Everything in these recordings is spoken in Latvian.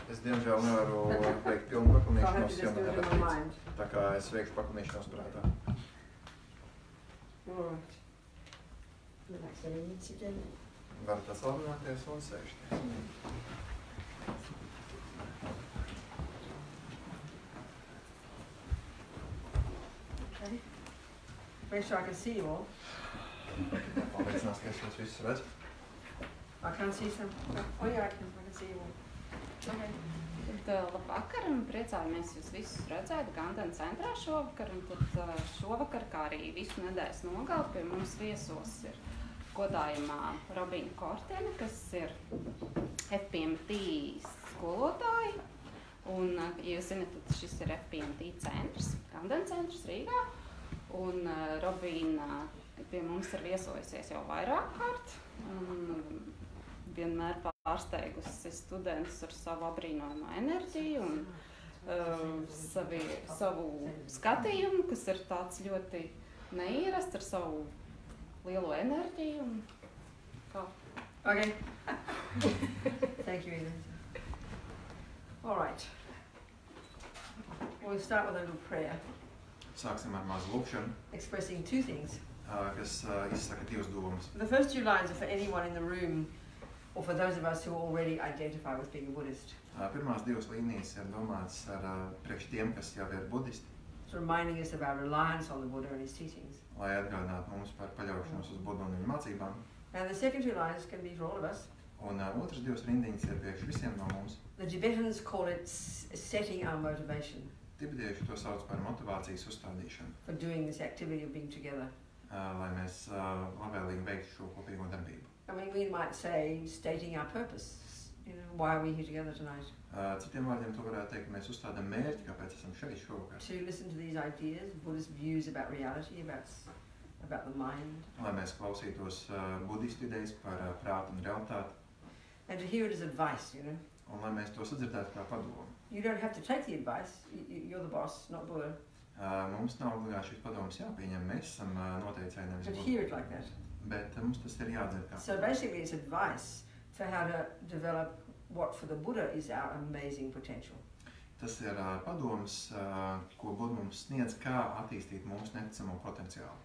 Es diemžēl nevaru veikt pilnu paklanīšanos, jo man nepatīc. Tā kā es veikšu paklanīšanos prātā. Alright. Relax a little, sit down. Varat atslābināties un sēžties. Okay. Make sure I can see you all. Pārliecinās, ka es jūs visus redzu. I can't see some. Oh yeah, I can see you all. Okay. Tad labvakar un priecājamies jūs visus redzēt Ganden centrā šovakar. Un tad šovakar, kā arī visu nedēļas nogali, pie mums viesos ir godājumā Robina Courtin, kas ir FPMT skolotāja. Un, ja jūs zināt, tad šis ir FPMT centrs, Ganden centrs Rīgā. Un Robina pie mums ir viesojusies jau vairāk kārt. Un vienmēr pārsteigusi studentus ar savu apbrīnojumu enerģiju un savu skatījumu, kas ir tāds ļoti neīrasts, ar savu lielo enerģiju. Un kā? Okay. Thank you, Ina. All right. We'll start with a little prayer. Sāksim ar mazu lūkšanu, expressing two things. Kas izsaka divas domas. The first two lines are for anyone in the room or for those of us who already identify with being a Buddhist. Pirmās divas līnijas ir domātas priekš tiem, kas jau ir budisti. It's reminding us of our reliance on the Buddha and his teachings. Lai atgādinātu mums par paļaušanos uz Budu un viņa mācībām. And the second two lines can be for all of us. Un otras divas rindiņas ir priekš visiem no mums. The Tibetans call it setting our motivation. Tibetieši to sauc par motivācijas uzstādīšanu. For doing this activity of being together. Lai mēs labvēlīgi veiktu šo kopīgo darbību. I mean, we might say stating our purpose. You know, why are we here together tonight? Citiem vārdiem to varētu teikt, ka mēs uzstādām mērķi, kāpēc esam šeit šovakar. To listen to these ideas, Buddhist views about reality, about the mind. Lai mēs klausītos budistu idejas par prātu un realitāti. And to hear it as advice, you know. Un lai mēs to sadzirdētu kā padomu. You don't have to take the advice. You're the boss, not Buddha. Mums nav obligāti šis padoms jāpieņem, mēs esam noteicēji nevis Buddha. But hear it like that. Bet mums tas ir jādzird kā. So basically it's advice for how to develop what for the Buddha is our amazing potential. Tas ir padoms, ko Buddha mums sniedz, kā attīstīt mūsu neticamo potenciālu.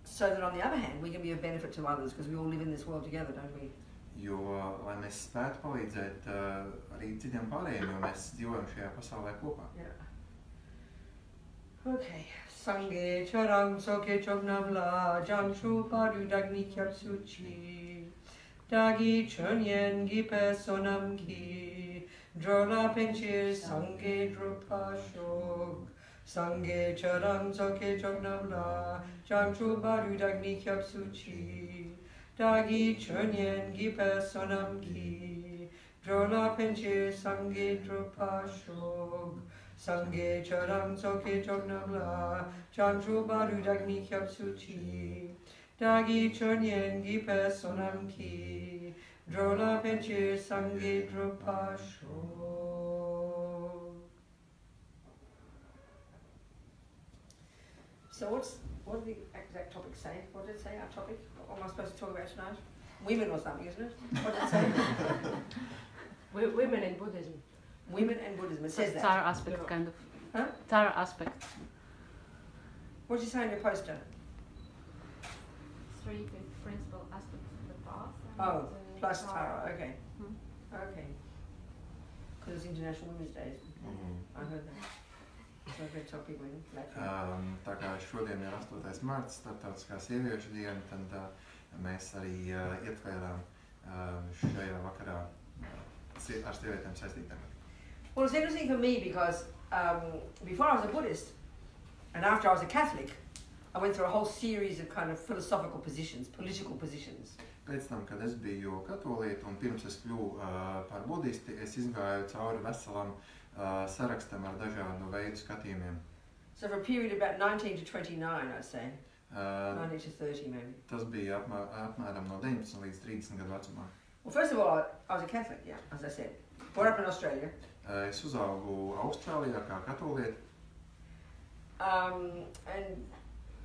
So that on the other hand, we can be of benefit to others because we all live in this world together, don't we? Jo, lai mēs spētu palīdzēt arī citiem pārējiem, jo mēs dzīvojam šajā pasaulē kopā. Yeah. Okay. Sangye charang soke choknavla jangshu padu dagni kyapsuchi dagi chönyen gipe sonam ki drola penche sangye drupa shok sangye charang soke choknavla jangshu padu dagni kyapsuchi dagi chönyen gipe sonam ki drola penche sangye drupa shok Sangye charang soke chognamla, changshu baru dagni kyapsuchi, dagi chonyen gipe sonam ki, drola penche sangye drupasho. So what did the exact topic say? What did it say, our topic? What am I supposed to talk about tonight? Women or something, isn't it? What did it say? Women in Buddhism. Women and Buddhism, it says that. Tara aspect, kind of. Huh? Tara aspect. What did you say in your poster? 3 principal aspects of the path. Oh, plus Tara, okay. Hmm. Okay. Because it's International Women's Day. I heard that. So great topic when Latvia. Tā kā šodien ir 8. marts, starptautiskā sieviešu diena, tad mēs arī ietvērām šajā vakarā ar sievietēm saistītām. Well, it's interesting for me because before I was a Buddhist and after I was a Catholic, I went through a whole series of kind of philosophical positions, political positions. Pēc tam, kad es biju katolīte un pirms es kļuvu par budisti, es izgāju cauri veselam sarakstam ar dažādu veidu skatījumiem. So for a period about 19 to 29, I'd say. 19 to 30 maybe. Tas bija apmēram no 19 līdz 30 gadu vecumā. Well, first of all, I was a Catholic, yeah, as I said. Brought up in Australia. Es uzaugu Austrālijā kā katoliete. And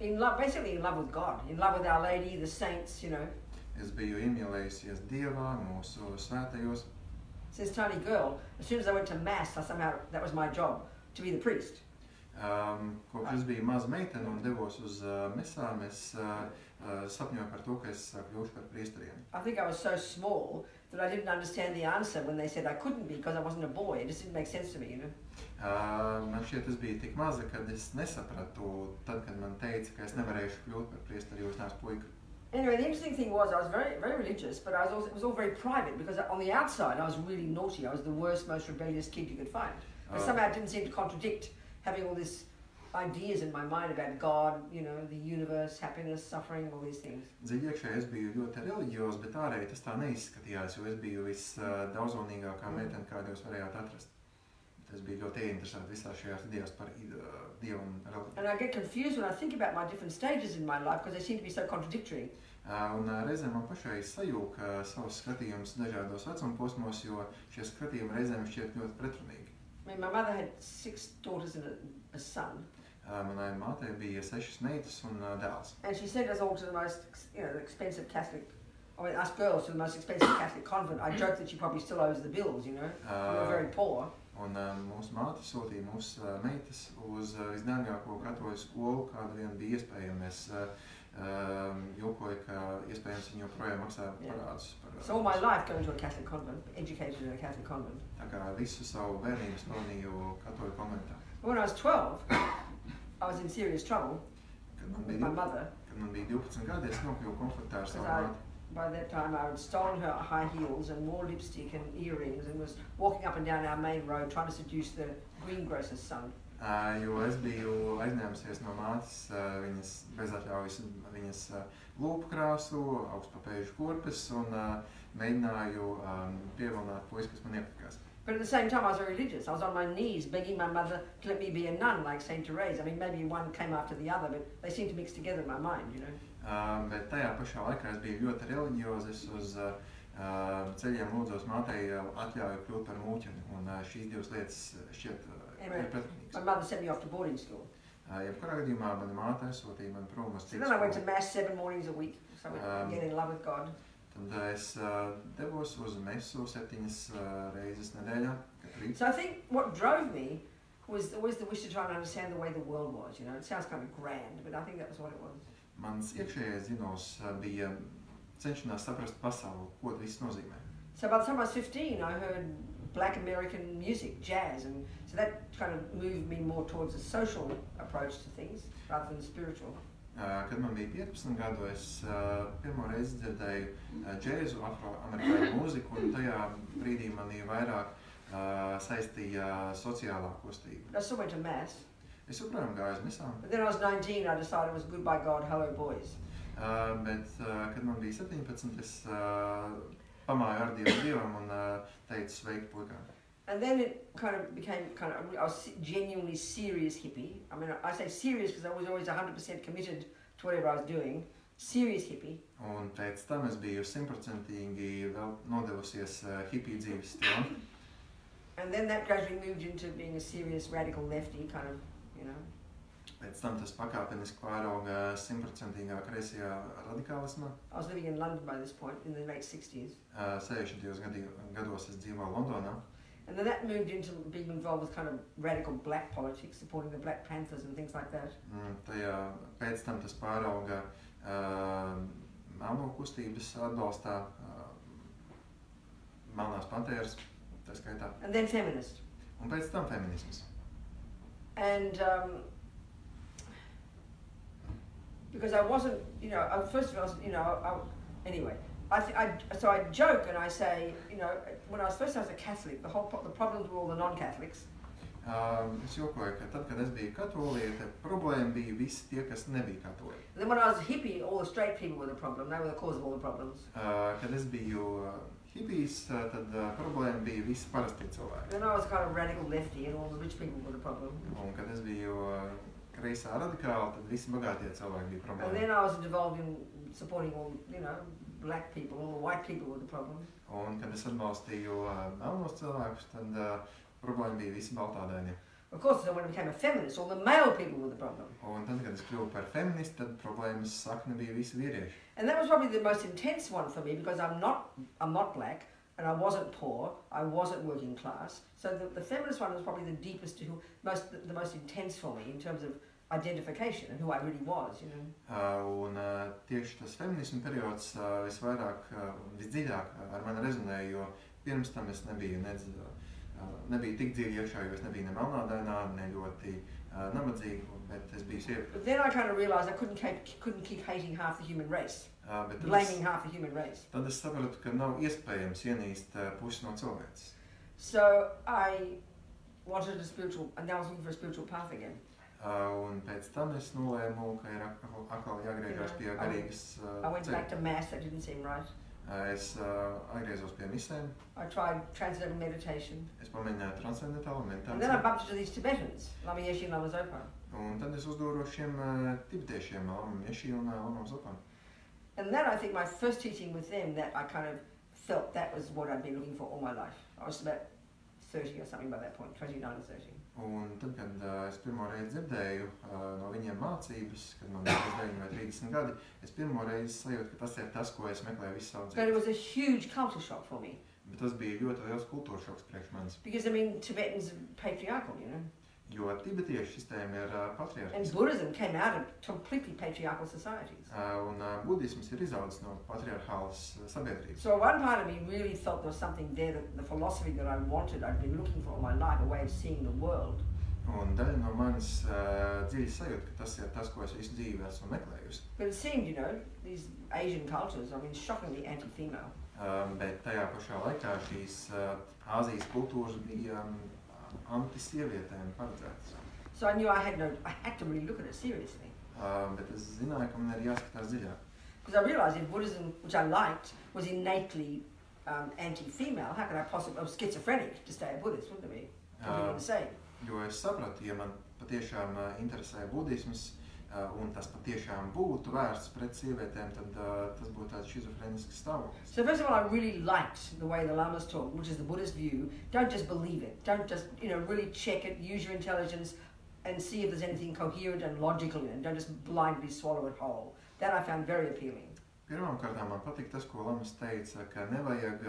in love, basically in love with God, in love with Our Lady, the saints, you know. Es biju iemīlējusies Dievā, mūsu svētajos. This tiny girl, as soon as I went to mass, that was my job, to be the priest. Kopš es biju maza meitene un devos uz misām, es sapņoju par to, ka es kļūšu par priesteriem. I think I was so small that I didn't understand the answer when they said I couldn't be because I wasn't a boy. It just didn't make sense to me, you know. Man šķiet, es biju tik maza, kad es nesapratu, tad, kad man teica, ka es nevarēšu kļūt par priesteri, jo es neesmu puika. Anyway, the interesting thing was I was very, very religious, but it was all very private because on the outside I was really naughty. I was the worst, most rebellious kid you could find. But somehow it didn't seem to contradict having all these ideas in my mind about God, you know, the universe, happiness, suffering, all these things. Dziļi iekšēji es biju ļoti reliģios, bet ārēji tas tā neizskatījās, jo es biju visdaudzonīgākā meitene, kādu jūs varējāt atrast. Es biju ļoti ieinteresēta visās šajās idejās par Dievu un reliģiju. And I get confused when I think about my different stages in my life because they seem to be so contradictory. Un reizēm man pašai sajūg savus skatījumus dažādos vecuma posmos, jo šie skatījumi reizēm šķiet ļoti pretrunīgi. I mean, my mother had 6 daughters and a son. Manai mātei bija 6 meitas un dēls. And she sent us all to the most, you know, expensive Catholic, us girls to the most expensive Catholic convent. I joke that she probably still owes the bills, you know. We were very poor. Un mūsu māte sūtīja mūsu meitas uz visdārgāko katoļu skolu, kāda vien bija iespējama. Es jokoju, ka iespējams viņi joprojām maksā parādus. So all my life going to a Catholic convent, educated in a Catholic convent. Tā kā visu savu bērnības pavadīju katoļu konventā. When I was 12, I was in serious trouble with my mother. Kad man bija 12 gadi, es nokļuvu konfliktā ar savu māti. By that time, I had stolen her high heels and wore lipstick and earrings and was walking up and down our main road trying to seduce the greengrocer's son. Jo es biju aizņēmusies no mātes viņas bezatļaujas viņas lūpu krāsu, augstpapēžu kurpes un mēģināju pievilināt puisi, kas man iepatikās. But at the same time, I was very religious. I was on my knees begging my mother to let me be a nun like Saint Therese. I mean, maybe one came after the other, but they seemed to mix together in my mind, you know. Bet tajā pašā laikā es biju ļoti reliģiozs. Es uz ceļiem lūdzos mātei atļauju kļūt par mūķeni, un šīs divas lietas šķiet pretrunīgas. My mother sent me off to boarding school. Jebkurā gadījumā mana māte aizsūtīja mani prom uz citu skolu. So then I went to mass 7 mornings a week, so I would get in love with God. Tad es devos uz mesu 7 reizes nedēļā. So I think what drove me was the wish to try and understand the way the world was. You know, it sounds kind of grand, but I think that was what it was. Mans iekšējais zinos bija cenšanās saprast pasauli, ko tas viss nozīmē. So by the time I was 15, I heard Black American music, jazz, and so that kind of moved me more towards a social approach to things rather than spiritual. Kad man bija 15 gadu, es pirmo reizi dzirdēju džēzu, afroamerikāņu mūziku, un tajā brīdī manī vairāk saistīja sociālā kustība. I still went to mass. Es joprojām gāju uz misām. But then I was 19, I decided it was goodbye God, hello boys. Bet kad man bija 17, es pamāju ar Dievam un teicu sveiki puikām. And then it kind of became I was genuinely serious hippie. I mean, I say serious because I was always 100% committed to whatever I was doing. Serious hippie. Un pēc tam es biju 100% vēl nodevusies hippie dzīves stilam. And then that gradually moved into being a serious radical lefty kind of, you know. Pēc tam tas pakāpeniski pārauga 100% kreisajā radikālismā. I was living in London by this point, in the late 60s. 60. gados es dzīvoju Londonā. And then that moved into being involved with kind of radical black politics, supporting the Black Panthers and things like that. Pēc tam tas pārauga melno kustības atbalstā, melnās pantēras, tā skaitā. And then feminist. Un pēc tam feminisms. And because I wasn't, you know, first of all, you know, anyway. So I joke and I say, you know, when I was a Catholic, the problems were all the non-Catholics. Es jokoju, ka tad, kad es biju katoliete, problēma bija visi tie, kas nebija katolieti. And then when I was a hippie, all the straight people were the problem. They were the cause of all the problems. Kad es biju hippies, tad problēma bija visi parastie cilvēki. Then I was kind of radical lefty and all the rich people were the problem. Un kad es biju kreisā radikāli, tad visi bagātie cilvēki bija problēma. And then I was involved in supporting all, you know, black people, all the white people were the problem. Un kad es atbalstīju melnos cilvēkus, tad problēma bija visi baltādainie. Of course, when I became a feminist, all the male people were the problem. Un tad, kad es kļuvu par feministu, tad problēmas sakne bija visi vīrieši. And that was probably the most intense one for me because I'm not black, and I wasn't poor, I wasn't working class. So the feminist one was probably the deepest, the most intense for me in terms of identification and who I really was, you know. Un tieši tas feminismu periods visvairāk, visdziļāk ar mani rezonēja, jo pirms tam es nebiju tik dziļi iekšā, jo es nebiju ne melnādainā, ne ļoti nabadzīga, bet es biju sieviete. But then I kind of realised I couldn't keep hating half the human race, blaming half the human race. Tad es sapratu, ka nav iespējams ienīst pusi no cilvēces. So I wanted and now I was looking for a spiritual path again. Un pēc tam es nolēmu, ka ir atkal jāgriežas pie garīgas I went back to mass, that didn't seem right. Es atgriezos pie misēm. I tried transcendental meditation. Es pamēģināju transcendentālo meditāciju. And then I bumped into these Tibetans, Lama Yeshe and Lama Zopa. Un tad es uzdūros šiem tibetiešiem, Lama Yeshe un Lama Zopa. And then I think my first teaching with them, that I kind of felt that was what I'd been looking for all my life. I was about 30 or something by that point, 29 or 30. Un tad, kad es pirmo reizi dzirdēju no viņiem mācības, kad man bija 9 vai 30 gadi, es pirmo reizi sajūtu, ka tas ir tas, ko es meklēju visu savu dzīvi. But it was a huge culture shock for me. Bet tas bija ļoti liels kultūras šoks priekš manis. Because I mean, Tibetans are patriarchal, you know. Jo tibetiešu sistēma ir patriarchiska. And Buddhism came out of completely patriarchal societies. Un budisms ir izaudzis no patriarchālas sabiedrības. So one part of me really felt there was something there, that the philosophy that I wanted, I'd been looking for all my life, a way of seeing the world. Un daļa no manis dziļi sajūta, ka tas ir tas, ko es visu dzīvi esmu meklējusi. But it seemed, you know, these Asian cultures, I mean, shockingly anti-female. Bet tajā pašā laikā šīs Āzijas kultūras bija anti-sievietēm paredzētas. So I knew I had to really look at it seriously. Bet es zināju, ka man ir jāskatās dziļāk. Because I realised if Buddhism, which I liked, was innately anti-female, how could I possibly, I was schizophrenic to stay a Buddhist, wouldn't it be? Completely insane. Jo es sapratu, ja man patiešām interesē budisms, un tas patiešām būtu vērsts pret sievietēm, tad tas būtu tāds šizofrenisks stāvoklis. So first of all, I really liked the way the Lamas talk, which is the Buddhist view. Don't just believe it. Don't just, you know, really check it, use your intelligence, and see if there's anything coherent and logical in it. Don't just blindly swallow it whole. That I found very appealing. Pirmkārt, man patīk tas, ko Lamas teica, ka nevajag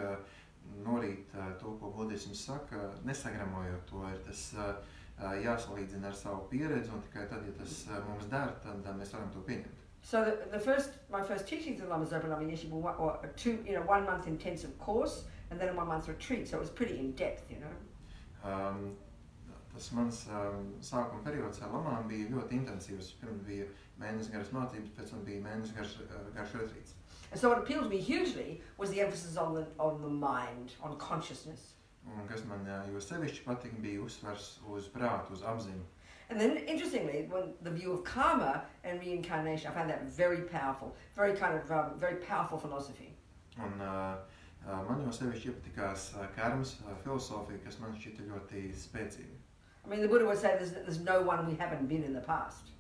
norīt to, ko budisms saka, nesagramojot to. Ir tas jāsalīdzina ar savu pieredzi, un tikai tad, ja tas mums der, tad mēs varam to pieņemt. So my first teachings of Lama Zopa and Lama Yeshe were 1 month intensive course, and then a 1 month retreat. So it was pretty in depth, you know. Tas mans sākuma periods ar lamām bija ļoti intensīvs. Pirms bija mēnesis garas mācības, pēc tam bija mēnesis garš retrīts. And so what appealed to me hugely was the emphasis on the mind, on consciousness. Un kas man jo sevišķi patika, bija uzsvars uz prātu, uz apziņu. And then, interestingly, when the view of karma and reincarnation, I found that very powerful, very powerful philosophy. Un man jo sevišķi iepatikās karmas filosofija, kas man šķita ļoti spēcīga. I mean, the Buddha would say there's no one we haven't been in the past.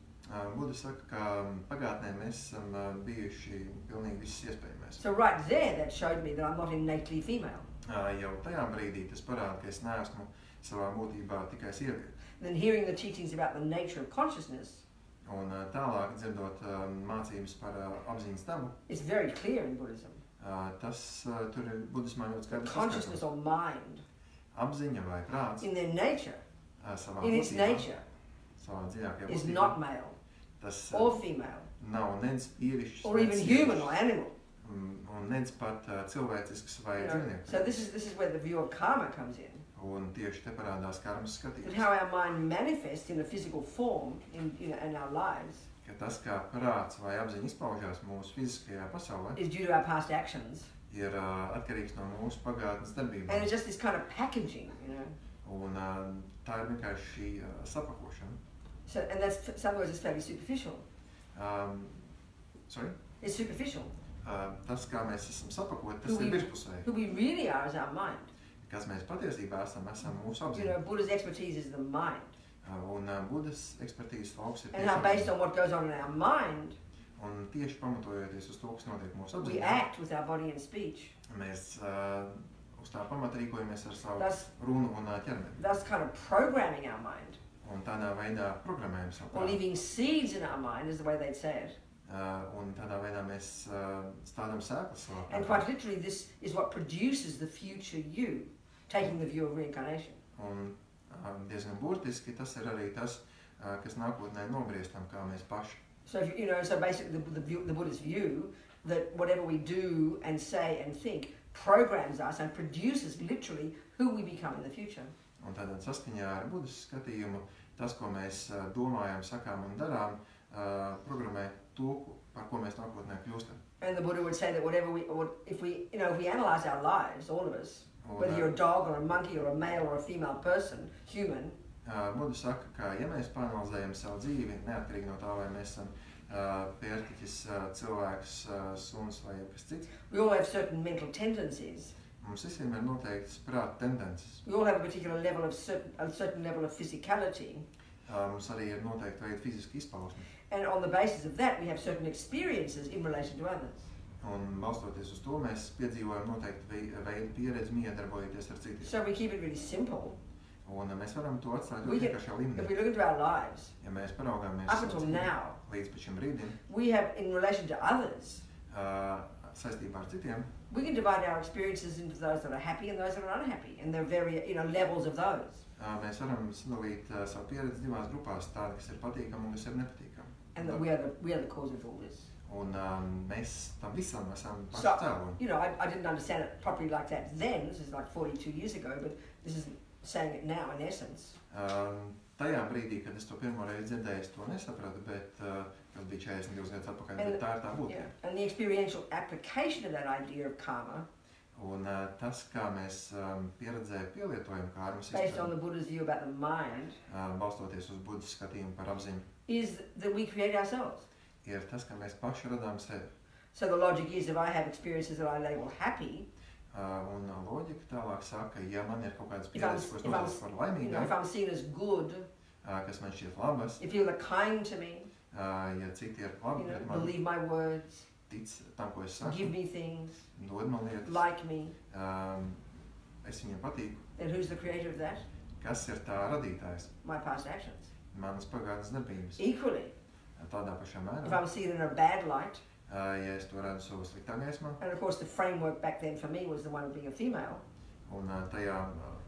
Buddha saka, ka pagātnē mēs esam bijuši pilnīgi viss iespējamais. So right there, that showed me that I'm not innately female. Jau tajā brīdī tas parāda, ka es neesmu savā būtībā tikai sieviete. Then hearing the teachings about the nature of consciousness. Un tālāk dzirdot mācības par apziņas dabu. It's very clear in Buddhism. Tas tur ir budismā ļoti skaidrs. Consciousness or mind. Apziņa vai prāts. In their nature. In its nature. Savā dziļākajā būtībā. Is not male. Tas or female. Nav nec vīrišķis. Or even human or animal. Un nec pat cilvēcisks vai dzīvnieks. So this is where the view of karma comes in. Un tieši te parādās karmas skatījums. But how our mind manifests in a physical form in our lives. Ka tas, kā prāts vai apziņa izpaužās mūsu fiziskajā pasaulē, is due to our past actions. Ir atkarīgs no mūsu pagātnes darbībām. And it's just this kind of packaging, you know. Un tā ir vienkārši šī sapakošana. So, and that's, in some ways, it's fairly superficial. Sorry? It's superficial. Tas, kā mēs esam sapakoti, tas ir virspusēji. Who we really are is our mind. Kas mēs patiesībā esam mūsu apziņa. You know, Buddha's expertise is the mind. Un Buddhas ekspertīzes lauks ir and how based on what goes on in our mind, un tieši pamatojoties uz to, kas notiek mūsu apziņā, we act with our body and speech. Mēs uz tā pamata rīkojamies ar savu runu un ķermeni. That's kind of programming our mind. Un tādā veidā programmējam savu prātu. Or leaving seeds in our mind is the way they'd say it. Un tādā veidā mēs stādām sēklas savā And quite literally, this is what produces the future you, taking the view of reincarnation. Un diezgan burtiski tas ir arī tas, kas nākotnē nobriestam kā mēs paši. So, if, you know, so basically the Buddhist view that whatever we do and say and think programs us and produces literally who we become in the future. Un tātad saskaņā ar Budas skatījumu, tas, ko mēs domājam, sakām un darām, programmē to, par ko mēs nākotnē kļūstam. And the Buddha would say that whatever if we analyze our lives, all of us, whether you're a dog or a monkey or a male or a female person, human. Buda saka, ka ja mēs panalizējam savu dzīvi, neatkarīgi no tā, vai mēs esam pērtiķis, cilvēks, suns vai kas cits. We all have certain mental tendencies. Mums visiem ir noteiktas prāta tendences. We all have a particular level of a certain level of physicality. Mums arī ir noteikta veida fiziska izpausme. And on the basis of that, we have certain experiences in relation to others. Un balstoties uz to, mēs piedzīvojam noteikti veidu pieredzi miedarbojoties ar citiem. So we keep it really simple. Un mēs varam to atstāt ļoti vienkāršā līmenī. If we look into our lives, ja mēs paraugāmies up until now, līdz šim brīdim, we have, in relation to others, saistībā ar citiem, we can divide our experiences into those that are happy and those that are unhappy, and there are various, levels of those. Mēs varam sadalīt savu pieredzi divās grupās, tāda, kas ir patīkama un kas ir nepatīkama. And that we are the cause of all this. Un mēs tam visam esam paši cēloni. I didn't understand it properly like that then. This is like 42 years ago, but this is saying it now in essence. Tajā brīdī, kad es to pirmo reizi dzirdēju, es to nesapratu, bet tas bija 42 gadus atpakaļ, bet tā ir tā būtība. And the experiential application of that idea of karma, un tas, kā mēs pieredzē pielietojam karmas based on the Buddha's view about the mind, balstoties uz Budas skatījumu par apziņu, is that we create ourselves. Ir tas, ka mēs paši radām sevi. So the logic is, if I have experiences that I label happy, un loģika tālāk saka, ja man ir kaut kādas pieredzes, ko es nodēļas par laimīgām, if I'm seen as good, kas man šķiet labas, if people are kind to me, ja citi ir labi pret mani, believe my words, tic tam, ko es saku, give me things, dod man lietas, like me, es viņiem patīku. then who's the creator of that? Kas ir tā radītājs? My past actions. Manas pagātnes darbības. Equally, Tādā pašā mērā. if I'm seen in a bad light, ja es to redzu savu sliktā gaismā, and of course the framework back then for me was the one of being a female, un tajā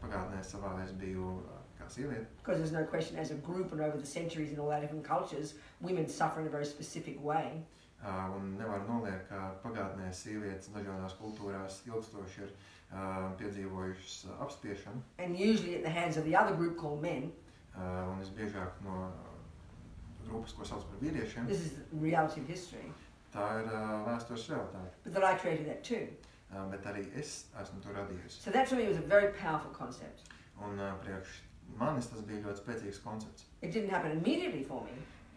pagātnē savā es biju kā sieviete, because there's no question as a group and over the centuries in all our different cultures, women suffer in a very specific way. Un nevar noliekt, ka pagātnē sievietes dažādās kultūrās ilgstoši ir piedzīvojušas apspiešanu. And usually at the hands of the other group called men. Un visbiežāk no grupas, ko sauc par vīriešiem. This is the reality of history. Tā ir vēstures realitāte. But that I created that too. Bet arī es esmu to radījusi. So that for me was a very powerful concept. Un priekš manis tas bija ļoti spēcīgs koncepts. It didn't happen immediately for me.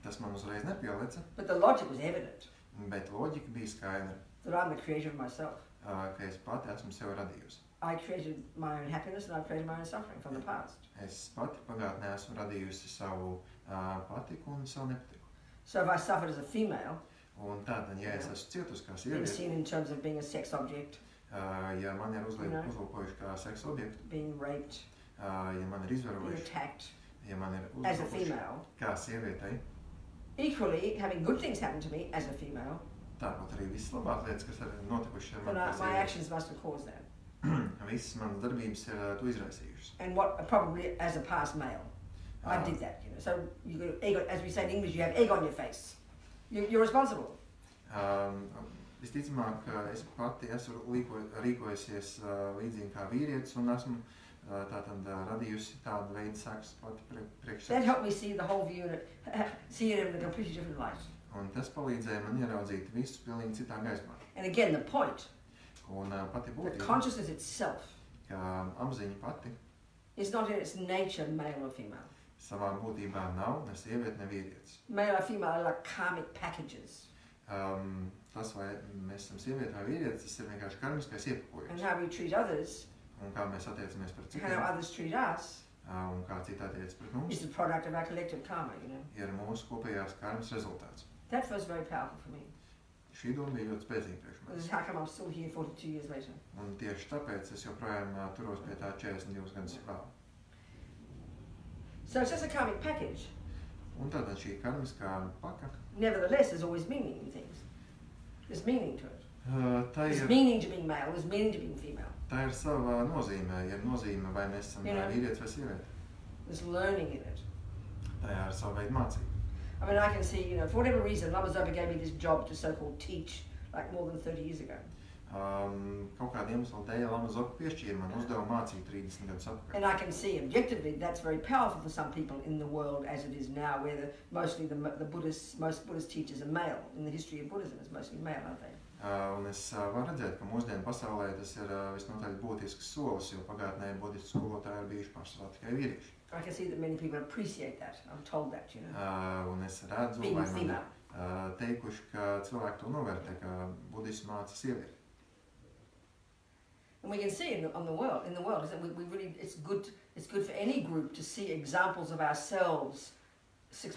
Tas man uzreiz nepielica. But the logic was evident. Bet loģika bija skaidra. That I'm the creator of myself. Ka es pati esmu sev radījusi. I created my own happiness and I created my own suffering from the past. Es pati pagātnē esmu radījusi savu patiku un savu nepatiku. So if I suffered as a female, un tātad, ja es esmu cietusi kā being sieviete, seen in terms of being a sex object, ja man ir uzlūkojuši kā seksa objektu, being raped, ja man ir being izvarojuši, attacked ja man ir as a uzbrukuši female, kā sievietei, equally having good things happen to me as a female, tāpat arī visas labās lietas, kas ir notikušas ar then mani kā my sievieti. actions must have caused that. Visas manas darbības ir to izraisījušas. And what probably as a past male, I did that, So you got egg, as we say in English, you have egg on your face. You're responsible. Visticamāk, es pati esmu rīkojusies līdzīgi kā vīrietis un esmu tātad radījusi tādu veidu sekas pati priekš That sevis. helped me see the whole view and see it in a completely different light. Un tas palīdzēja man ieraudzīt visus pilnīgi citā gaismā. And again, the point, Un pati the būtība, consciousness itself ka apziņa pati is not in its nature male or female. savā būtībā nav ne sieviete, ne vīrietis. Male or female are like karmic packages. Tas, vai mēs esam sieviete vai vīrietis, tas ir vienkārši karmiskais And iepakojums. how we treat others, Un kā mēs attiecamies pret and how citiem, others treat us, un kā citi attiecas pret is mums, the product of our collective karma, ir mūsu kopējās karmas rezultāts. That was very powerful for me. Šī doma bija ļoti spēcīga priekš This manis. is how come I'm still here 42 years later. Un tieši tāpēc es joprojām turos pie tā 42 gadus vēl. So it's just a karmic package. Un tad šī karmiskā paka. Nevertheless, there's always meaning in things. There's meaning to it. There's Ir, meaning to being male, there's meaning to being female. tā ir sava nozīme, ir nozīme, vai mēs esam vīrietis vai sieviete. There's learning in it. Tajā ir sava veida mācība. I mean, I can see, you know, for whatever reason, Lama Zopa gave me this job to so-called teach, like more than 30 years ago. Kaut kādiem iemeslu dēļ Lama Zopa piešķīra man uzdevumu mācīt 30 gadus atpakaļ. And I can see objectively that's very powerful for some people in the world as it is now, where mostly most Buddhist teachers are male. In the history of Buddhism, it's mostly male, aren't they? Un es varu redzēt, ka mūsdienu pasaulē tas ir visnotaļ būtisks solis, jo pagātnē budistu skolotāji ir bijuši pārsvarā tikai vīrieši. I can see that many people appreciate that. I'm told that, you know. Un es redzu, Being vai man female. Teikuši, ka cilvēki to novērtē, ka budismu māca sievieti. And we can see in the world, is that we really, it's good for any group to see examples of ourselves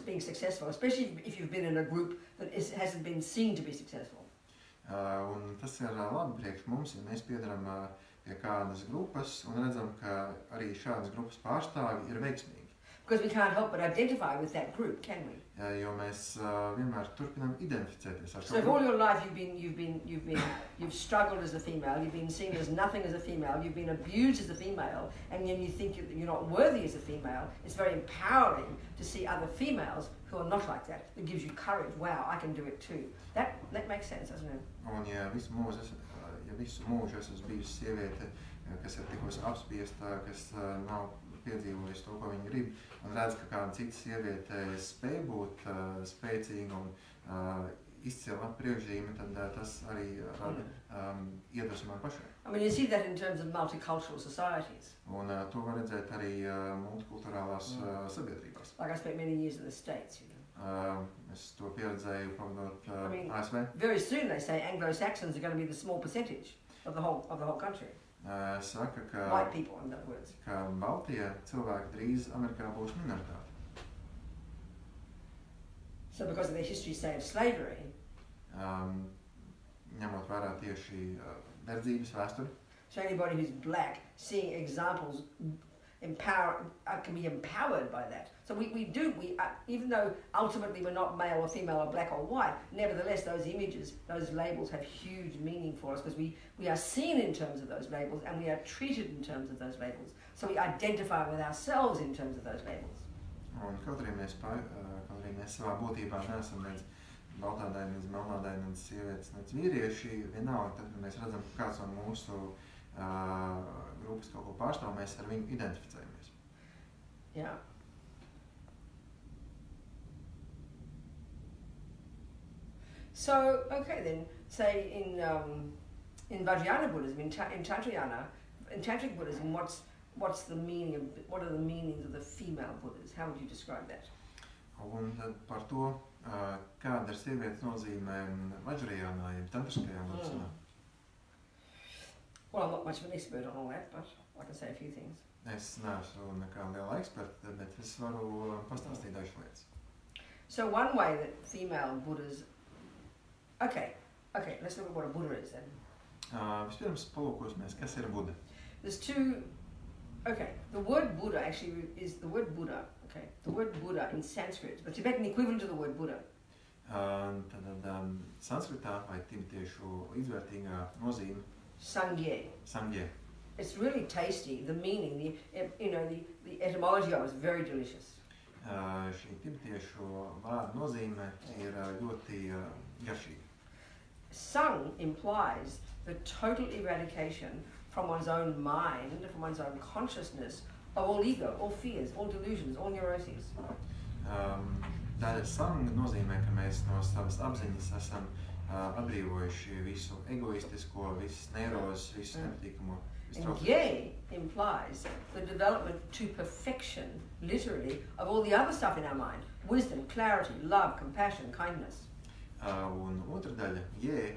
being successful, especially if you've been in a group that hasn't been seen to be successful. Un tas ir labi priekš mums, ja mēs piedaram pie kādas grupas un redzam, ka arī šādas grupas pārstāvi ir veiksmīgi. Because we can't help but identify with that group, can we? Jo mēs vienmēr turpinām identificēties ar šo So if all your life you've struggled as a female, you've been seen as nothing as a female, you've been abused as a female, and then you think you're not worthy as a female, it's very empowering to see other females who are not like that. It gives you courage. Wow, I can do it too. That makes sense, doesn't it? Un ja visu mūžu esmu bijusi sieviete, kas ir tikusi apspiesta, kas nav piedzīvojusi to, ko viņa grib, un redz, ka kāda cita sieviete spēj būt spēcīga un izcila priekšzīme, tad tas arī rada iedvesmu man pašai. I mean, you see that in terms of multicultural societies. Un to var redzēt arī multikulturālās sabiedrībās. Like I spent many years in the States, you know. Es to pieredzēju pavadot ASV. Very soon they say Anglo-Saxons are going to be the small percentage of the whole country. Saka, ka, White people, in other words. Ka Baltija cilvēki drīz Amerikā būs minoritāte. So because of their history, say, of slavery, Ņemot vērā tieši verdzības vēsturi. so anybody who's black, seeing examples, can be empowered by that. So we even though ultimately we're not male or female or black or white, nevertheless those images, those labels have huge meaning for us because we are seen in terms of those labels and we are treated in terms of those labels. So we identify with ourselves in terms of those labels. Un kaut arī mēs savā būtībā neesam nec baltādāji, nec melnādāji, nec sievietes, nec vīrieši, vienalga, tad, kad mēs redzam, ka kāds no mūsu grupas kaut ko pārstāv, mēs ar viņu identificējamies. Yeah. So, okay then, say in Vajrayana Buddhism, in Tantric Buddhism, what are the meanings of the female Buddhas? How would you describe that? Un tad par to, kāda ir sievietes nozīme Vajrayānā, jeb tantriskajā budismā. Well, I'm not much of an expert on all that, but I can say a few things. Es neesmu nekā liela eksperta, bet es varu pastāstīt dažas lietas. So one way that female Buddhas... Okay, let's look at what a Buddha is then. Vispirms palūkosimies, kas ir Buddha. There's two... Okay, the word Buddha actually is the word Buddha. Okay, the word Buddha in Sanskrit, the Tibetan equivalent to the word Buddha. Tad sanskritā vai tibetiešu līdzvērtīgā nozīme Sangye. It's really tasty. The meaning, the etymology of it is very delicious. Šī tibetiešu vārda nozīme ir ļoti garšīga. Sang implies the total eradication from one's own mind, from one's own consciousness, of all ego, all fears, all delusions, all neuroses. Tātad sang nozīmē, ka mēs no savas apziņas esam atbrīvojuši visu egoistisko, visas neirozes, visu nepatīkamo. And Ye implies the development to perfection, literally, of all the other stuff in our mind. Wisdom, clarity, love, compassion, kindness. Un otra daļa, Ye,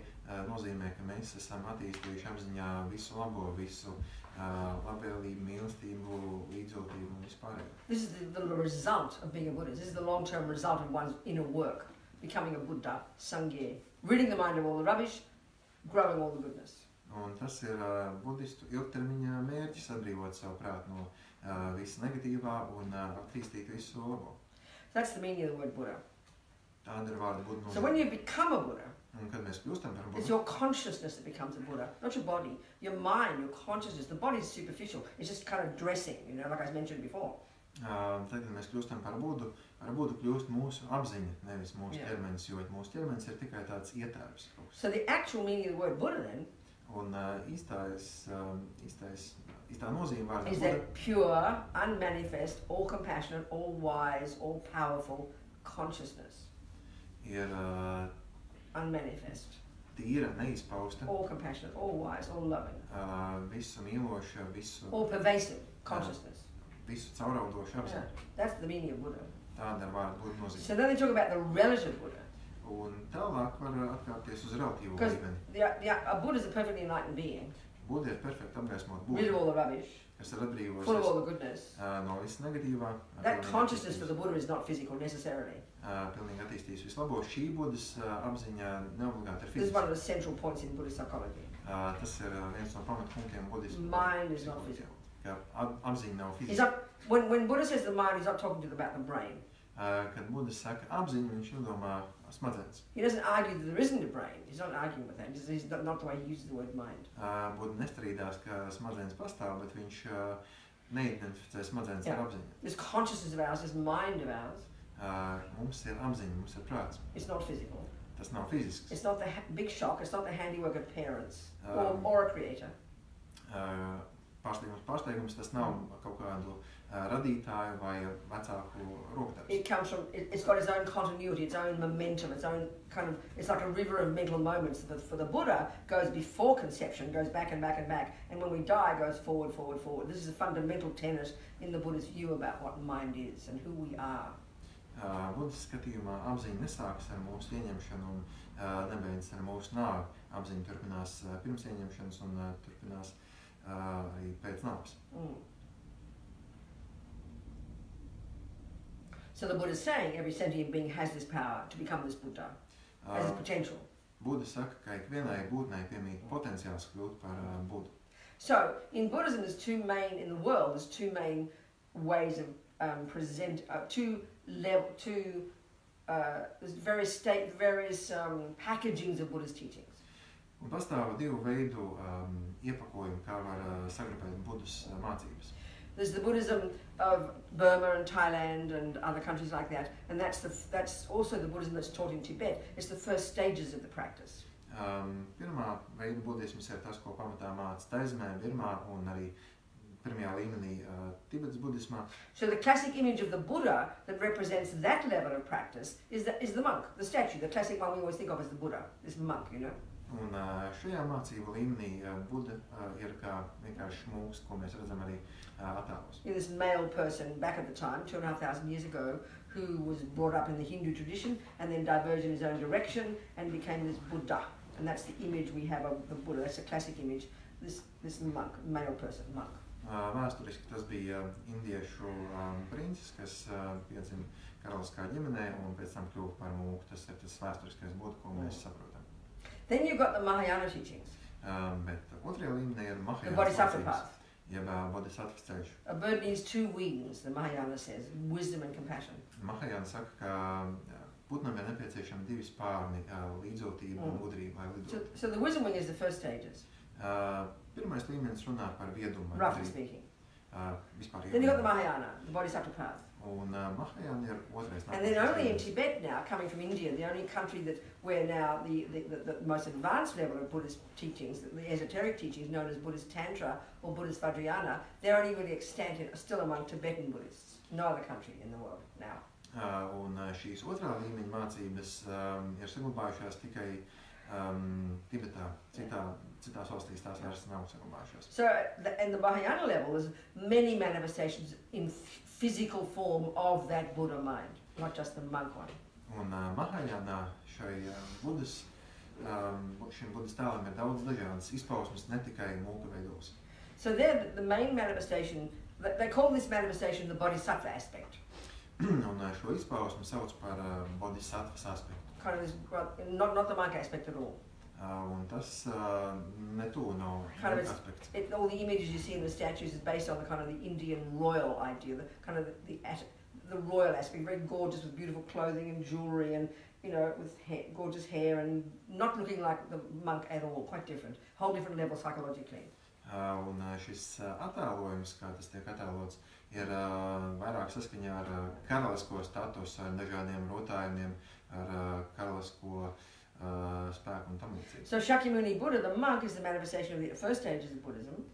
nozīmē, ka mēs esam attīstījuši apziņā visu labo, visu labvēlību, mīlestību, līdzjūtību un vispārējo. This is the result of being a Buddhist. This is the long-term result of one's inner work, becoming a Buddha, Sangye, ridding the mind of all the rubbish, growing all the goodness. Un tas ir budistu ilgtermiņā mērķis atbrīvot savu prātu no visa negatīvā un attīstīt visu labo. That's the meaning of the word Buddha. Tāda ir vārda Buddha So nozīme. when you become a Buddha, Un kad mēs kļūstam par it's Budu, your consciousness that becomes a Buddha, not your body. Your mind, your consciousness. The body is superficial. It's just kind of dressing, you know, like I mentioned before. tad, kad mēs kļūstam par Budu kļūst mūsu apziņa, nevis mūsu Jā. ķermenis, jo mūsu ķermenis ir tikai tāds ietērps. So the actual meaning of the word Buddha then Un īstā nozīme vārda is Buda that pure, unmanifest, all compassionate, all wise, all powerful consciousness. ir Unmanifest. tīra, neizpausta, All compassionate, all wise, all loving. visu mīloša, All pervasive consciousness. visu cauraudoša Yeah. apziņa. That's the meaning of Buddha. Tāda ir vārda Buda nozīme. So then they talk about the relative Buddha. Un tālāk var atkāpties uz relatīvo Because līmeni. a Buddha is a perfectly enlightened being, Buda ir perfekti apgaismot rid of Budu, all the rubbish, kas ir full of atbrīvojusies all the goodness. no viss negatīvā. That consciousness for the Buddha is not physical necessarily. Pilnīgi attīstījis visu labo. Šī Budas apziņa neobligāti ir This is one of fiziska. the central points in Buddhist psychology. Tas ir viens no pamatpunktiem budismu. Mind is not physical. Ka apziņa nav He's fiziska. not, when Buddha says the mind, he's not talking about the brain. Kad Buda saka apziņu, viņš nedomā smadzenes. He doesn't argue that there isn't a brain. He's not arguing with that. He's not the way he uses the word mind. Buda nestrīdās, ka smadzenes pastāv, bet viņš neidentificē smadzenes ar apziņu. This consciousness of ours, this mind of ours, Mums ir apziņa, mums ir prāts. it's not physical. Tas nav fizisks. It's not the big shock. It's not the handiwork of parents or a creator. Pārsteigums tas nav kaut kādu radītāju vai vecāku rokdarbs. It comes from, it's got its own continuity, its own momentum, its own kind of, it's like a river of mental moments. For the Buddha, goes before conception, goes back and back and back, and when we die, goes forward, forward, forward. This is a fundamental tenet in the Buddhist view about what mind is and who we are. Budas skatījumā apziņa nesākas ar mūsu ieņemšanu un nebeidzas ar mūsu nāvi. Apziņa turpinās pirms ieņemšanas un turpinās arī pēc nāves. So the Buddha is saying every sentient being has this power to become this Buddha, has this potential. Buda saka, ka ikvienai būtnei piemīt potenciāls kļūt par Budu. So in Buddhism, there's two main ways of there's various packagings of Buddha's teachings. Un pastāv divu veidu iepakojumi, kā var sagrupēt Budas mācības. There's the Buddhism of Burma and Thailand and other countries like that, and that's also the Buddhism that's taught in Tibet. It's the first stages of the practice. Pirmā veida budisms ir tas, ko pamatā māca Taizemē, Birmā un arī pirmajā līmenī Tibetas budismā. So the classic image of the Buddha that represents that level of practice is the monk, the statue. The classic one we always think of as the Buddha, this monk, you know. Un šajā mācību līmenī Buda ir kā vienkārši mūks, ko mēs redzam arī attēlos. This male person back at the time, 2,500 years ago, who was brought up in the Hindu tradition and then diverged in his own direction and became this Buddha. And that's the image we have of the Buddha. That's a classic image. This monk, male person, monk. Vēsturiski tas bija indiešu princis, kas piedzima karaliskā ģimenē un pēc tam kļuva par mūku. Tas ir tas vēsturiskais Buda, ko mēs saprotam. Then you've got the Mahayana teachings. Bet otrajā līmenī ir The Bodhisattva mācības, path. jeb Bodhisattvas ceļš. A bird needs two wings, the Mahayana says, wisdom and compassion. Mahajāna saka, ka putnam ir nepieciešami divi spārni, līdzotība un gudrība vai lidot. So the wisdom wing is the first stages, Pirmais līmenis runā par viedumu. roughly speaking. Vispār Then you've got the Mahayana, the Bodhisattva path. Un Mahajāna ir otrais. And then only in Tibet now, coming from India, the only country where now the most advanced level of Buddhist teachings, the esoteric teachings known as Buddhist Tantra or Buddhist Vajrayana, they're only really extant still among Tibetan Buddhists. No other country in the world now. Un šīs otrā līmeņa mācības ir saglabājušās tikai Tibetā, citās valstīs tās vairs nav saglabājušās. So in the Mahayana level, there's many manifestations in physical form of that Buddha mind, not just the monk one. Un Mahajānā šim Budas tēlam ir daudz dažādas izpausmes, ne tikai mūka veidos. So there, the main manifestation, they call this manifestation the Bodhisattva aspect. Un šo izpausmi sauc par Bodhisattvas aspektu. Kind of this, well, not the monk aspect at all. Un tas netuvu nav Kind of aspekts. All the images you see in the statues is based on the kind of the Indian royal idea, the kind of the the royal aspect, very gorgeous with beautiful clothing and jewelry and, with gorgeous hair and not looking like the monk at all, quite different, whole different level psychologically. Un šis attēlojums, kā tas tiek attēlots, ir vairāk saskaņā ar karalisko statusu, ar dažādiem rotājumiem, ar karalisko spēku un tam līdzīgi. So Shakyamuni Buddha, the monk, is the manifestation of the first stages of Buddhism.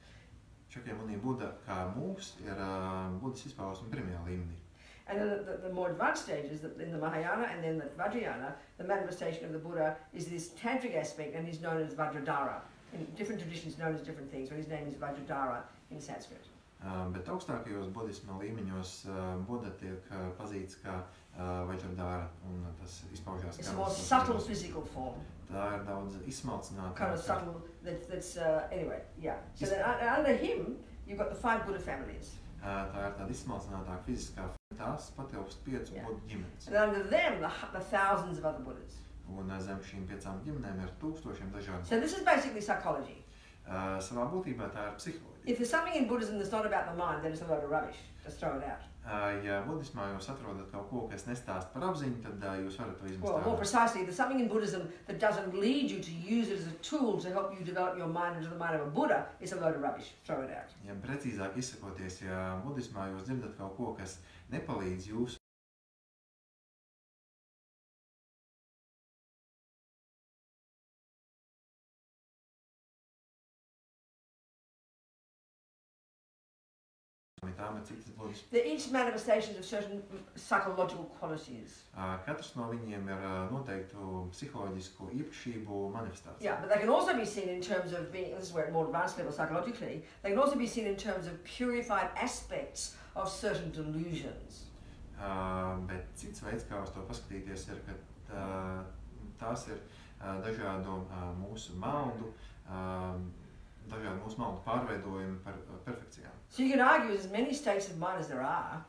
Shakyamuni Buddha, kā mūs, ir Buddhas izpausme pirmajā līmenī. And then the more advanced stages, in the Mahayana and then the Vajrayana, the manifestation of the Buddha is this tantric aspect, and he's known as Vajradhara. In different traditions known as different things, but his name is Vajradhara in Sanskrit. Bet augstākajos budisma līmeņos Buddha tiek pazīts kā Vajradhara, un tas izpaužās It's a more subtle physical form. Tā ir daudz izsmalcinātāka. Kind of subtle, that's anyway, yeah. So then under him, you've got the 5 Buddha families. Tā ir tāda izsmalcinātāka fiziskā forma, tās patilpst 5 Buddha ģimenes. And under them, the thousands of other Buddhas. Un zem šīm 5 ģimenēm ir tūkstošiem dažādu. So this is basically psychology. Savā būtībā tā ir psiholoģija. If there's something in Buddhism that's not about the mind, then it's a load of rubbish. Just throw it out. Ja budismā jūs atrodat kaut ko, kas nestāst par apziņu, tad jūs varat to izmest Well, more precisely, there's something in Buddhism that doesn't lead you to use it as a tool to help you develop your mind into the mind of a Buddha. It's a load of rubbish. Throw it out. Ja precīzāk izsakoties, ja budismā jūs dzirdat kaut ko, kas nepalīdz jūsu They're each manifestations of certain psychological qualities. Katrs no viņiem ir noteiktu psiholoģisku īpašību manifestācija. Yeah, but they can also be seen in terms of being, this is where at more advanced level psychologically, they can also be seen in terms of purified aspects of certain delusions. Bet cits veids, kā uz to paskatīties, ir, ka tās ir dažādu mūsu maldu, dažādi mūsu maldu pārveidojumi par perfekcijām. So you can argue as many states of mind as there are,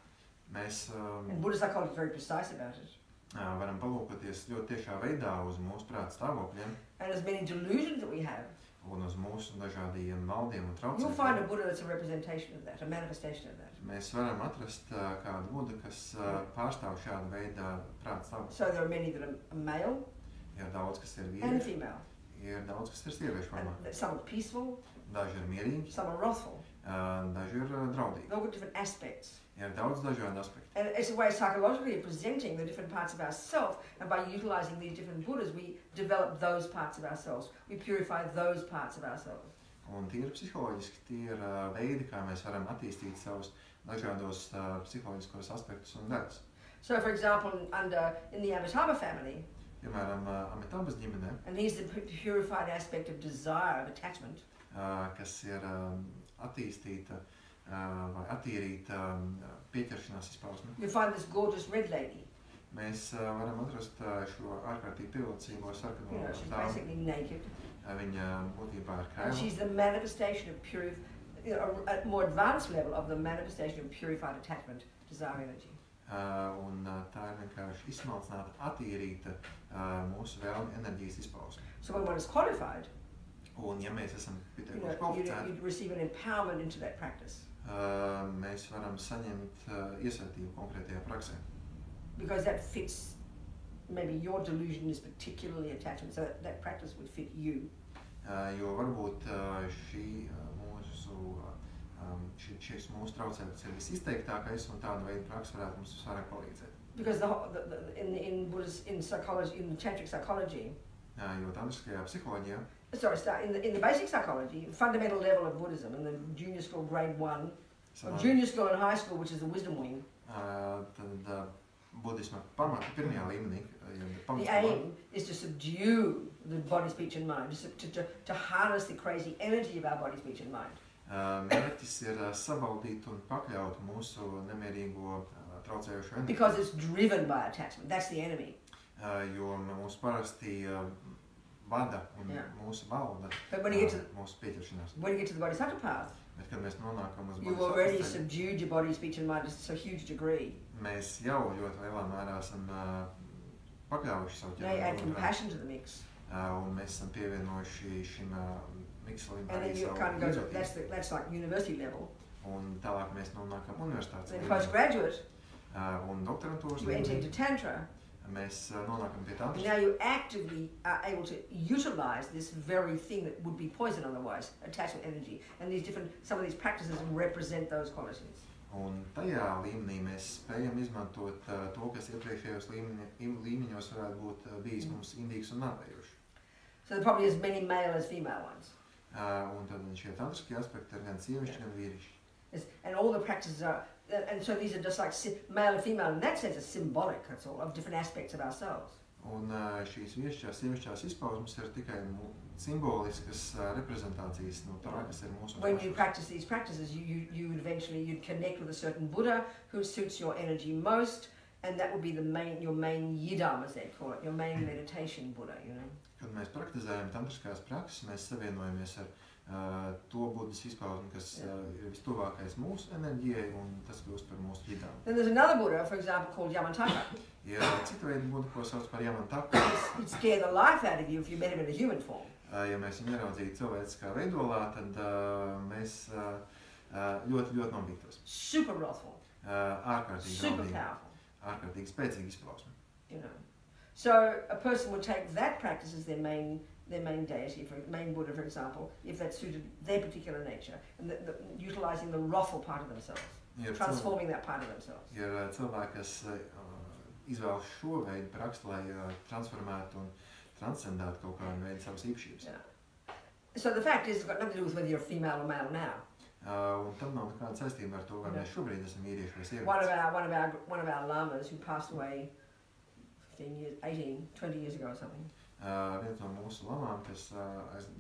Mēs and Buddhist psychology is very precise about it, varam palūkoties ļoti tiešā veidā uz mūsu prāta stāvokļiem and as many delusions that we have. Un uz mūsu dažādiem maldiem un You'll find a traucējumiem. Buddha that's a representation of that, a manifestation of that. Mēs varam atrast kādu Budu, kas pārstāv šādu veidu prāta stāvokli. So there are many that are male Ir daudz, kas ir and vīrieši, female. ir daudz, kas ir sieviešu formā. And some are peaceful, Daži ir mierīgi, some are wrathful. daži ir draudīgi. They've all got different aspects. Ir daudz dažādu aspektu. And it's a way psychologically of presenting the different parts of ourselves, and by utilizing these different Buddhas, we develop those parts of ourselves. We purify those parts of ourselves. Un tīri psiholoģiski tie ir veidi, kā mēs varam attīstīt savus dažādos psiholoģiskos aspektus un daļas. So, for example, in the Amitabha family, Piemēram, Amitabhas ģimenē, and he's the purified aspect of desire, of attachment. Kas ir attīstīta vai attīrīta pieķeršanās izpausme. You find this gorgeous red lady. Mēs varam atrast šo ārkārtīgi pievilcīgo sarkano She's dāmu. basically naked. Viņa būtībā ir And kaila. she's the manifestation of a more advanced level of the manifestation of purified attachment, desire energy. Un tā ir vienkārši izsmalcināta, attīrīta mūsu vēlme enerģijas izpausme. So when one is qualified, Un ja mēs esam you pietiekuši kvalificēti, you receive an empowerment into that practice. Mēs varam saņemt iesvētību konkrētajā praksē. Because that fits, maybe your delusion is particularly attachment, so that practice would fit you. Jo varbūt šis mūsu traucējums ir visizteiktākais, un tāda veida praksa varētu mums visvairāk palīdzēt. Because in Buddhist, in psychology, in tantric psychology, Jo tantriskajā psiholoģijā, in the basic psychology, fundamental level of Buddhism, in the junior school, grade 1, or savā, junior school and high school, which is the wisdom wing, tad budisma pamata pirmajā līmenī, the aim is to subdue the body, speech and mind, to harness the crazy energy of our body, speech and mind. Mērķis ir savaldīt un pakļaut mūsu nemierīgo traucējošo enerģiju. Because it's driven by attachment, that's the enemy. Jo mūs parasti vada un mūsu valda But when you get to mūsu pieķeršanās. when you get to the bodhisattva path, Bet, kad mēs nonākam uz you've already bodhisattvas ceļu, subdued your body, speech and mind to such a huge degree. mēs jau ļoti lielā mērā esam pakļāvuši savu Now you add ķermeni. compassion to the mix, Un mēs esam pievienojuši šim mikselim and then arī you savu kind of go to, līdzjūtību. that's like university level. Un tālāk mēs nonākam universitātes Then līmenī. postgraduate, Un doktorantūras you enter into Tantra. Mēs nonākam pie And tantras. now you actively are able to utilize this very thing that would be poison otherwise, attachment energy. And some of these practices represent those qualities. Un tajā līmenī mēs spējam izmantot to, kas iepriekšējos līmeņos varētu būt bijis mums indīgs un nāvējoši. So there probably is many male as female ones. Un tad šie tantriskie aspekti ir gan sievišķi, gan vīrišķi. And all the practices are, and so these are just like male and female in that sense are symbolic, that's all, of different aspects of ourselves. Un šīs vīrišķās, sievišķās izpausmes ir tikai simboliskas reprezentācijas no tā, kas ir mūsu. When you practice these practices, you eventually you'd connect with a certain Buddha who suits your energy most, and that would be your main yidam, as they call it, your main meditation Buddha, you know. Kad mēs praktizējam tantriskās prakses, mēs savienojamies ar to buddhas izpausmi, kas ir vistuvākais mūsu enerģijai, un tas kļūst par mūsu yidam. Then there's another Buddha, for example, called Yamantaka. Ir cita veida Buddha, ko sauc par Yamantaku. He'd scare the life out of you if you met him in a human form. Ja mēs viņu ieraudzītu cilvēciskā veidolā, tad mēs ļoti nobīgtos. Super wrathful. Ārkārtīgi super draudīgi, powerful. ārkārtīgi spēcīgi izpausme. You know. So a person would take that practice as their main deity, main Buddha, for example, if that suited their particular nature, and utilizing the wrathful part of themselves, transforming that part of themselves. Ir cilvēki, kas izvēlas šo veidu praksti, lai transformētu un transcendētu kaut kādu veidu savas īpašības. Yeah. So the fact is, it's got nothing to do with whether you're female or male now. Un tam nav nekāda saistība ar to, vai mēs šobrīd esam vīrieši vai sievietes. One of our lamas who passed away 20 years ago or something. Viens no mūsu lamām, kas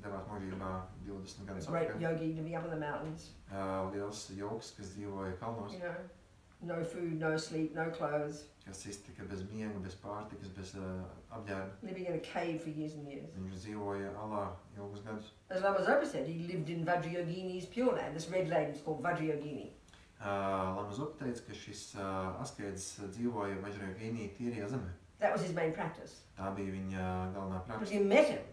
devās mūžībā 20 gadus atpakaļ. Great yogi to be up in the mountains. Liels jogs, kas dzīvoja kalnos. You know, no food, no sleep, no clothes. Kas iztika bez miega, bez pārtikas, bez apģērba. Living in a cave for years and years. Viņš dzīvoja alā ilgus gadus. As Lama Zopa said, he lived in Vajrayogini's Pure Land. This red lady is called Vajrayogini. Lama Zopa teica, ka šis askēts dzīvoja Vajrayogini tīrajā zemē. That was his main practice. Tā bija viņa galvenā praksa. But you met him.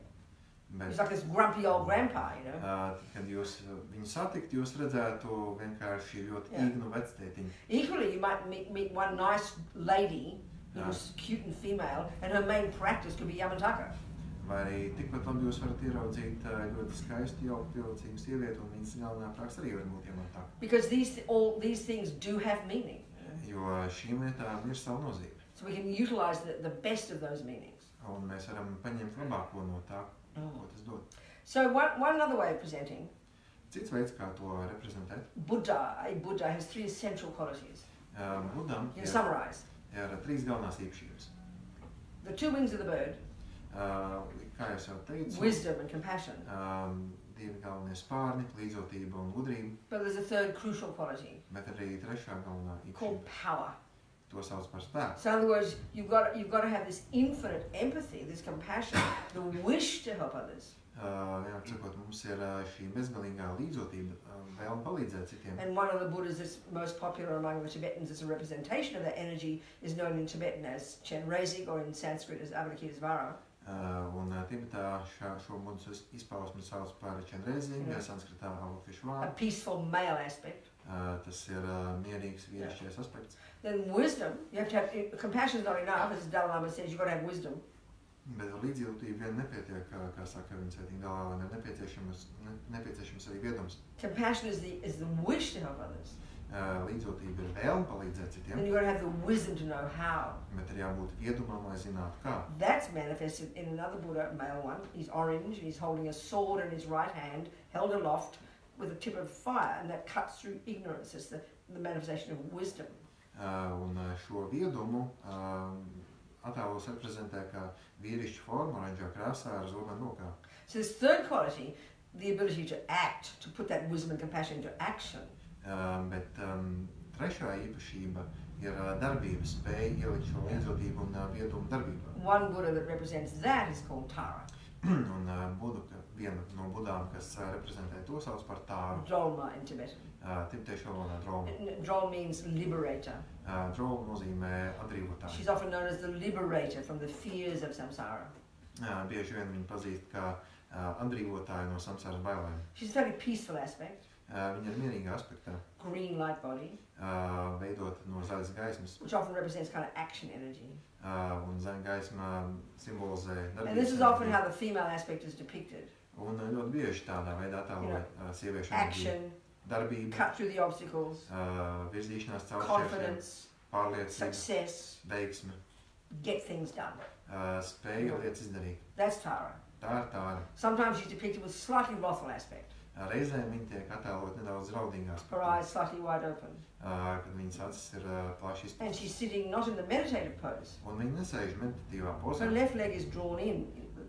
He's like this grumpy old grandpa, you know. Kad jūs viņu satikt, jūs redzētu vienkārši ļoti īgnu vectētiņu. Equally, you might meet one nice lady who was cute and female, and her main practice could be Yamantaka. Vai arī tikpat labi jūs varat ieraudzīt ļoti skaistu, jauku, pievilcīgu sievieti, un viņas galvenā praksa arī var būt Yamantaka. Because all these things do have meaning. Jo šīm lietām ir savu nozīme. So we can utilize the best of those meanings. Un mēs varam paņemt labāko no tā, ko tas dod. So one other way of presenting. Cits veids, kā to reprezentēt. A Buddha has 3 essential qualities. Buddham ir 3 galvenās īpašības. The 2 wings of the bird. Kā jau teicu. Wisdom and compassion. 2 galvenie spārni, līdzotība un gudrība. But there's a 3rd crucial quality. Bet arī 3. galvenā īpašība. Called power. To sauc par spēku. So in other words, you've got to have this infinite empathy, this compassion, the wish to help others. Jā, cikot, mums ir šī bezgalīgā līdzotība, vēlme palīdzēt citiem. And one of the Buddhas that's most popular among the Tibetans as a representation of that energy is known in Tibetan as Chenrezig or in Sanskrit as Avalokitesvara. Un Tibetā šo buddhas izpausmi sauc par Chenrezig, sanskritā Avalokitesvara. A peaceful male aspect. Tas ir mierīgs vīrišķais aspekts. Then wisdom, you have to have, compassion is not enough, as Dalai Lama says, you've got to have wisdom. Bet līdzdalība vien nepietiek, kā saka viņa svētīga Dalai Lama, ir nepieciešams arī viedums. Compassion is the wish to help others. Līdzdalība ir vēlme palīdzēt citiem. Then you've got to have the wisdom to know how. Bet ir jābūt viedumam, lai zinātu kā. That's manifested in another Buddha, male one. He's orange and he's holding a sword in his right hand, held aloft with a tip of fire, and that cuts through ignorance. It's the manifestation of wisdom. Un šo viedumu attēlos reprezentē kā vīrišķu formu, oranžā krāsā ar zobenu rokā. So this 3rd quality, the ability to act, to put that wisdom and compassion into action. Bet 3. īpašība ir darbības spēja ielikt šo līdzotību un viedumu darbībā. One Buddha that represents that is called Tara. Un viena no budām, kas reprezentē to sauc par tāru. Drolma in Tibetan. Tibetiešu valodā drolma. Drol means liberator. Drol nozīmē atbrīvotāju. She's often known as the liberator from the fears of samsara. Bieži vien viņu pazīst kā atbrīvotāju no samsāras bailēm. She's a very peaceful aspect. Viņa ir mierīga aspektā. Green light body. Veidot no zaļas gaismas. Which often represents kind of action energy. Un zaļa gaisma simbolizē darbības. And this is often how the female aspect is depicted. Un ļoti bieži tādā veidā attēlo sieviešu action, darbību, cut through the obstacles, virzīšanās caur confidence, pārliecību, success, veiksme, get things done. Spēja lietas izdarīt. That's Tara. Tā ir Tāra. Sometimes she's depicted with slightly wrathful aspect. Reizēm viņa tiek attēlot nedaudz draudīgās. Her eyes slightly wide open. Kad viņas acis ir plaši izpētītas. And she's sitting not in the meditative pose. Un viņa nesēž meditatīvā posā. Her left leg is drawn in,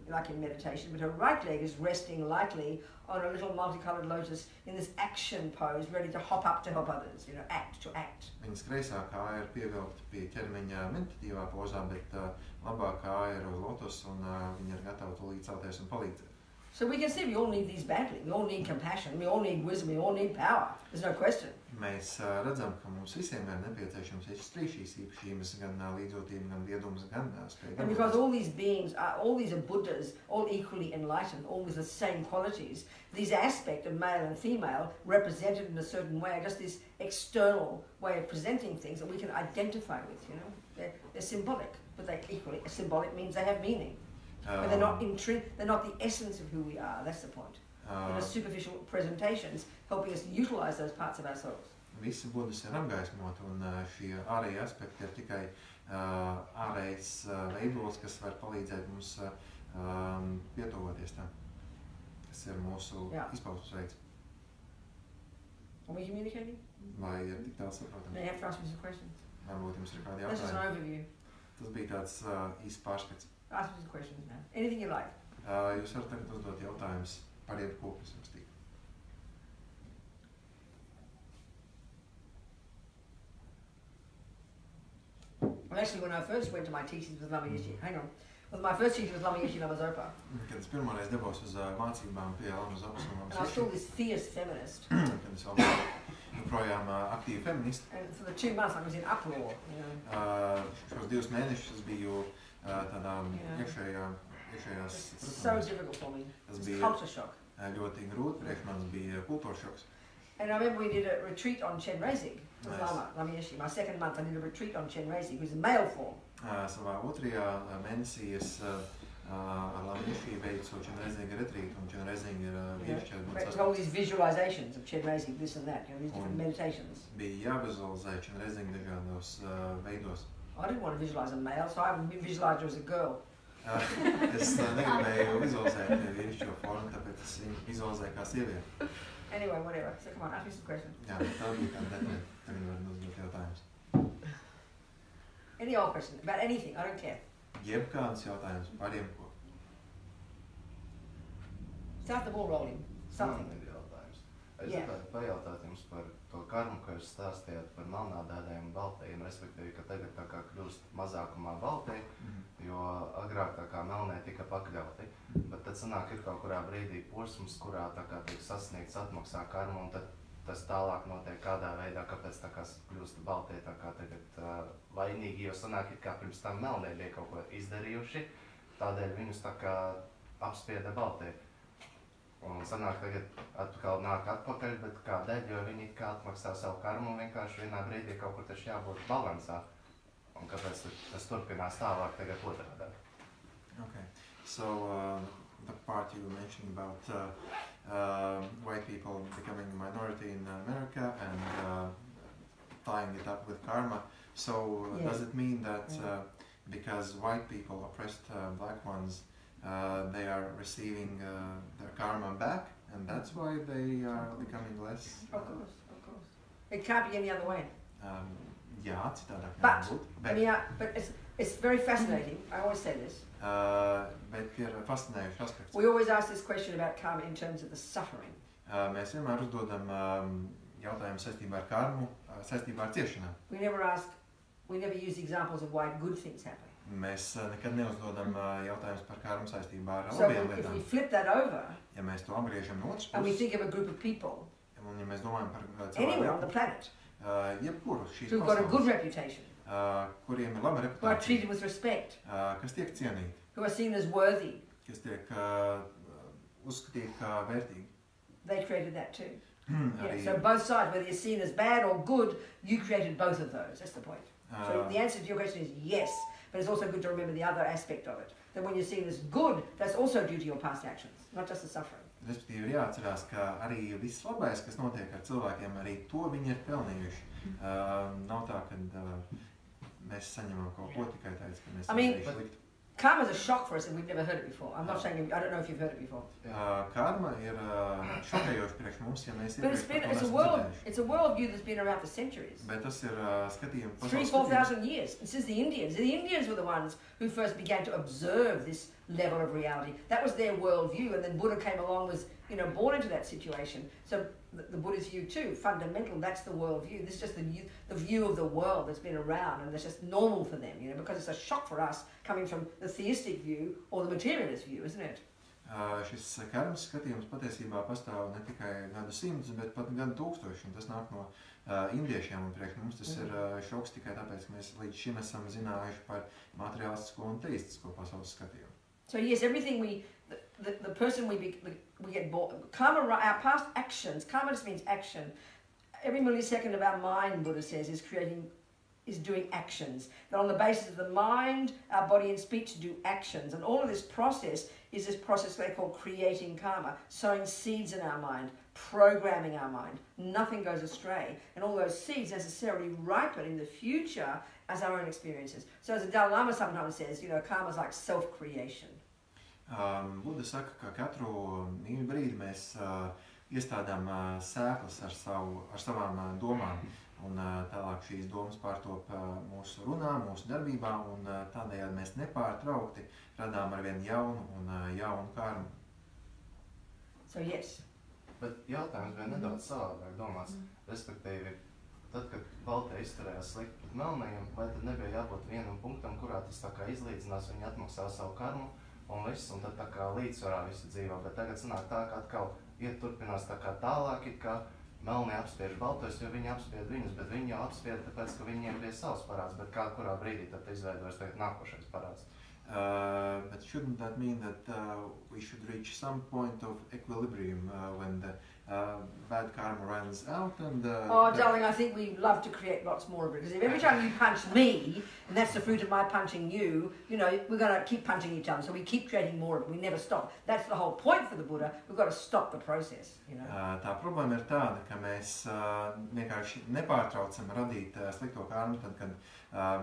like in meditation, but her right leg is resting lightly on a little multicolored lotus in this action pose, ready to hop up to help others, act to act. Viņas kreisā kāja ir pievilkta pie ķermeņa meditatīvā posā, bet labā kāja ir uz lotus un viņa ir gatava tūlīt celties un palīdzēt. So we can see we all need these badly. We all need compassion, we all need wisdom, we all need power. There's no question. Mēs redzam, ka mums visiem ir nepieciešams šīs īpašības, gan līdzjūtība, gan viedums, gan spēja. And because all these beings, all these are Buddhas, all equally enlightened, all with the same qualities, these aspects of male and female represented in a certain way, just this external way of presenting things that we can identify with, They're symbolic, but they equally, symbolic means they have meaning. But they're not the essence of who we are, that's the point. They're superficial presentations, helping us utilize those parts of ourselves. Visi budas ir apgaismoti, un šie ārējie aspekti ir tikai ārējais veidols, kas var palīdzēt mums pietuvoties tam, kas ir mūsu izpausmes veids. Are we communicating? Vai ir tik tālu saprotami? May I have to ask me some questions? Varbūt jums ir kādi That's just an jautājumi. overview. Tas bija tāds īsts pārskats. Ask me some questions now. Anything you like. Jūs varat tagad uzdot jautājumus par jebko, kas jums tīk. Well, actually, when I first went to my teachings with Lama Yeshe, my first teaching was Lama Yeshe Lama Zopa. Kad es pirmoreiz devos uz mācībām pie Lama Zopas un Lama And I was still this fierce feminist. Kad es vēl joprojām aktīvi feministi. And for the 2 months I was in uproar, Šos 2 mēnešus es biju tādā iekšējās... It's so difficult for me. Tas It's bija culture shock. ļoti grūti, priekš manis bija kultūras šoks. And I remember we did a retreat on Chen Reizig with Nice. Lama Yeshe. My second month I did a retreat on Chen Reizig, who's in male form. Savā otrajā mēnesī es ar Lama Yeshe veicu Chen Reizig retrītu, un Chen Reizig ir vīrišķi All these visualizations of Chen Reizig, this and that, these different meditations. Bija jāvizualizē Chen Reizig dažādos veidos. I didn't want to visualize a male, so I visualized her as a girl. Es negribēju vizualizēt vīrišķo formu, tāpēc es viņu vizualizēju kā sievieti. Anyway, whatever. So come on, ask me some questions. Jā, tā bija kāda detaļa. Tagad var uzdot jautājumus. Any old question about anything, I don't care. Jebkādus jautājumus par jebko. Start the ball rolling. Something. Man ir jautājums. Es gribētu pajautāt jums par to karmu, ko jūs stāstījāt par melnādādiem un baltajiem, respektīvi, ka tagad tā kā kļūst mazākumā baltie, jo agrāk tā kā melnē tika pakļauti, bet tad sanāk ir kaut kurā brīdī posms, kurā tā kā tiek sasniegts atmaksā karma, un tad tas tālāk notiek kādā veidā, kāpēc tā kā kļūst baltie tā kā tagad vainīgi, jo sanāk ir kā pirms tam melnē bija kaut ko izdarījuši, tādēļ viņus tā kā apspieda baltie. Un sanāk tagad atkal nāk atpakaļ, bet kādēļ, jo viņi kā atmaksā savu karmu un vienkārši vienā brīdī kaut kur taču jābūt balansā. Un kāpēc tas turpinās tālāk tagad otrādā? Okay, so the part you mentioned about white people becoming a minority in America and tying it up with karma. So does it mean that because white people oppressed black ones, they are receiving their karma back, and that's why they are becoming less? Of course. It can't be any other way. Jā, citādāk But, nevar būt. but it's very fascinating. I always say this. Bet ir fascinējuši aspekts. We always ask this question about karma in terms of the suffering. Mēs vienmēr uzdodam jautājumu saistībā ar karmu, saistībā ar ciešanām. We never use examples of why good things happen. Mēs nekad neuzdodam jautājumus par karmu saistībā ar So labiem if lietām. we flip that over Ja mēs to apgriežam no otras and we puses, think of a group of people un ja mēs domājam par anywhere on the cilvēku, planet jebkuru šīs who've got a good pasaules, reputation, kuriem ir laba who are treated reputācija, with respect, kas tiek cienīti, who are seen as worthy, kas tiek uzskatīti kā vērtīgi, they created that too. Yeah, so both sides, whether you're seen as bad or good, you created both of those. That's the point. So the answer to your question is yes, but it's also good to remember the other aspect of it. That when you're seen as good, that's also due to your past actions, not just the suffering. Respektīvi ir jāatcerās, ka arī viss labais, kas notiek ar cilvēkiem, arī to viņi ir pelnījuši. Nav tā, ka mēs saņemam kaut ko tikai tāpēc, ka mēs esam darījuši sliktu. Karma is a shock for us and we've never heard it before. I'm not saying, I don't know if you've heard it before. Karma ir šokējoši priekš mums, ja mēs it's a worldview that's been around for centuries. Bet tas ir skatījums 3,000-4,000 years. And since the Indians were the ones who first began to observe this level of reality. That was their worldview, and then Buddha came along, was born into that situation. So the Buddhist view too, fundamental, that's the worldview. This is just the view of the world that's been around, and that's just normal for them, because it's a shock for us coming from the theistic view or the materialist view, isn't it? Šis karmas skatījums patiesībā pastāv ne tikai gadu simtus, bet pat gadu tūkstoši, un tas nāk no indiešiem, un priekš mums tas ir šoks tikai tāpēc, ka mēs līdz šim esam zinājuši par materiālistisko un teistisko pasaules skatījumu. So yes, everything the person we get born, karma, our past actions, karma just means action. Every millisecond of our mind, Buddha says, is doing actions. That on the basis of the mind, our body and speech do actions. And all of this process is this process they call creating karma, sowing seeds in our mind, programming our mind. Nothing goes astray. And all those seeds necessarily ripen in the future as our own experiences. So as the Dalai Lama sometimes says, karma is like self-creation. Buddha saka, ka katru brīdi mēs iestādām sēklas ar savām domām, un tālāk šīs domas pārtop mūsu runā, mūsu darbībā, un tādējādi mēs nepārtraukti radām arvien jaunu karmu. So yes. Bet jautājums bija nedaudz savādāk domāts. Respektīvi, tad, kad baltē izturējās slikti pret melnajiem, vai tad nebija jābūt vienam punktam, kurā tas tā kā izlīdzinās, viņi atmaksā savu karmu, un viss, un tad tā kā līdzsvarā visi dzīvo, bet tagad sanāk tā, ka atkal turpinās tā kā tālāk, kā melnie apspiež baltos, jo viņi apspied viņus, bet viņi jau apspied tāpēc, ka viņiem bija savs parāds, bet kurā brīdī tad izveidojas tagad nākošais parāds. But shouldn't that mean that we should reach some point of equilibrium when the bad karma runs out and... darling, I think we love to create lots more of it. Because if every time you punch me, and that's the fruit of my punching you, we're going to keep punching each other. So we keep creating more of it. We never stop. That's the whole point for the Buddha. We've got to stop the process. Tā problēma ir tāda, ka mēs vienkārši nepārtraucam radīt slikto karmu, tad, kad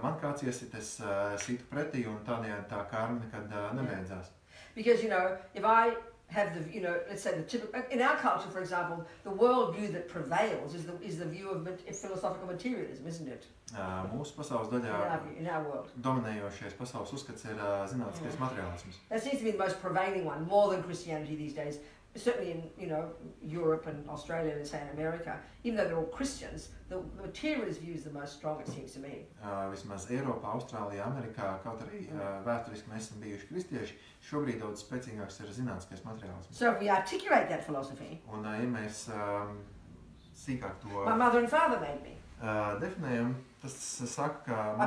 man kāds iesit, es situ pretī, un tādējādi tā karma nekad nebeidzās. Because, if I have let's say the typical, in our culture, for example, the worldview that prevails is the view of philosophical materialism, isn't it? Mūsu pasaules daļā in our world. Dominējošais pasaules uzskats ir zinātniskais materiālisms. That seems to be the most prevailing one, more than Christianity these days. Certainly in Europe and Australia and say in America, even though they're all Christians, the materialist view is the most strong, it seems to me. Vismaz Eiropā, Austrālijā, Amerikā, kaut arī vēsturiski mēs esam bijuši kristieši, šobrīd daudz spēcīgāks ir zinātniskais materiālisms. So if we articulate that philosophy, un ja mēs sīkāk to my mother and father made me. Definējam, tas saka, ka I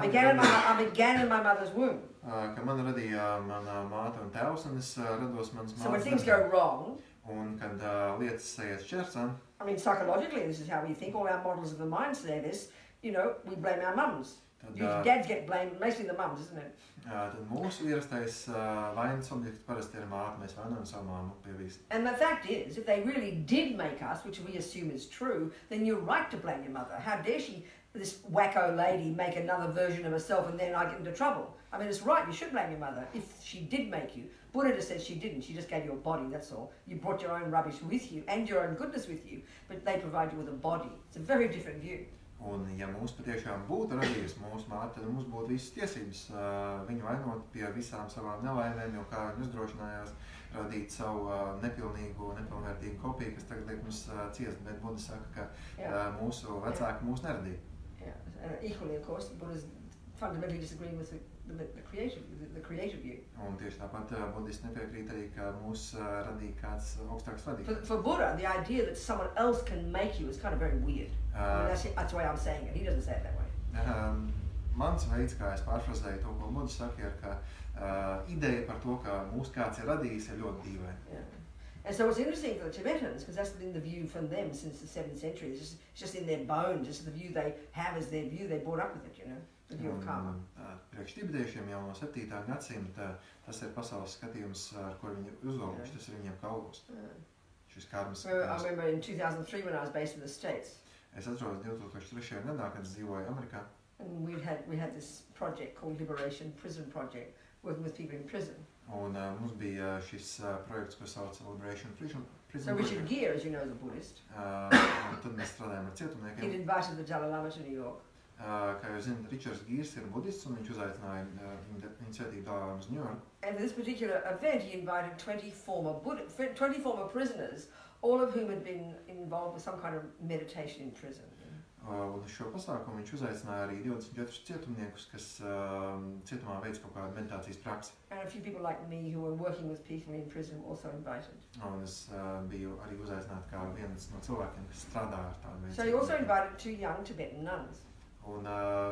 began in my mother's womb. Ka man radīja mana māte un tēvs, un es rados manas mātes. So when things go wrong, un kad lietas aiziet šķērsām, I mean, psychologically, this is how we think. All our models of the mind say this. We blame our mums. Dads get blamed, mostly the mums, isn't it? Tad mūsu ierastais vainas objekts parasti ir māte. Mēs vainojam savu māmu pie visa. And the fact is, if they really did make us, which we assume is true, then you're right to blame your mother. How dare she, this wacko lady, make another version of herself and then I get into trouble? I mean, it's right, you should blame your mother if she did make you. Buddha just says she didn't, she just gave you a body, that's all. You brought your own rubbish with you and your own goodness with you, but they provide you with a body. It's a very different view. Un ja mūs patiešām būtu radījusi mūsu māte, tad mums būtu visas tiesības viņu vainot pie visām savām nelaimēm, jo kā viņi uzdrošinājās radīt savu nepilnvērtīgu kopiju, kas tagad liek mums ciest, bet Buddha saka, ka mūsu vecāki mūs neradīja. Equally, of course, Buddha's fundamentally disagreeing with the creative view. Un tieši tāpat buddhisti nepiekrīt arī, ka mūs radīja kāds augstāks vadītājs. For Buddha, the idea that someone else can make you is kind of very weird. That's the way I'm saying it. He doesn't say it that way. Mans veids, kā es pārfrazēju to, ko Buddha saka, ir, ka ideja par to, ka mūs kāds ir radījis, ir ļoti dīvaina. And so it's interesting for the Tibetans, because that's been the view from them since the 7th century. It's just in their bones, just the view they have as their view. They brought up with it, you know, the view of karma. Priekš tibetiešiem jau no 7. gadsimta tas ir pasaules skatījums, ar ko viņi uzauguši, tas ir viņiem kaulos. Šis karmas skatījums. I remember in 2003 when I was based in the States. Es atceros 2003. gadā, kad es dzīvoju Amerikā. And we had this project called Liberation Prison Project, working with people in prison. Un mums bija šis projekts, ko sauc Liberation Prison So Richard Project. Gere, as you know, is a Buddhist. Un tad mēs strādājam ar He'd cietumniekiem. invited the Dalai Lama to New York. Kā jūs zināt, Ričards Gīrs ir budists, un viņš uzaicināja viņa svētību Dalai Lamu uz New York. And for this particular event, he invited 20 former prisoners, all of whom had been involved with some kind of meditation in prison. Un uz šo pasākumu viņš uzaicināja arī 24 cietumniekus, kas cietumā veic kaut kādu meditācijas praksi. And a few people like me who were working with people in prison were also invited. Un es biju arī uzaicināta kā viens no cilvēkiem, kas strādā ar tādu veidu. So he also invited 2 young Tibetan nuns. Un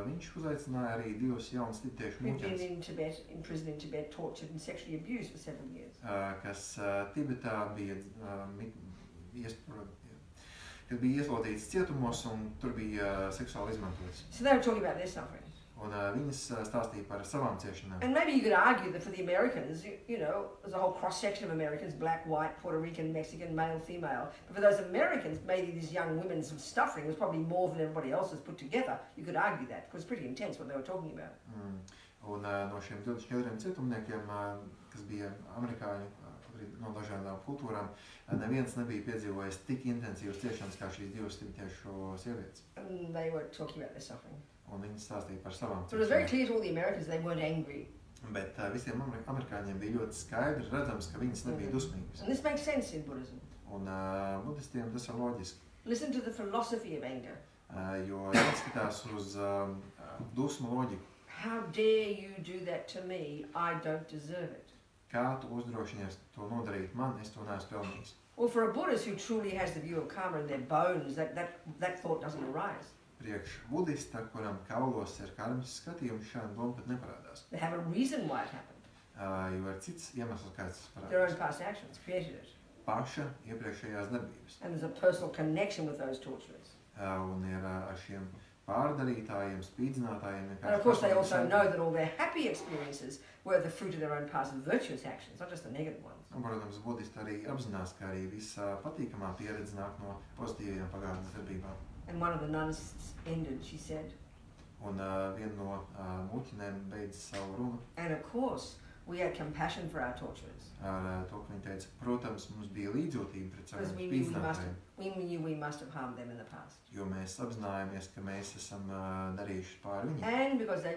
viņš uzaicināja arī 2 jaunas tibetiešu Who'd been muļķenes, in Tibet, in prison in Tibet, tortured and sexually abused for 7 years. kas Tibetā bija kad bija ieslodzītas cietumos un tur bija seksuāli izmantotas. So they were talking about their suffering. Un viņas stāstīja par savām ciešanām. And maybe you could argue that for the Americans, you know, there's a whole cross-section of Americans, black, white, Puerto Rican, Mexican, male, female. But for those Americans, maybe these young women's suffering was probably more than everybody else's put together. You could argue that, because it's pretty intense what they were talking about. Un no šiem 24 cietumniekiem, kas bija amerikāņi, no dažādām kultūrām, neviens nebija piedzīvojis tik intensīvas ciešanas kā šīs 2 tibetiešu sievietes. And they were talking about their suffering. Un viņi stāstīja par savām So it was very ciešanām. clear to all the Americans they weren't angry. Bet visiem amerikāņiem bija ļoti skaidri redzams, ka viņas nebija dusmīgas. And this makes sense in Buddhism. Un budistiem tas ir loģiski, Listen to the philosophy of anger. jo jāskatās uz dusmu loģiku. How dare you do that to me? I don't deserve it. Kā tu uzdrošinies to nodarīt man, es to neesmu pelnījis. Well, for a Buddhist who truly has the view of karma in their bones, that thought doesn't arise. Priekš budista, kuram kaulos ir karmas skatījums, šāda doma pat neparādās. They have a reason why it happened. Jo ir cits iemesls, kāds tas Their own parādās. past actions created it. Paša iepriekšējās darbības. And there's a personal connection with those torturers. Un ir ar šiem pārdarītājiem, spīdzinātājiem. And of course they also know that all their happy experiences were the fruit of their own past virtuous actions, not just the negative ones. Un, protams, budisti arī apzinās, ka arī visa patīkamā pieredze nāk no pozitīvajām pagātnes darbībām. And one of the nuns ended, she said, Un viena no muļķinēm beidz savu runu and of course we had compassion for our torturers. ar to, ka viņa teica, protams, mums bija līdzjūtība pret Because saviem we knew spīdzinātājiem, we must have harmed them in the past. jo mēs apzinājāmies, ka mēs esam darījuši pāri viņiem. And because they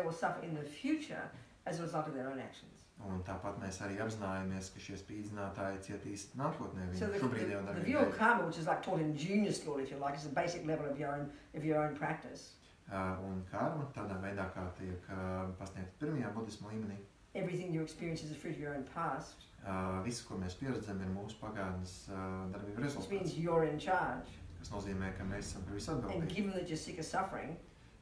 will suffer in the future as a result of their own actions. Un tāpat mēs arī apzinājāmies, ka šie spīdzinātāji cietīs nākotnē So viņu šobrīd jau the view of karma, which is like taught in junior school, if you like, is a basic level of your own practice. Un karma tādā veidā, kā tiek pasniegta pirmajā budisma līmenī, Everything you experience is a fruit of your own past, visu, ko mēs pieredzam, ir mūsu pagātnes darbību which means rezultāts, you're in charge. kas nozīmē, ka mēs esam par visu And atbildīgi. given that you're sick of suffering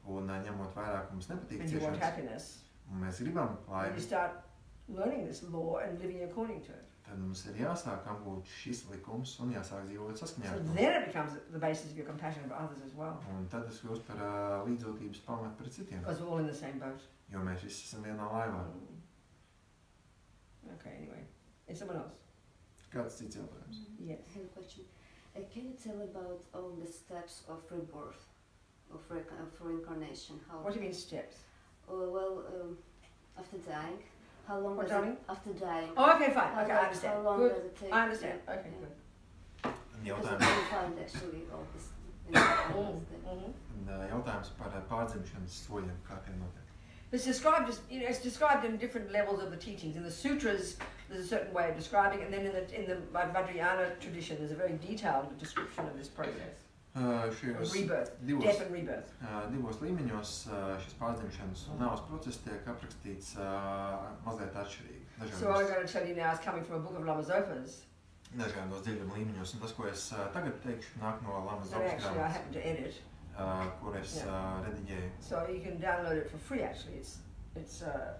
Un ņemot vairāk, ka mums nepatīk and you want ciešanas, happiness, un mēs gribam then you laimi, start learning this law and living according to it. tad mums ir jāsāk apgūt šis likums un jāsāk dzīvot saskaņā So ar to. then it becomes the basis of your compassion for others as well. Un tad tas kļūst par līdzjūtības pamatu pret citiem, Because we're all in the same boat. jo mēs visi esam vienā laivā. Okay, anyway. Is someone else? Kāds cits jautājums? Yes. I have a question. Can you tell about all the steps of rebirth, of reincarnation? How? What do you mean steps? After dying, how long What, does darling? it, after dying? Oh, okay, fine. How Okay, long- I understand. How long Good. does it take? I understand. Okay, Yeah. good. Because Jautājums, I couldn't find actually all this. information. jautājums par pārdzimšanas soļiem, kā tie notiek. It's described as, it's described in different levels of the teachings. In the sutras, there's a certain way of describing it, and then in the Vajrayana tradition, there's a very detailed description of this process. Šajos Rebirth, divos, death and rebirth. divos līmeņos šis pārdzimšanas un nāves process tiek aprakstīts mazliet atšķirīgi. So what I'm going to tell you now is coming from a book of Lama Zopa's. Dažādos dziļuma līmeņos, un tas, ko es tagad teikšu, nāk no Lamas That Zopas actually I happen to edit. kur es rediģēju. So you can download it for free. Actually, it's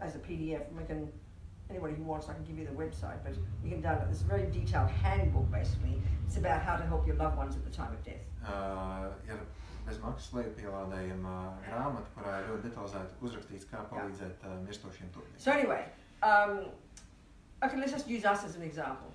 as a PDF. And we can anybody who wants, I can give you the website, but you can download this very detailed handbook, basically. It's about how to help your loved ones at the time of death. Ir bez maksas lejupielādējama grāmata, kurā ir ļoti detalizēti uzrakstīts, kā palīdzēt mirstošiem tuviniekiem. So anyway, okay, let's just use us as an example.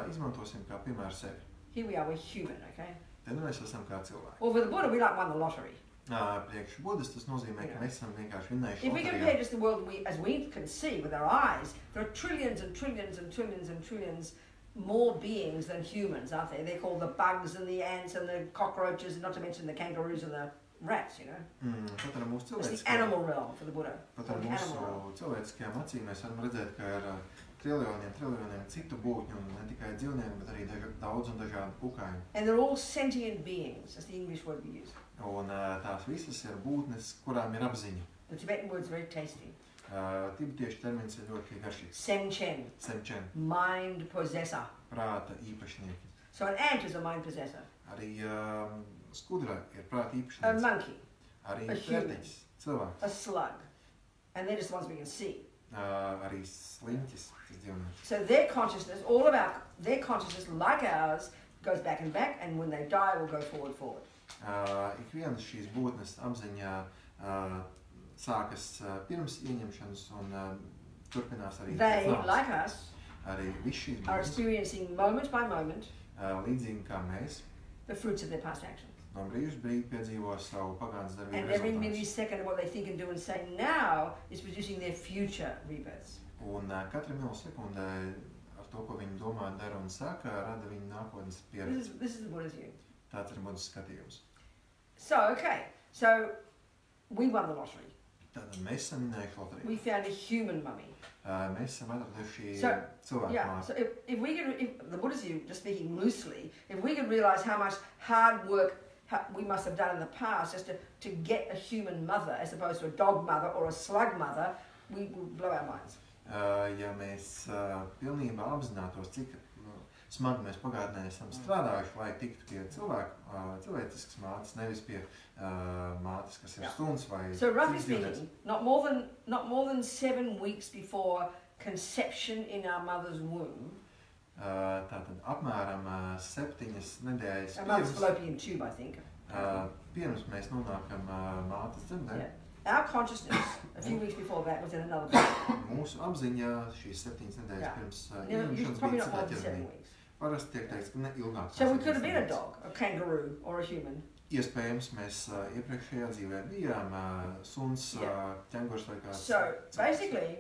Izmantosim kā piemēru sevi. Here we are, we're human, okay? Te nu mēs esam kā cilvēki. Well, for the Buddha, we like won the lottery. Priekš Budas tas nozīmē, ka mēs esam vienkārši vinnējuši If we compare just the world as we can see with our eyes, there are trillions and trillions and trillions and trillions more beings than humans, aren't they? They're called the bugs and the ants and the cockroaches, not to mention the kangaroos and the rats, you know? Pat ar mūsu It's the animal realm for the Buddha. Pat ar mūsu cilvēciskajām acīm mēs varam redzēt, ka ir triljoniem citu būtņu, un ne tikai dzīvnieku, bet arī daudz un dažādu kukaiņu. And they're all sentient beings, that's the English word we use. Un tās visas ir būtnes, kurām ir apziņa. The Tibetan word's very tasty. Tibetiešu termins ir ļoti garšīgs. Semchen. Semchen. Mind possessor. Prāta īpašnieki. So an ant is a mind possessor. Arī skudra ir prāta īpašnieks. A monkey. Arī pērtiķis, cilvēks. A slug. And they're just the ones we can see. Arī sliņķis, tas dzīvnieks. So their consciousness, all of their consciousness, like ours, goes back and back, and when they die, will go forward. Ikvienas šīs būtnes apziņā sākas pirms ieņemšanas un turpinās arī they, like us, arī viss šīs are būtnes, experiencing moment by moment līdzīgi kā mēs, the fruits of their past actions. no brīža brīdi piedzīvo savu pagātnes darbību And every rezultātus. millisecond of what they think and do and say now is producing their future rebirths. Un katra milisekundē ar to, ko viņi domā, dara un saka, rada viņu nākotnes pieredzi. This is the Buddha's view. Tāds ir Budas skatījums. So, okay, so we won the lottery. Tātad mēs esam minējuši loteriju. We found a human mummy. Mēs esam atraduši So, cilvēku yeah, māti. so if we could, the Buddha's view, just speaking loosely, if we could realize how much hard work we must have done in the past just to get a human mother as opposed to a dog mother or a slug mother, we would blow our minds. Ja mēs pilnībā apzinātos, cik smagi mēs pagātnē esam strādājuši, lai tiktu pie cilvēciskas mātes, nevis pie mātes, kas ir stundas vai So roughly speaking, not more than 7 weeks before conception in our mother's womb. Tātad apmēram 7 nedēļas Our mother's fallopian tube, I think. Pirms mēs nonākam mātes dzemdē. Yeah. Our consciousness, a few weeks before that, was in another body. Mūsu apziņā šīs 7 nedēļas pirms It's probably not more than 7 weeks. Parasti tiek teikts, ka ne ilgāk. So we could have been a dog, a kangaroo, or a human. Iespējams, mēs iepriekšējā dzīvē bijām suns, ķengurs vai kāds. So basically,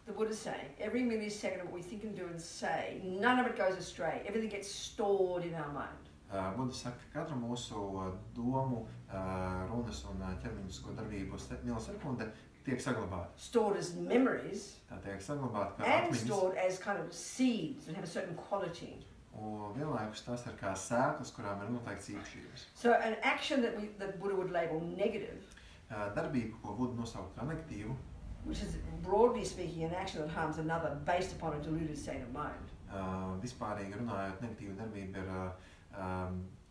the Buddha's saying, every millisecond of what we think and do and say, none of it goes astray. Everything gets stored in our mind. Buda saka, ka katra mūsu domu, runas un ķermeņisko darbību milisekunde tiek saglabāta. Stored as memories. Tā tiek saglabāta kā And atmiņas. stored as kind of seeds that have a certain quality. Un vienlaikus tās ir kā sēklas, kurām ir noteikts īpašības. So an action that Buddha would label negative, Darbība, ko Buda nosaukt kā negatīvu, which is broadly speaking an action that harms another based upon a deluded state of mind. Vispārīgi runājot, negatīva darbība ir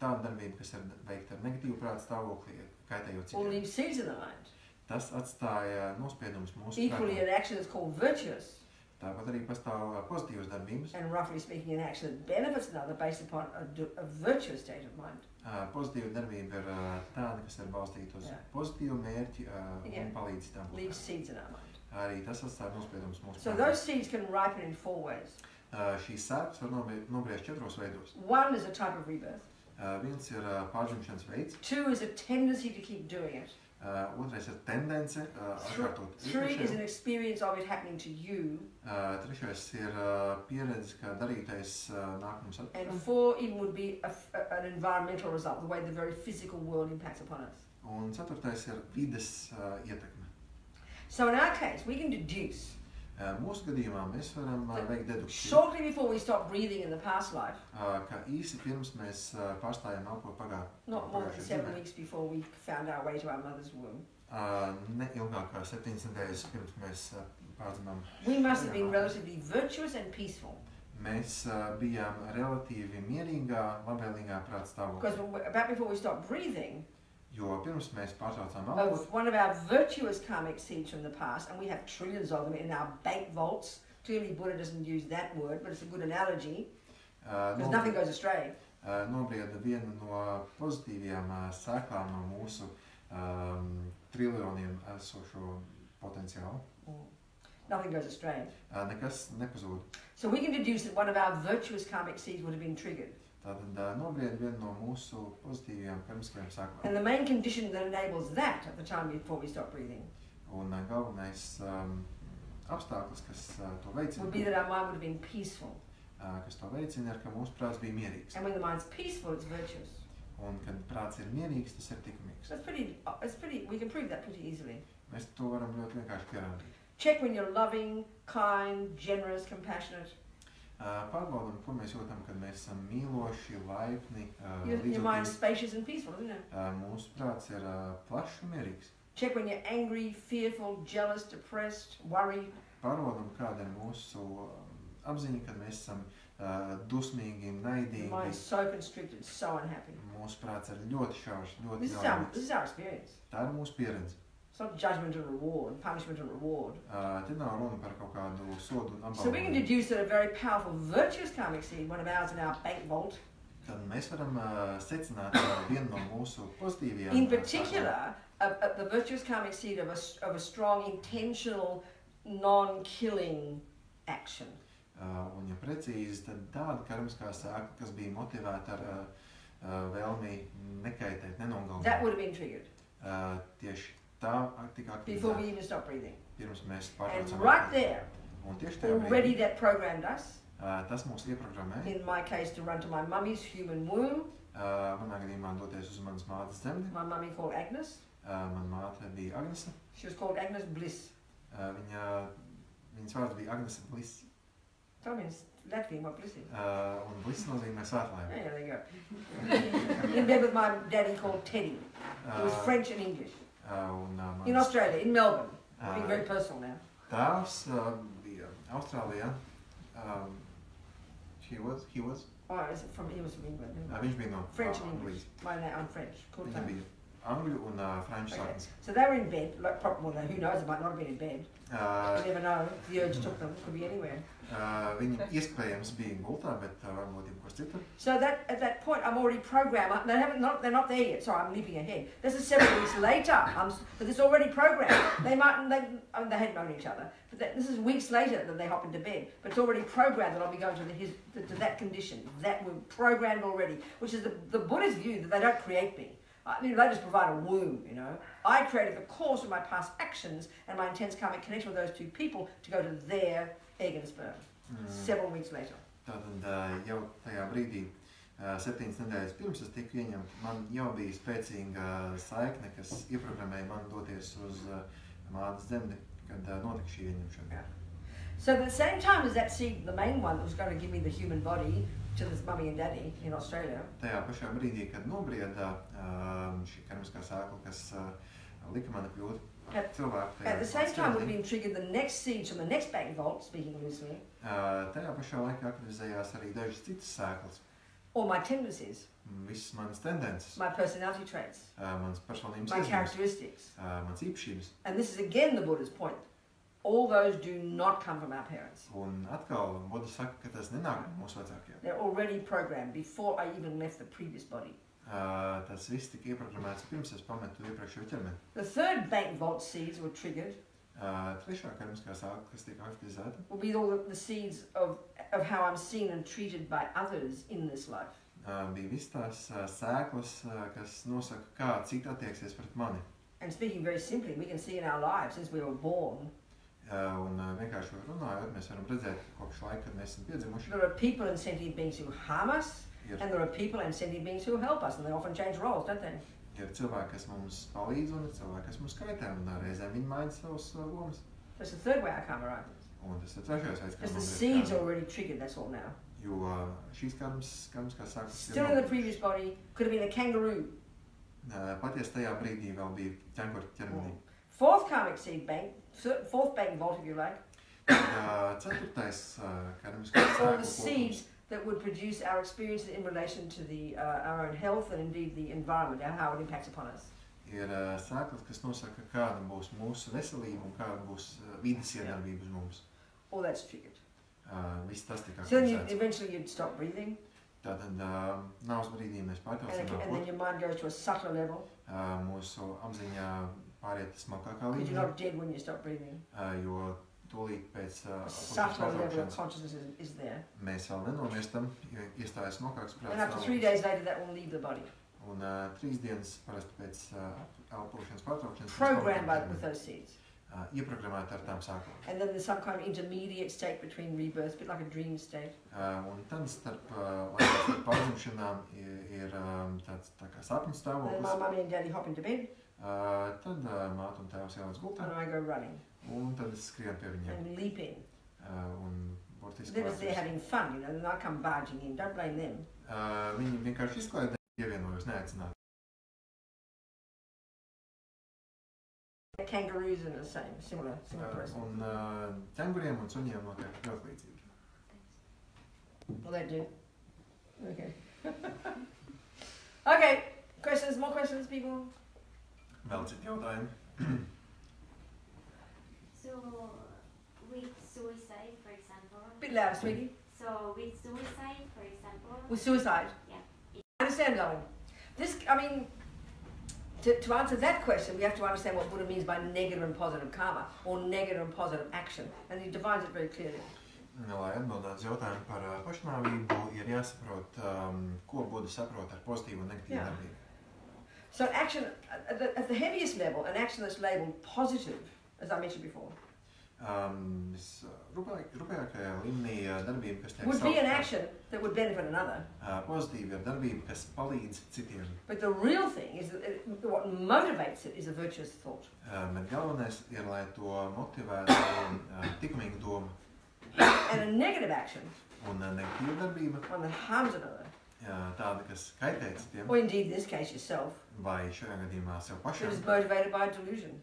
tāda darbība, kas ir veikta ar negatīvu prāta stāvokli, kaitējot Or citiem. leave seeds in the mind. Tas atstāja nospiedumus mūsu Equally, prātā. an action that's called virtuous, Tāpat arī pastāv pozitīvas darbības. and roughly speaking, an action that benefits another based upon a virtuous state of mind. Pozitīva darbība ir tāda, kas ir balstīta uz pozitīvu mērķi un palīdz tam. Leave seeds in our mind. Arī tas atstāja nospiedumus mūsu So prātā. those seeds can ripen in 4 ways. Šīs sēklas var nobriest 4 veidos. One is a type of rebirth. Viens ir pārdzimšanas veids. 2 is a tendency to keep doing it. Otrais ir tendence atkārtot 3 is an iepriekšējo. experience of it happening to you. Trešais ir pieredze, ka darītais nāk mums And atpakaļ. 4 even would be an environmental result, the way the very physical world impacts upon us. Un ceturtais ir vides ietekme. So in our case, we can deduce Mūsu gadījumā mēs varam veikt dedukciju, shortly before we stop breathing in the past life, ka īsi pirms mēs pārstājam elpot not more than pagājušajā 7 dzīvē. weeks before we found our way to our mother's womb, Ne ilgāk kā 7 nedēļas pirms mēs pārdzimām. we must have been relatively virtuous and peaceful. Mēs bijām relatīvi mierīgā, labvēlīgā prāta stāvoklī. Because about before we stopped breathing, Jo pirms mēs pārtraucām elpot, of one of our virtuous karmic seeds from the past, and we have trillions of them in our bank vaults Clearly Buddha doesn't use that word, but it's a good analogy, because Nobried- nothing goes astray. Nobrieda viena no pozitīvajām sēklām no mūsu triljoniem esošo potenciālu. Nothing goes astray. Nekas nepazūd. So we can deduce that one of our virtuous karmic seeds would have been triggered. Tātad nobrieda viena no mūsu pozitīvajām karmiskajām sēklām. And the main condition that enables that at the time before we stop breathing Un galvenais apstākļus, kas to veicina, would be that our mind would have been peaceful. Kas to veicina, ir, ka mūsu prāts bija mierīgs. And when the mind's peaceful, it's virtuous. Un, kad prāts ir mierīgs, tas ir likumīgs. So it's pretty, we can prove that pretty easily. Mēs to varam ļoti vienkārši pierādīt. Check when you're loving, kind, generous, compassionate. Pārbaudam, ko mēs jūtam, kad mēs esam mīloši, laipni, Your mind's spacious and peaceful, isn't it? Mūsu prāts ir plašs un mierīgs. Check when you're angry, fearful, jealous, depressed, worried. Pārbaudam, kāda ir mūsu apziņa, kad mēs esam dusmīgi, Your naidīgi. mind's so constricted, so unhappy. Mūsu prāts ir ļoti šaurs, ļoti This jaunīgs. is our experience. Tā ir mūsu pieredze. It's not judgment and reward, punishment and reward. Te nav runa par kaut kādu sodu un So we can apbalvojumu. deduce that a very powerful virtuous karmic seed, one of ours in our bank vault, Tad mēs varam secināt vienu no mūsu pozitīvajām in particular, the virtuous karmic seed of a strong, intentional, non-killing action. Un, ja precīzi, tad tāda karmiskā sēkla, kas bija motivēta ar vēlmi nekaitēt, nenogalināt. That would have been triggered Tieši tā tika before we aktivizēta, even stop breathing. pirms mēs And pārtraucam. right there, Un tieši tajā already brīdī that programmed us, tas mūs ieprogrammē. in my case, to run to my mummy's human womb. Manā gadījumā doties uz manas mātes dzemdi. My mummy called Agnes. Mana māte bija Agnese. She was called Agnes Bliss. Viņas vārds bija Agnese Bliss. Tell me in Latvian what Bliss is. Un Bliss nozīmē svētlaimi. Yeah, there you go. In bed with my daddy called Teddy. He was French and English. In Australia, in Melbourne. I'm being very personal now. Tēvs bija Austrālijā. He was. Oh, he was from England. Viņš bija no French and Anglijas. English. I'm French. Cool Viņam time. bija angļu un franču Okay. saknes. So they were in bed, like probably, well, who knows, they might not have been in bed. You never know, the urge took them, could be anywhere. Viņi iespējams bija gultā, bet varbūt jebkurš citur. So at that point, I'm already programmed. They're not there yet. Sorry, I'm leaping ahead. This is several weeks later. But it's already programmed. They hadn't known each other. But this is weeks later that they hop into bed. But it's already programmed that I'll be going to that condition. That we're programmed already, which is the Buddhist view that they don't create me. They just provide a womb, you know. I created the course of my past actions and my intense karmic connection with those two people to go to their egg and sperm. Several weeks later. Tātad jau tajā brīdī, 7 nedēļas pirms es tiku ieņemta, man jau bija spēcīga saikne, kas ieprogrammēja man doties uz mātes dzemdi, kad notika šī ieņemšana. So at the same time as that seed, the main one that was going to give me the human body to this mummy and daddy in Australia. Tajā pašā brīdī, kad nobrieda šī karmiskā sēkla, kas lika mani kļūt cilvēku. At the same time, we've been triggered the next seeds from the next bank vault, speaking loosely. Tajā pašā laikā aktivizējās arī dažas citas sēklas. All my tendencies, Visas manas tendences, my personality traits, manas personības my iezīmes, characteristics. manas īpašības. And this is again the Buddha's point. All those do not come from our parents. Un atkal, Buda saka, ka tas nenāk no mūsu vecākiem. They're already programmed before I even left the previous body. Tas viss tika ieprogrammēts pirms es pametu iepriekšējo ķermeni. The third bank vault seeds were triggered. Trešā karmiskā sākla, kas tika aktivizēta, Will be all the seeds of how I'm seen and treated by others in this life. bija viss tās sēklas, kas nosaka, kā citi attieksies pret mani. And speaking very simply, we can see in our lives since we were born, Un vienkārši runājot, mēs varam redzēt kopš laika, kad mēs esam piedzimuši. there are people and sentient beings who harm us, and there are people and sentient beings who help us, and they often change roles, don't they? Ir cilvēki, kas mums palīdz, un ir cilvēki, kas mums kaitē, un reizēm viņi maina savus lomas. That's the third way I come around. Un tas ir trešais veids, kā Because the mums seeds are already triggered, that's all now. Jo šīs karmiskās sāklas Still in the previous body, could have been a kangaroo. Paties tajā brīdī vēl bija ķenkura ķermenī. Fourth karmic seed bank, fourth bank vault if you like, Ceturtais karmiskās all the sāklas seeds that would produce our experiences in relation to our own health and indeed the environment, and how it impacts upon us. ir sāklas, kas nosaka, kāda būs mūsu veselība un kāda būs vides iedarbība uz mums. all that's triggered. Viss tas tika So then aktivizēts. eventually you'd stop breathing, Tātad nāves brīdī mēs pārtraucam and then elpot. your mind goes to a subtler level, Mūsu apziņā pāriet smalkākā because you're līmenī, not dead when you stop breathing. jo tūlīt pēc A subtler level of pārtraukšanas consciousness is there. mēs vēl nenomirstam, jo iestājas smalkāks And after prāts 3 days later, that will leave the body. un 3 dienas parasti pēc elpošanas pārtraukšanas Programmed with those seeds. ieprogrammēti ar tām sākām. And then there's some kind of intermediate state between rebirths, a bit like a dream state. Un tad starp pārzimšanām ir tāds tā kā sapņu And then stāvoklis. my mummy and daddy hop into bed, Tad māte un tēvs ielaic gultā, and I go running un tad es skrienu pie viņiem. and leap in. Un burtiski Then it's they're vārtos. having fun, you know, and I come barging in. Don't blame them. Viņi vienkārši izklaidē, pievienojos neaicināt. Kangaroos are the same, similar process. Un ķenguriem un suņiem notiek ļoti līdzīgi. Well, they do. Okay. Okay. Questions? More questions, people? Vēl citi jautājumi? So, with suicide, for example. Bit louder, sweetie. So, with suicide, for example. With suicide. Yeah. I understand, darling. This, I mean, to answer that question, we have to understand what Buddha means by negative and positive karma, or negative and positive action, and he defines it very clearly. Lai atbildētu uz jautājumu par pašnāvību, ir jāsaprot, ko Buda saprot ar pozitīvu un negatīvu Jā. darbību. So action, at the heaviest level, an action that's labelled positive, as I mentioned before, Rūpīgākajā līmenī darbība, kas tiek would be an saukta action that would benefit another. pozitīva, ir darbība, kas palīdz citiem. But the real thing is that what motivates it is a virtuous thought. Bet galvenais ir, lai to motivētu likumīgu domu. And a negative action, Un negatīva darbība, one that harms another, tāda, kas kaitē citiem, or indeed in this case yourself, vai šajā gadījumā sev that pašam, is motivated by delusion.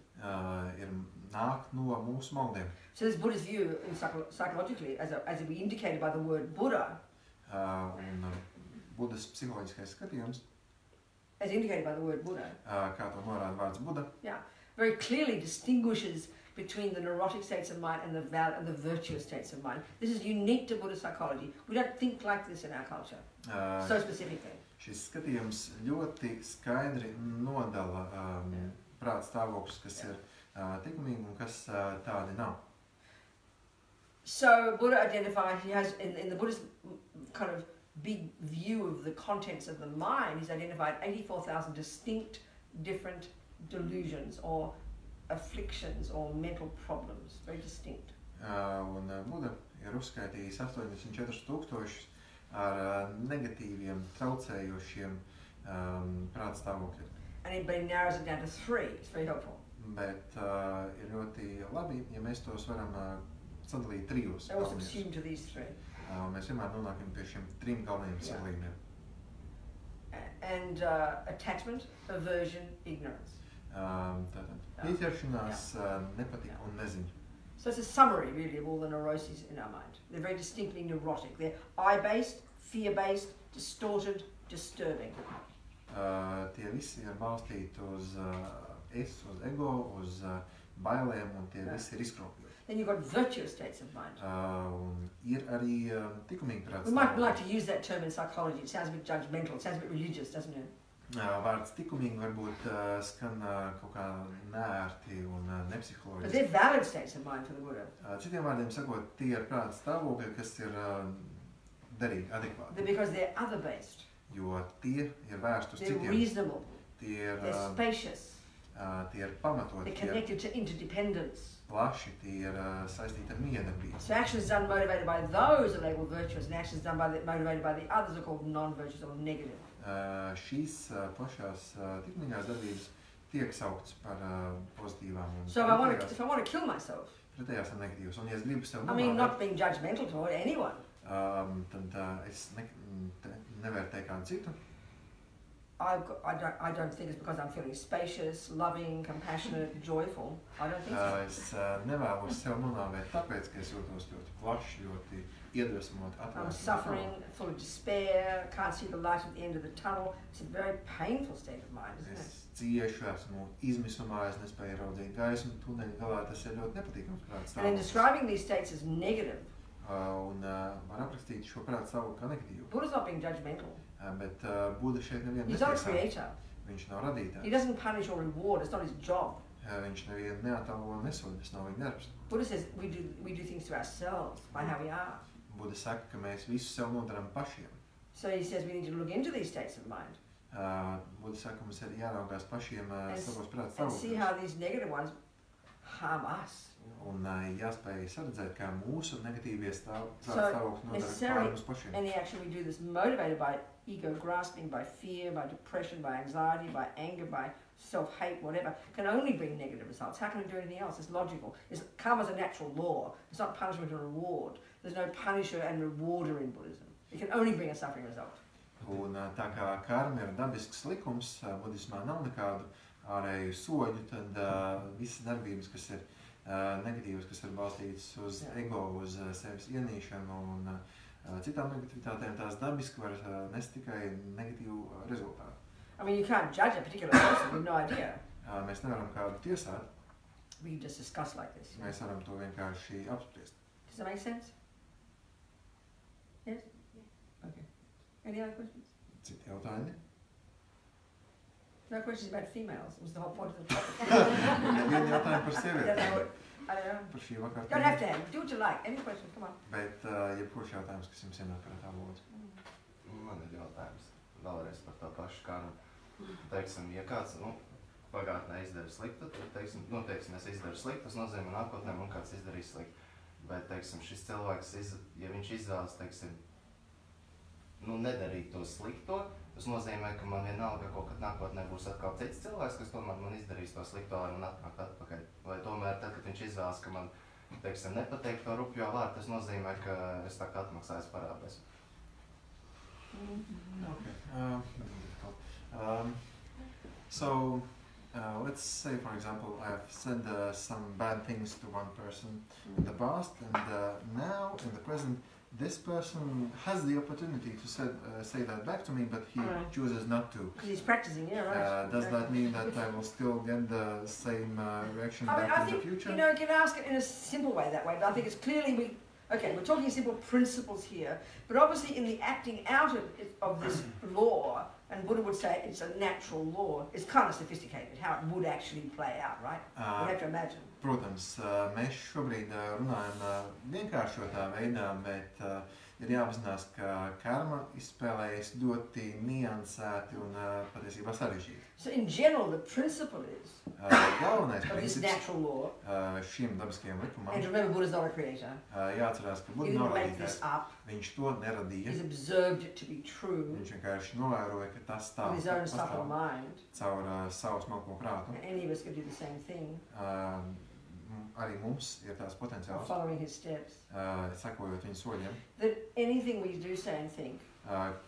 ir nāk no mūsu maldiem. So this Buddha's view in psychologically, as it be indicated by the word Buddha, Un Budas psiholoģiskais skatījums, as indicated by the word Buddha, kā to norāda vārds Buda, very clearly distinguishes between the neurotic states of mind and the virtuous states of mind. This is unique to Buddhist psychology. We don't think like this in our culture, so specifically. šis skatījums ļoti skaidri nodala prāta stāvokļus, kas ir likumīgi un kas tādi nav. So Buddha identified, he has, in the Buddhist kind of big view of the contents of the mind, he's identified 84,000 distinct different delusions or afflictions or mental problems, very distinct. Un Buda ir uzskaitījis 84,000 ar negatīviem, traucējošiem prāta stāvokļiem. But he narrows it down to 3, it's very helpful. Bet ir ļoti labi, ja mēs tos varam sadalīt trijos They all galvenajos. subsume to these 3. Mēs vienmēr nonākam pie šiem 3 galvenajiem sadalījumiem. And attachment, aversion, ignorance. Tātad pieķeršanās, nepatika un neziņa. So it's a summary really of all the neuroses in our mind. They're very distinctly neurotic. They're I-based, fear-based, distorted, disturbing. Tie visi ir balstīti uz es, uz ego, uz bailēm, un tie visi ir izkropļoti. Then you've got virtuous states of mind. Un ir arī likumīgi prāta We might stāvokļi. like to use that term in psychology. It sounds a bit judgmental. It sounds a bit religious, doesn't it? Vārds likumīgi varbūt skan kaut kā neērti un But nepsiholoģiski. they're valid states of mind for the Buddha. Citiem vārdiem sakot, tie ir prāta stāvokļi, kas ir derīgi, adekvāti. Because they're other-based. Jo tie ir vērsti uz They're citiem. reasonable. Tie ir, They're spacious. tie ir pamatoti, They're tie ir connected to interdependence. plaši, tie ir saistīti ar miedarbību. So actions done motivated by those are labeled virtuous, and actions done motivated by the others are called non-virtuous or negative. Šīs plašās likumīgās darbības tiek sauktas par pozitīvām un So if I want to kill myself, pretējās ir negatīvas. Un ja es gribu sev I mean, nomāvēt, not being judgmental toward anyone, tad es nevērtēju kādu citu. I don't think it's because I'm feeling spacious, loving, compassionate, joyful. I don't think so. Es nevēlos sev nonāvēt tāpēc, ka es jūtos ļoti plašs, ļoti iedvesmot, I'm suffering, full of despair, can't see the light at the end of the tunnel. It's a very painful state of mind, isn't it? Es ciešu, esmu izmisumā, es nespēju raudzīt gaismu tuneļa galā, tas ir ļoti nepatīkams prāts And in stāvoklis. describing these states as negative, Un var aprakstīt šo prātu stāvokli kā negatīvu. Buddha's not being judgmental. Bet Buda šeit nevienu He's not a netiesā. creator. Viņš nav He radītājs. doesn't punish or reward. It's not his job. Viņš nevienu neatalgo un nesoda, tas nav viņa darbs. Buddha says we do things to ourselves by how we are. Buda saka, ka mēs visu sev nodaram pašiem. So he says we need to look into these states of mind Buda saka, mums ir jāraugās pašiem savos prātu and see stāvokļos. how these negative ones harm us. Un jāspēj saredzēt, kā mūsu negatīvie prātu So, stāvokļi nodara necessarily, pāri mums pašiem. any action we do that's motivated by ego grasping, by fear, by depression, by anxiety, by anger, by self-hate, whatever, can only bring negative results. How can it do anything else? It's logical. Karma's a natural law. It's not punishment or reward. There's no punisher and rewarder in Buddhism. It can only bring a suffering result. Un tā kā karma ir dabisks likums, budismā nav nekādu ārēju soļu, tad visas darbības, kas ir negatīvas, kas ir balstītas uz ego, uz sevis ienīšanu un citām negativitātēm, tās dabiski var nest tikai negatīvu rezultātu. I mean, you can't judge a particular person with no idea. Mēs nevaram kādu tiesāt, We just discuss like this. mēs varam to vienkārši apspriest. Does that make sense? Yes? Okay. Any other questions? Citi jautājumi? No questions about females. It was the whole point of the topic. Nevienu jautājumu par I don't sievietēm, know. I don't know. par šī Don't have vakarā. to have. Do what you like. Any questions? Come on. Bet jebkurš jautājums, kas jums ienāk prātā, lūdzu. Man ir jautājums vēlreiz par to pašu karmu. Teiksim, ja kāds, pagātnē izdara sliktu, tad, teiksim, es izdaru sliktu, tas nozīmē nākotnē man kāds izdarīs sliktu. Bet, teiksim, šis cilvēks, ja viņš izvēlas, teiksim, nedarīt to slikto, tas nozīmē, ka man vienalga kaut kad nākotnē būs atkal cits cilvēks, kas tomēr man izdarīs to slikto, lai man atnāk atpakaļ. Vai tomēr tad, kad viņš izvēlas, ka man, teiksim, nepateikt to rupjo vārdu, tas nozīmē, ka es tā kā atmaksāju parādēs. Okay. So, let's say, for example, I've said some bad things to one person in the past, and now, in the present, this person has the opportunity to say that back to me, but he chooses not to. Because he's practicing, yeah, right. Does that mean that I will still get the same reaction I back in think, the future? you can ask it in a simple way that way, but I think it's clearly we're talking simple principles here, but obviously in the acting out of this law, and Buddha would say it's a natural law, it's kind of sophisticated, how it would actually play out, right? You have to imagine. Protams, mēs šobrīd runājam vienkāršotā veidā, bet ir jāapzinās, ka karma izspēlējas ļoti niansēti un patiesībā sarežģīti. So in general, the principle is Galvenais of this princips natural law, šiem dabiskajiem likumam and remember Buddha's not a creator, jāatcerās, ka he Buddha didn't nav make this radītājs. up, Viņš to neradīja. he's observed it to be true Viņš vienkārši novēroja, ka tas tā with his own subtle mind, caur savu smalko prātu. and any of us could do the same thing, Arī mums ir tās potenciāls, following his steps, sekojot viņa soļiem, that anything we do, say and think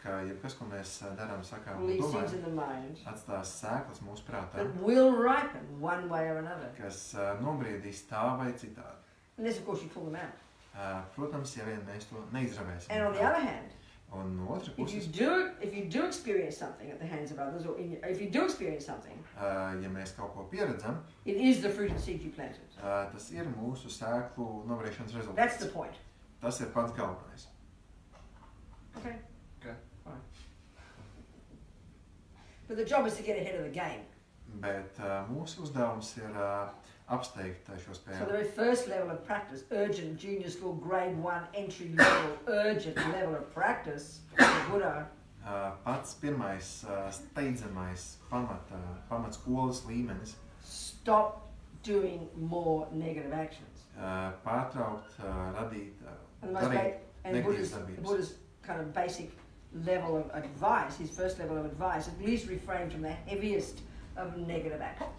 ka jebkas, ko mēs darām, sakām un leaves things domājam, in the mind atstās sēklas mūsu prātā, that will ripen one way or another, kas nobriedīs tā vai citādi. unless of course you pull them out. Protams, ja vien mēs to neizravēsim. And on the other hand, Un no otras if puses, you do experience something at the hands of others, or if you do experience something, ja mēs kaut ko pieredzam, it is the fruit and seed you planted. tas ir mūsu sēklu nobriešanas rezultāts. That's the point. Tas ir pats galvenais. Okay. Okay. Fine. But the job is to get ahead of the game. Bet mūsu uzdevums ir apsteigt šo So the spēli. very first level of practice, urgent junior school grade 1 entry level, urgent level of practice, the Buddha Pats pirmais steidzamais pamatskolas līmenis stop doing more negative actions. pārtraukt, radīt, And, the most darīt and negatīvas darbības. Buddha's kind of basic level of advice, his first level of advice, at least refrain from the heaviest of negative actions.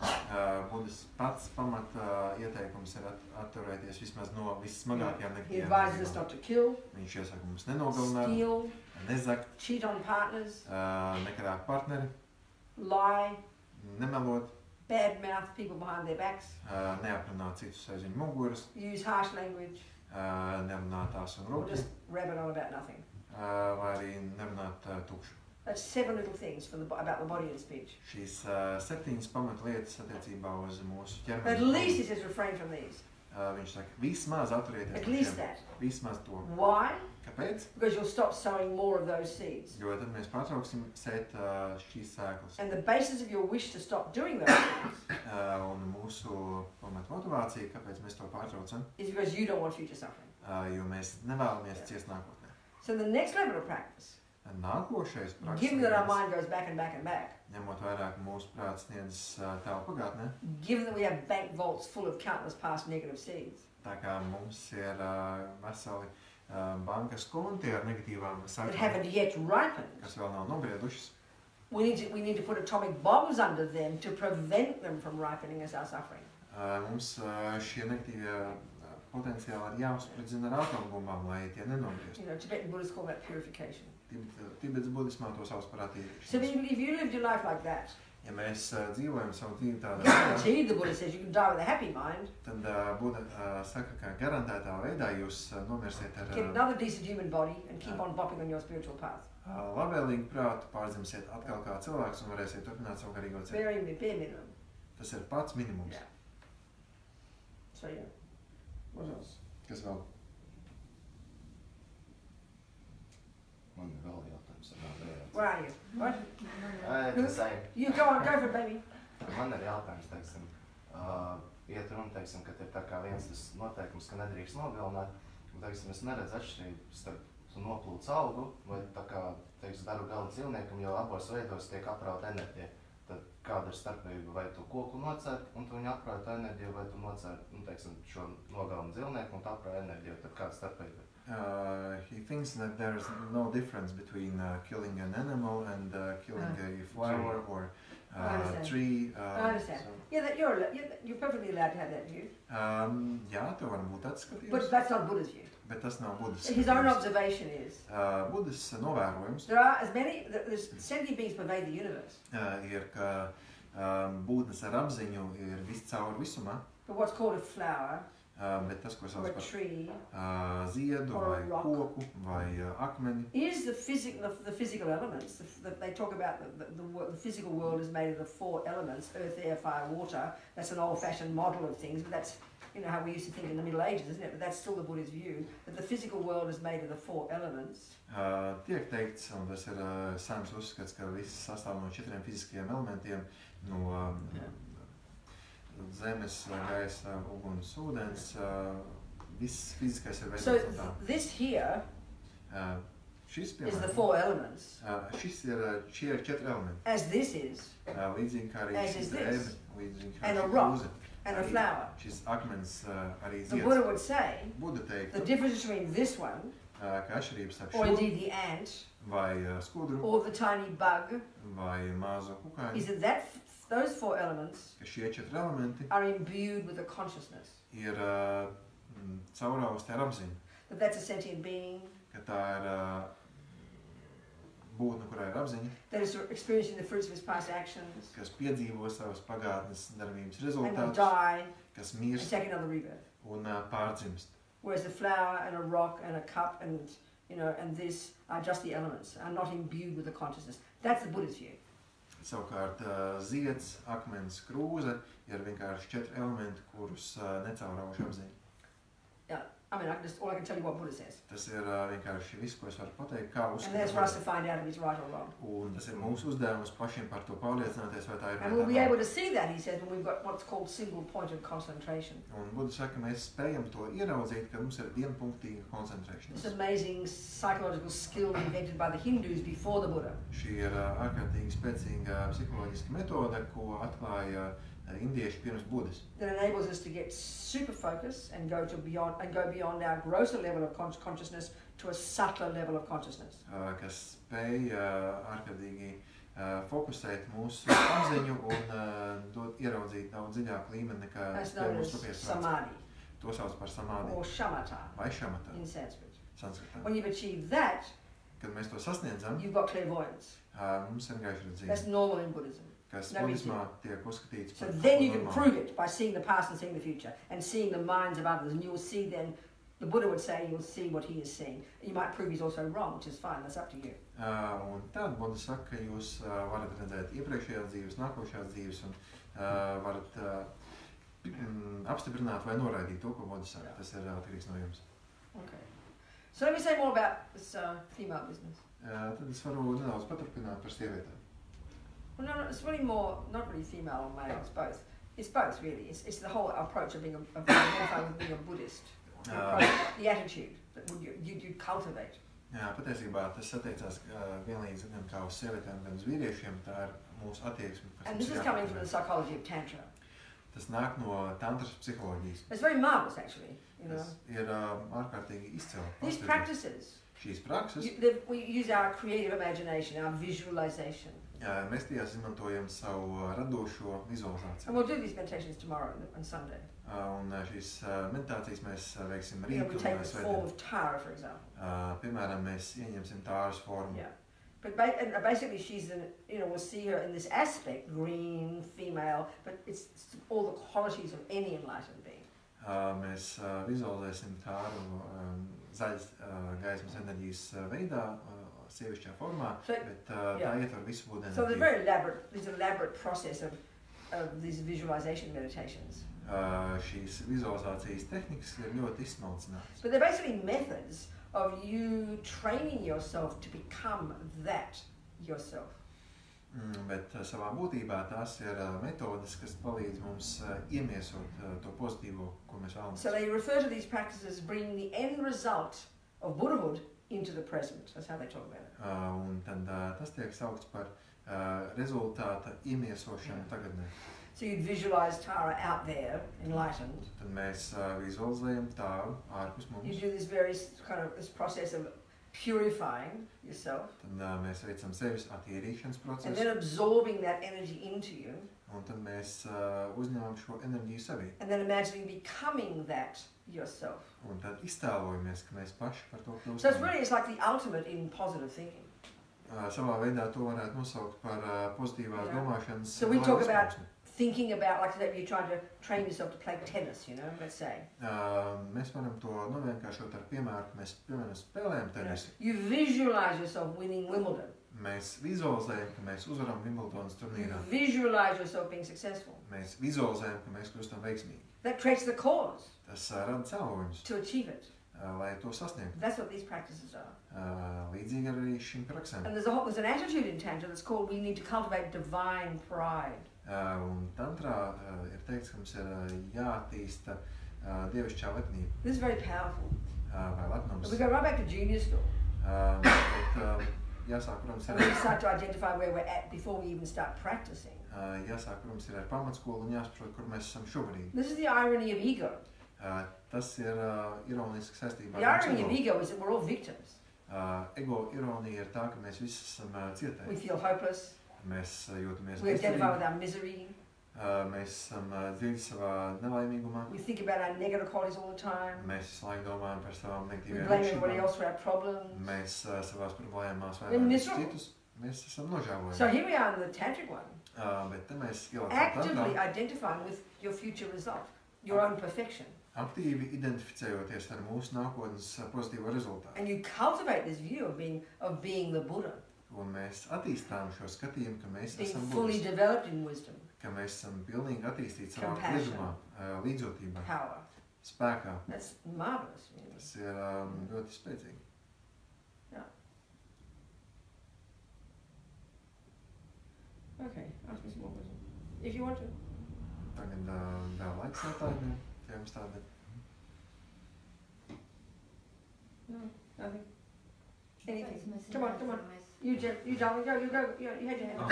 Buddhas pats pamata ieteikums ir atturēties vismaz no vissmagākajām He negatīvām advises us darbībām. not to kill, Viņš iesaka mums nenogalināt, steal, nezakt, cheat on partners, nekarāt partneri, lie, nemelot, badmouth people behind their backs, neaprunāt citus aiz viņu muguras, use harsh language, nerunāt tās un or rupji, just rabbit on about nothing. vai arī nerunāt tukšu. That's 7 little things about the body and speech. Šīs 7 pamatlietas attiecībā uz mūsu At ķermeni. least he says refrain from these. Viņš saka, vismaz atturieties At no least šiem. that. Vismaz to. Why? Kāpēc? Because you'll stop sowing more of those seeds. Jo tad mēs pārtrauksim sēt šīs sēklas. And the basis of your wish to stop doing those things Un mūsu pamat motivācija, kāpēc mēs to pārtraucam, is because you don't want future suffering. jo mēs nevēlamies ciest nākotnē. So the next level of practice, Nākošais given that our prakses, mind goes back and back and back, ņemot vairāk mūsu prāts sniedz tālu pagātnē, given that we have bank vaults full of countless past negative seeds, tā kā mums ir veseli bankas konti ar negatīvām that sakām, haven't yet ripened, kas vēl nav nobriedušas, we need to put atomic bombs under them to prevent them from ripening as our suffering. mums šie negatīvie potenciāli ir jāuzspridzina ar atombumbām, lai tie nenobriest. You know, Tibetan Buddhists call that purification. Tibets budismā to sauc par So attīrīšanos. if you lived your life like that, Ja mēs dzīvojam savu dzīvi tādā veidā, guaranteed, the Buddha says, you can die with a happy mind, tad Buda saka, ka garantētā veidā jūs nomirsiet ar get another decent human body and keep on bopping on your spiritual path. labvēlīgu prātu, pārdzimsiet atkal kā cilvēks un varēsiet turpināt savu garīgo ceļu. Bare minimum. Tas ir pats minimums. Yeah. So yeah. What else? Kas vēl? Man ir vēl jautājums, Where are you? What? Tas same. You go for it, baby. Man ir jautājums, teiksim, iet runa, teiksim, ka ir tā kā viens tas noteikums, ka nedrīkst nogalināt, un, teiksim, es neredzu atšķirību starp tu noplūc augu, vai tā kā, teiksim, daru galu dzīvniekam, jo abos veidos tiek aprauta enerģija. Tad kāda ir starpība, vai tu koku nocērt, un tu viņu aprauta enerģiju, vai tu nocērt, teiksim, šo nogalinu dzīvnieku, un tu aprauta enerģiju, tad kāda starpība? He thinks that there is no difference between killing an animal and killing a flower or tree. I understand. So, Yeah, that you're perfectly allowed to have that view. jā, tev var būt tāds skatījums, But that's not Buddha's view. bet tas nav Budas His own skatījums. observation is Budas novērojums there are as many, there's sentient beings pervade the universe. Ir, ka būtnes ar apziņu ir viscaur visumā, But what's called a flower bet tas, ko or sauc a par tree ziedu Or a vai rock. koku vai akmeni, is the physical elements. They talk about the physical world is made of the 4 elements: earth, air, fire, water. That's an old-fashioned model of things, but that's, you know, how we used to think in the Middle Ages, isn't it? But that's still the Buddhist view, that the physical world is made of the 4 elements. Tiek teikts, un tas ir sens uzskats, ka viss sastāv no 4 fiziskajiem elementiem, no zemes, gaisa, uguns, ūdens, viss fiziskais ir So veidots no tā. this here Šis, is the piemēram, 4 elements, šie ir 4 elementi. as this is, Līdzīgi kā arī As šis is this. drēbe, līdzīgi kā and a šī rock, krūze. and a Arī flower. Šis akmens arī The zieds. Buddha would say Buda the teiktu, difference between this one, ka atšķirības starp or šo indeed the ant, vai skudru or the tiny bug, vai mazo kukaiņu, is that those 4 elements ka šie 4 elementi are imbued with a consciousness. ir caurausti ar apziņu, That that's a sentient being, ka tā ir būtne, kurai ir apziņa, that is experiencing the fruits of his past actions, kas piedzīvo savas pagātnes darbības and will rezultātus, die kas and mirst take another rebirth. un pārdzimst. Whereas the flower and a rock and a cup and, you know, and this are just the elements, are not imbued with the consciousness. That's the Buddhist view. Savukārt zieds, akmens, krūze ir vienkārši 4 elementi, kurus necaurauž apziņa. Yeah, I mean, all I can tell you what Buddha says. Tas ir vienkārši viss, ko es varu pateikt, kā And that's for us to uzskatīt. find out if it's right or wrong. Un tas ir mūsu uzdevums pašiem par to pārliecināties, vai tā ir And we'll be able to see that, he says, when we've got what's called single pointed concentration. Un Buda saka, mēs spējam to ieraudzīt, ka mums ir vienpunktīga koncentrēšanās. This amazing psychological skill invented by the Hindus before the Buddha. Šī ir ārkārtīgi spēcīga psiholoģiska metode, ko atklāja indieši pirms Budas. That enables us to get super focused and go beyond our grosser level of consciousness to a subtler level of consciousness. Kas spēj ārkārtīgi fokusēt mūsu apziņu un ieraudzīt daudz dziļāku līmeni nekā That's known as mūsu rupies prāts. samadhi To sauc par samādhi or shamatha vai šamatā in Sanskrit. sanskritā. When you've achieved that, kad mēs to sasniedzam, you've got clairvoyance. Mums ir gaišredzība, That's normal in Buddhism. kas No budismā tiek uzskatīts So par then you can normālu. prove it by seeing the past and seeing the future and seeing the minds of others, and you will see then, the Buddha would say, you'll see what he is seeing. You might prove he's also wrong, which is fine, that's up to you. Un tad Buda saka, ka jūs varat redzēt iepriekšējās dzīves, nākošās dzīves un varat apstiprināt vai noraidīt to, ko Buda saka. Tas ir atkarīgs no jums. Okay. So let me say more about this female business. Tad es varu nedaudz paturpināt par sievietēm. Well, no, it's really more, not really female or male, it's both. It's both, really. It's the whole approach of being being a Buddhist. The, approach, the attitude that you cultivate. Jā, patiesībā tas attiecās vienlīdz gan kā uz sievietēm, gan uz vīriešiem. Tā ir mūsu attieksme. And this is coming from the psychology of Tantra. Tas nāk no tantras psiholoģijas. It's very marvelous, actually. You know. Tas ir ārkārtīgi izcili. These practices, Šīs prakses, we use our creative imagination, our visualization. Mēs tajās izmantojam savu radošo vizualizāciju. And we'll do these meditations tomorrow on Sunday. Un šīs meditācijas mēs veiksim You know, rīt we un take the form svētdien. of Tara, for example. Piemēram, mēs ieņemsim tāras formu. Yeah. But basically she's we'll see her in this aspect, green, female, but it's all the qualities of any enlightened being. Mēs vizualizēsim tāru zaļas gaismas enerģijas veidā, sievišķā formā, bet tā ietver visu Buda So there's enerģiju. this elaborate process of these visualization meditations. Šīs vizualizācijas tehnikas ir ļoti izsmalcinātas. But they're basically methods of you training yourself to become that yourself. Bet savā būtībā tās ir metodes, kas palīdz mums iemiesot to pozitīvo, ko mēs vēlamies. So they refer to these practices as bringing the end result of Buddhahood into the present. That's how they talk about it. Un tad tas tiek saukts par rezultāta iemiesošanu tagadnē. So you'd visualize Tara out there, enlightened. Tad mēs vizualizējam tāru ārpus You mums. do this very this process of purifying yourself, Tad mēs veicam sevis attīrīšanas and procesu. then absorbing that energy into you, Un tad mēs uzņemam šo enerģiju sevī. and then imagining becoming that yourself. Un tad iztēlojamies, ka mēs paši par to So it's kļūstam. really, it's like the ultimate in positive thinking. Savā veidā to varētu nosaukt par pozitīvās Yeah. domāšanas. So we talk about izpausmi. thinking about, like if you're trying to train yourself to play tennis, let's say. Mēs varam to novienkāršot ar piemēru, ka mēs, piemēram, spēlējam tenisu. You visualize yourself winning Wimbledon. Mēs vizualizējam, ka mēs uzvaram Wimbledonas You turnīrā. visualize yourself being successful. Mēs vizualizējam, ka mēs kļūstam veiksmīgi. That creates the cause Tas rada cēloņus, to achieve it. lai to sasniegtu. That's what these practices are. Līdzīgi arī šīm praksēm. And there's an attitude in Tantra that's called we need to cultivate divine pride. Un tantrā ir teikts, ka mums ir jāattīsta dievišķā lepnība This is very powerful. vai lepnums. We go right back to junior school. Bet jāsāk, protams, And ir we start to identify where we're at before we even start practicing. jāsāk, protams, ir ar pamatskolu un jāsaprot, kur mēs esam šobrīd. This is the irony of ego. Tas ir ironiski saistībā The ar irony of mums ego is that we're all victims. ego ironija ir tā, ka mēs visi esam We cietēji. feel hopeless. Mēs jūtamies We identify bezcerīgi. with our misery. Mēs esam dziļi savā nelaimīgumā. We think about our negative qualities all the time. Mēs visu laiku domājam par savām We negatīvajām blame everybody īpašībām. else for our problems. Mēs savās problēmās We're vainojam miserable. citus. Mēs esam nožēlojami. So here we are in the tantric one, Bet te mēs ielācām actively tantrā, identifying with your future result, your own perfection. aktīvi identificējoties ar mūsu nākotnes pozitīvo rezultātu. And you cultivate this view of being the Buddha, Un mēs attīstām šo skatījumu, ka mēs being esam fully budisti, developed in wisdom, ka mēs esam pilnīgi attīstīti savā Compassion. kliedumā, līdzjūtībā, power. spēkā. That's marvelous, really. Tas ir ļoti spēcīgi. Okay, ask me some more questions. If you want to. Tagad vēl laiks jautājumiem, ja jums tādi. No, nothing. Anything. That's Come on, come on. message. You darling, go, you had your hand up.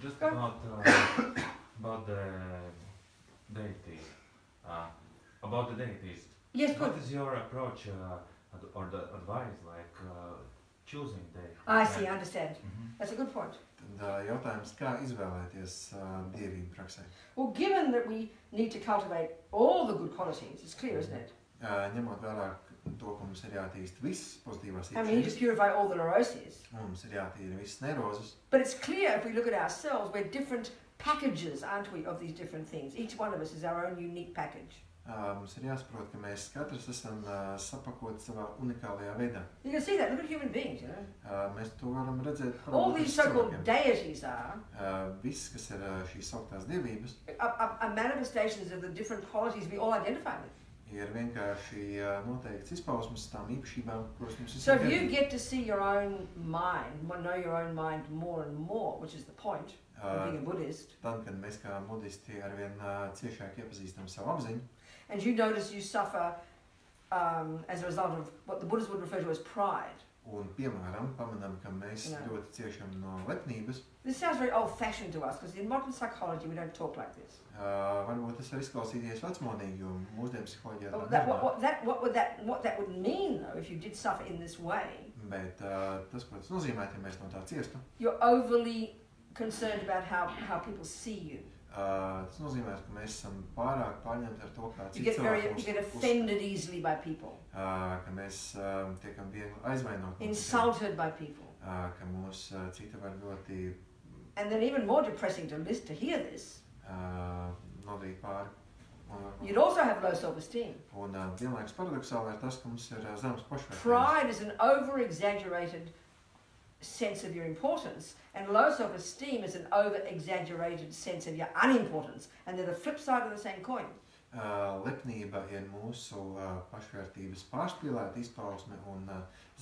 Just Go. about the deities. About the deities. Yes, good. What is your approach or the advice, like choosing deities? I see, I understand. Mhm. That's a good point. Tad jautājums, kā izvēlēties dievību praksē? Well, given that we need to cultivate all the good qualities, it's clear, isn't it? Ņemot vērā, to, ka mums ir jātīst visas pozitīvās And we need to īpašības, purify all the neuroses. un mums ir jātīra visas neirozes. But it's clear if we look at ourselves, we're different packages, aren't we, of these different things. Each one of us is our own unique package. Mums ir jāsaprot, ka mēs katrs esam sapakoti savā unikālajā veidā. You can see that. Look at human beings, you know. Mēs to varam redzēt All these so-called deities are viss, kas ir šīs sauktās dievības, manifestations of the different qualities we all identify with. ir vienkārši noteikts izpausmes tām īpašībām, kuras mums So visiem if you pieder. get to see your own mind, know your own mind more and more, which is the point of being a Buddhist, Tad, kad mēs kā budisti arvien ciešāk iepazīstam savu apziņu, and you notice you suffer as a result of what the Buddhists would refer to as pride. un, piemēram, pamanām, ka mēs ļoti ciešam no lepnības, This sounds very old-fashioned to us, because in modern psychology we don't talk like this. varbūt tas var izklausīties vecmodīgi, jo mūsdienu psiholoģijā But tā what that would mean, though, if you did suffer in this way, Bet tas, ko tas nozīmē, ja mēs no tā ciestu, you're overly concerned about how people see you. Tas nozīmē, ka mēs esam pārāk pārņemti ar to, kā You citi get cilvēki offended easily by people, ka mēs tiekam viegli aizvainoti, insulted by people. ka mūs citi var ļoti And then even more depressing to hear this, nodarīt pāri. you'd also have low self-esteem. Un vienlaikus paradoxāli ir tas, ka mums ir zemes pašvērtības. Pride is an over-exaggerated sense of your importance, and low self-esteem is an over-exaggerated sense of your unimportance, and they're the flip side of the same coin. Lepnība ir mūsu pašvērtības pārspīlēta izpausme, un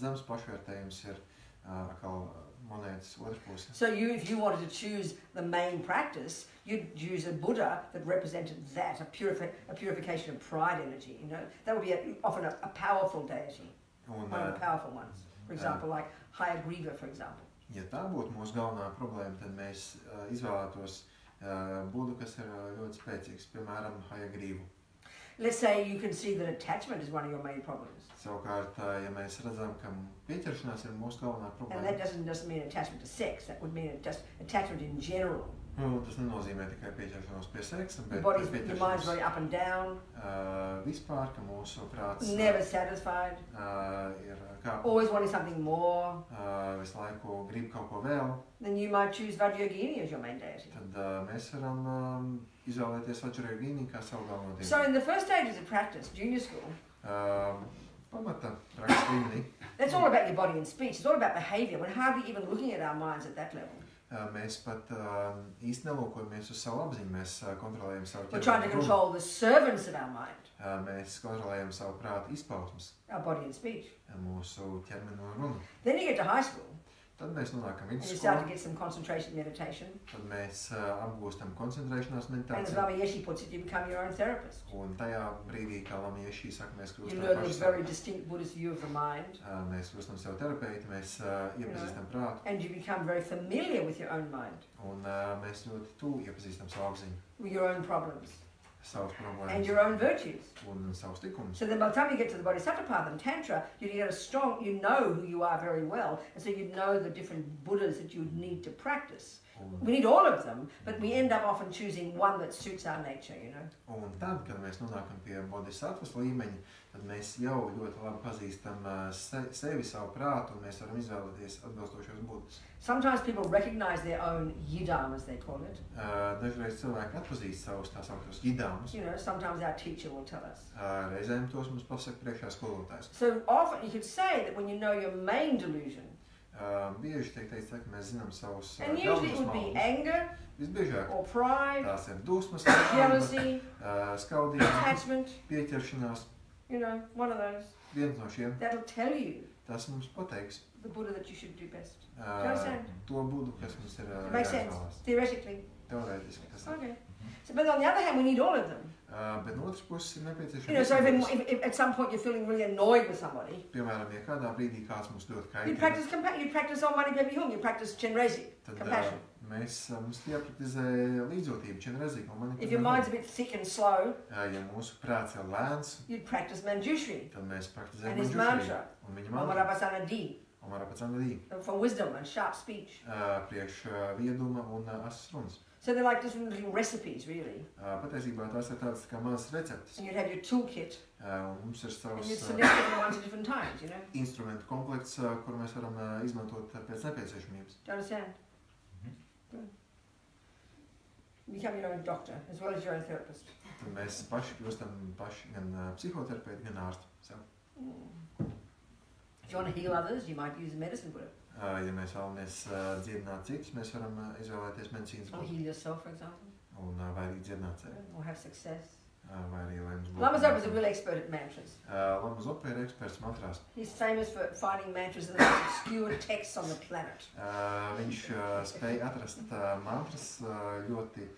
zemes pašvērtējums ir atkal monētas otras puses. So if you wanted to choose the main practice, you'd use a Buddha that represented that, a purification of pride energy. You know, that would be often a powerful deity, Un, one of the powerful ones. For example, like Hayagriva, for example. Ja tā būtu mūsu galvenā problēma, tad mēs izvēlētos Budu, kas ir ļoti spēcīgs, piemēram, Hayagrīvu. Let's say you can see that attachment is one of your main problems. Savukārt, ja mēs redzam, ka pieķeršanās ir mūsu galvenā And problēma, that doesn't mean attachment to sex, that would mean just attachment in general. tas nenozīmē tikai pieķeršanos pie seksa, bet Your mind's pieķeršanos very up and down, vispār, ka mūsu prāts never satisfied, ir kā always wanting something more. visu laiku grib kaut ko vēl, Then you might choose Vajrayogini as your main deity. tad mēs varam izvēlēties Vajrayogini kā savu galveno So dievu. in the first stages of practice, junior school, Pamata prakses līmenī that's all about your body and speech. It's all about behavior. We're hardly even looking at our minds at that level. mēs pat īsti nelūkojamies uz savu apziņu, mēs kontrolējam savu We're trying to ķermeni runu. control the servants of our mind, Mēs kontrolējam savu prātu izpausmes, our body and speech. mūsu ķermeni un runu. Then you get to high school, Tad mēs nonākam and you start to vidusskolā, get some concentration meditation. tad mēs apgūstam koncentrēšanās And as meditāciju. Lama Yeshe puts it, you become your own therapist. Un tajā brīdī, kā Lama Yeshe saka, mēs You kļūstam learn paši this savi. very distinct Buddhist view of the mind, Mēs kļūstam sev terapeiti, mēs iepazīstam prātu, and you become very familiar with your own mind, un mēs ļoti tuvu iepazīstam savu apziņu, with your own problems, savas and problēmas your own virtues. un savus likumus. So then by the time you get to the Bodhisattva path and Tantra, you get a strong, you know who you are very well, and so you know the different Buddhas that you need to practice. We need all of them, but we end up often choosing one that suits our nature, you know. Un tad, kad mēs nonākam pie bodhisattvas līmeņa, tad mēs jau ļoti labi pazīstam sevi, savu prātu, un mēs varam izvēlēties atbilstošos budus. Sometimes people recognize their own yidam, as they call it. Dažreiz cilvēki atpazīst savus tā sauktos jidāmus. You know, sometimes our teacher will tell us. Reizēm tos mums pasaka priekšā skolotājs. So often you could say that when you know your main delusion, Bieži tiek teikts, ka mēs zinām savus and usually it would be anger Visbiežāk or pride, tās ir dusmas, jealousy, skaudījums, attachment, pieķeršanās. you know, one of those. Viens no šiem, That'll tell you tas mums pateiks the Buddha that you should do best. Do you understand? to budu, kas mums ir It makes sense, jāizvēlās. theoretically. Teorētiski tas ir. Okay. So, but on the other hand, we need all of them. Bet no otras puses ir nepieciešams. You know, so if at some point you're feeling really annoyed with somebody, Piemēram, ja kādā brīdī kāds mums dod you kaitējumu, you practice Om Mani Padme Hum, you practice Chenrezi, tad compassion. mums jāpraktizē līdzjūtība, čenrezī, un man If your mind's a bit thick and slow, ja mūsu prāts ir lēns, you'd practice Manjushri tad mēs praktizējam and his manjushri mantra, un viņa Om mantra. Rabasana Di. on va représenter Dieu. For wisdom and sharp speech. Priekš vieduma un asas runas. So they're like different little recipes, really. Patiesībā tās ir tādas kā mazas receptes. And you'd have your toolkit. Un mums ir And savs you'd select different ones at different times, you know. instrumentu komplekts, kuru mēs varam izmantot pēc nepieciešamības. Do you understand? Good. You become your own doctor as well as your own therapist. Tad mēs paši kļūstam gan psihoterapeiti, gan ārsti. So. If you want to heal others, you might use a medicine word. Ja mēs vēlamies dziedināt citus, mēs varam izvēlēties medicīnas Or heal yourself, for example. un vai arī dziedināt sevi. Or have success. Vai arī, lai mums Lama Zopa is a real expert at mantras. Lama Zopa ir eksperts mantrās. He's famous for finding mantras in the most obscure texts on the planet. Viņš spēja atrast mantras ļoti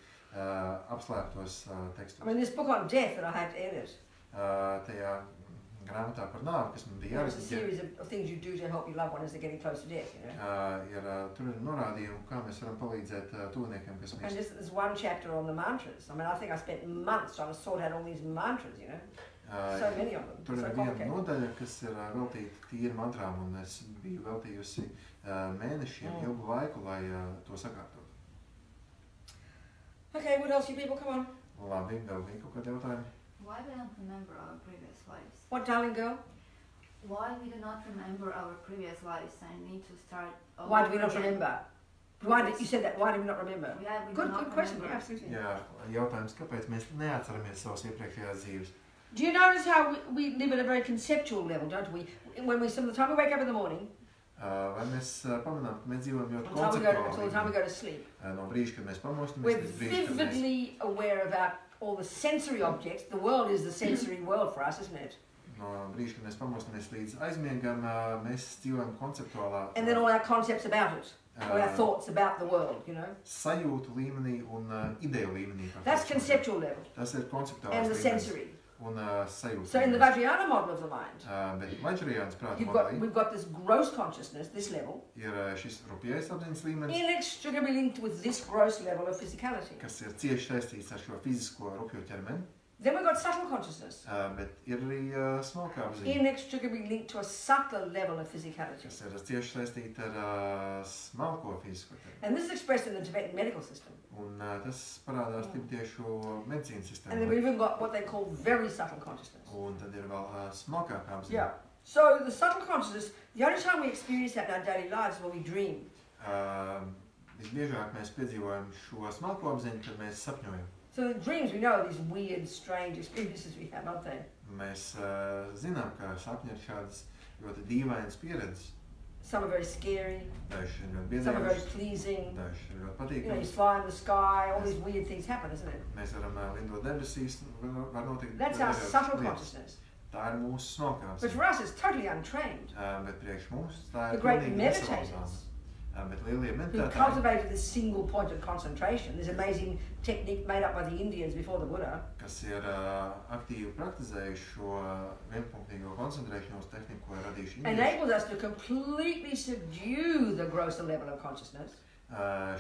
apslēptos tekstos. I mean, this book on death that I had to edit. Tajā grāmatā par nāvi, kas man bija There's a series of things you do to help your loved one as they're getting close to death, you know. Tur ir norādījumi, kā mēs varam palīdzēt tuviniekiem, kas And mirst. just there's one chapter on the mantras. I mean, I think I spent months trying to sort out all these mantras, you know. So many of them. Tur So ir viena complicated. nodaļa, kas ir veltīta tīri mantrām, un es biju veltījusi mēnešiem ilgu laiku, lai to sakārtotu. Okay, what else, you people? Come on. Labi, vēl bija kaut kādi jautājumi? Why we don't remember our previous lives? What, darling girl? Why we do not remember our previous lives and need to start all Why do we over not again? remember? Why did you said that? Why do we not remember? Yeah, we do Good, not good question. remember. Absolutely. Jā, jautājums, kāpēc mēs neatceramies savas iepriekšējās dzīves? Do you notice how we live at a very conceptual level, don't we? When we, some of the time we wake up in the morning, Vai mēs pamanām, ka mēs dzīvojam ļoti until the time we konceptuāli? go to sleep, No brīža, kad mēs pamostamies, we're līdz brīža, kad mēs... vividly aware about all the sensory objects. The world is the sensory world for us, isn't it? No brīža, kad mēs pamostamies līdz aizmiegam, mēs dzīvojam konceptuālā And then all our concepts about it, all our thoughts about the world, you know. sajūtu līmenī un ideju līmenī. That's conceptual level. Tas ir konceptuāls And the līmenis sensory. un sajūtu So in the līmenis. Vajrayana model of the mind, Bet Vajrayānas prāta we've modelī got this gross consciousness, this level, ir šis rupjais apziņas līmenis, inextricably linked with this gross level of physicality. kas ir cieši saistīts ar šo fizisko rupjo ķermeni, Then we've got subtle consciousness, bet ir arī smalkā apziņa, inextricably linked to a subtler level of physicality. kas ir cieši saistīta ar smalko fizisko ķermeni. And this is expressed in the Tibetan medical system. Un tas parādās tibetiešu medicīnas And then we've sistēmā. even got what they call very subtle consciousness. Un tad ir vēl smalkākā apziņa. Yeah. So the subtle consciousness, the only time we experience that in our daily lives is when we dream. Visbiežāk mēs piedzīvojam šo smalko apziņu, kad mēs sapņojam. So in dreams we know these weird, strange experiences we have, aren't they? Mēs zinām, ka sapņi ir šādas ļoti dīvainas pieredzes. Some are very scary, Dažs ir ļoti some are very biedējušas, pleasing. dažs ir ļoti You know, you patīkams. fly in the sky, all these weird things happen, isn't it? Mēs varam lindot debesīs, var notikt That's our dažādas subtle lietas. consciousness. Tā ir mūsu smalkā But apziņa. for us it's totally untrained. Bet priekš mums tā The ir great pilnīgi meditators nesalauzáma. Bet lielie who meditētāji, cultivated this single point of concentration, this amazing technique made up by the Indians before the Buddha, kas ir aktīvi praktizējuši šo vienpunktīgo koncentrēšanos tehniku, ko ir radījuši indieši. enables us to completely subdue the grosser level of consciousness.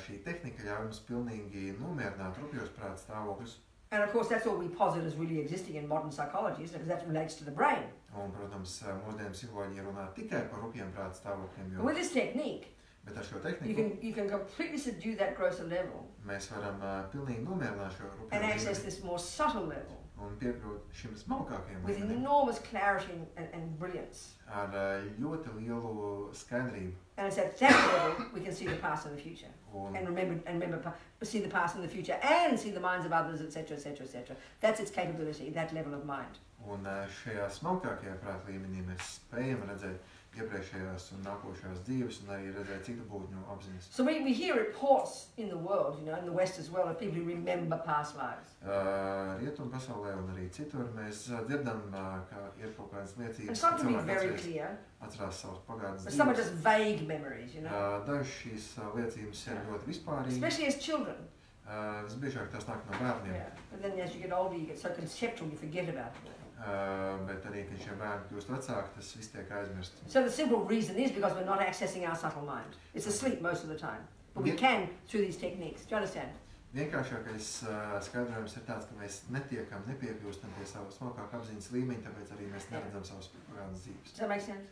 Šī tehnika ļauj mums pilnīgi nomierināt rupjos prāta stāvokļus. And of course that's all we posit as really existing in modern psychology, isn't it? Because that relates to the brain. Un, protams, mūsdienu psiholoģija runā tikai par rupjiem prāta stāvokļiem, And jo, with this technique, bet ar šo you tehniku can completely subdue that grosser level mēs varam pilnīgi nomierināt šo rupjo and access līmeni this more subtle level un piekļūt šim smalkākajam with līmenim enormous clarity and brilliance. ar ļoti lielu skaidrību. And it's at that level we can see the past and the future. Un, And see the past and the future and see the minds of others, etc., etc., etc. That's its capability, that level of mind. un šajā smalkākajā prāta līmenī mēs spējam redzēt iepriekšējās un nākošās dzīves un arī redzēt citu būtņu apziņas. So we hear reports in the world, you know, in the West as well, of people who remember past lives. Rietumu pasaulē un arī citur mēs dzirdam, ka ir kaut kādas And liecības, some can be cilvēki very atcerās- clear, atcerās savas pagātnes but some are dzīves. just vague memories, you know. Dažas šīs liecības ir ļoti vispārīgas. Especially as children. Visbiežāk tas nāk no bērniem. Yeah. But then as you get older, you get so conceptual, you forget about it. Bet arī, kad šie bērni kļūst vecāki, tas viss tiek aizmirsts. So the simple reason is because we're not accessing our subtle mind. It's asleep most of the time. But we Yeah. can through these techniques. Do you understand? Vienkāršākais skaidrojums ir tāds, ka mēs nepiekļūstam pie savas smalkākā apziņas līmeņa, tāpēc arī mēs neredzam savas pagātnes dzīves. Does that make sense?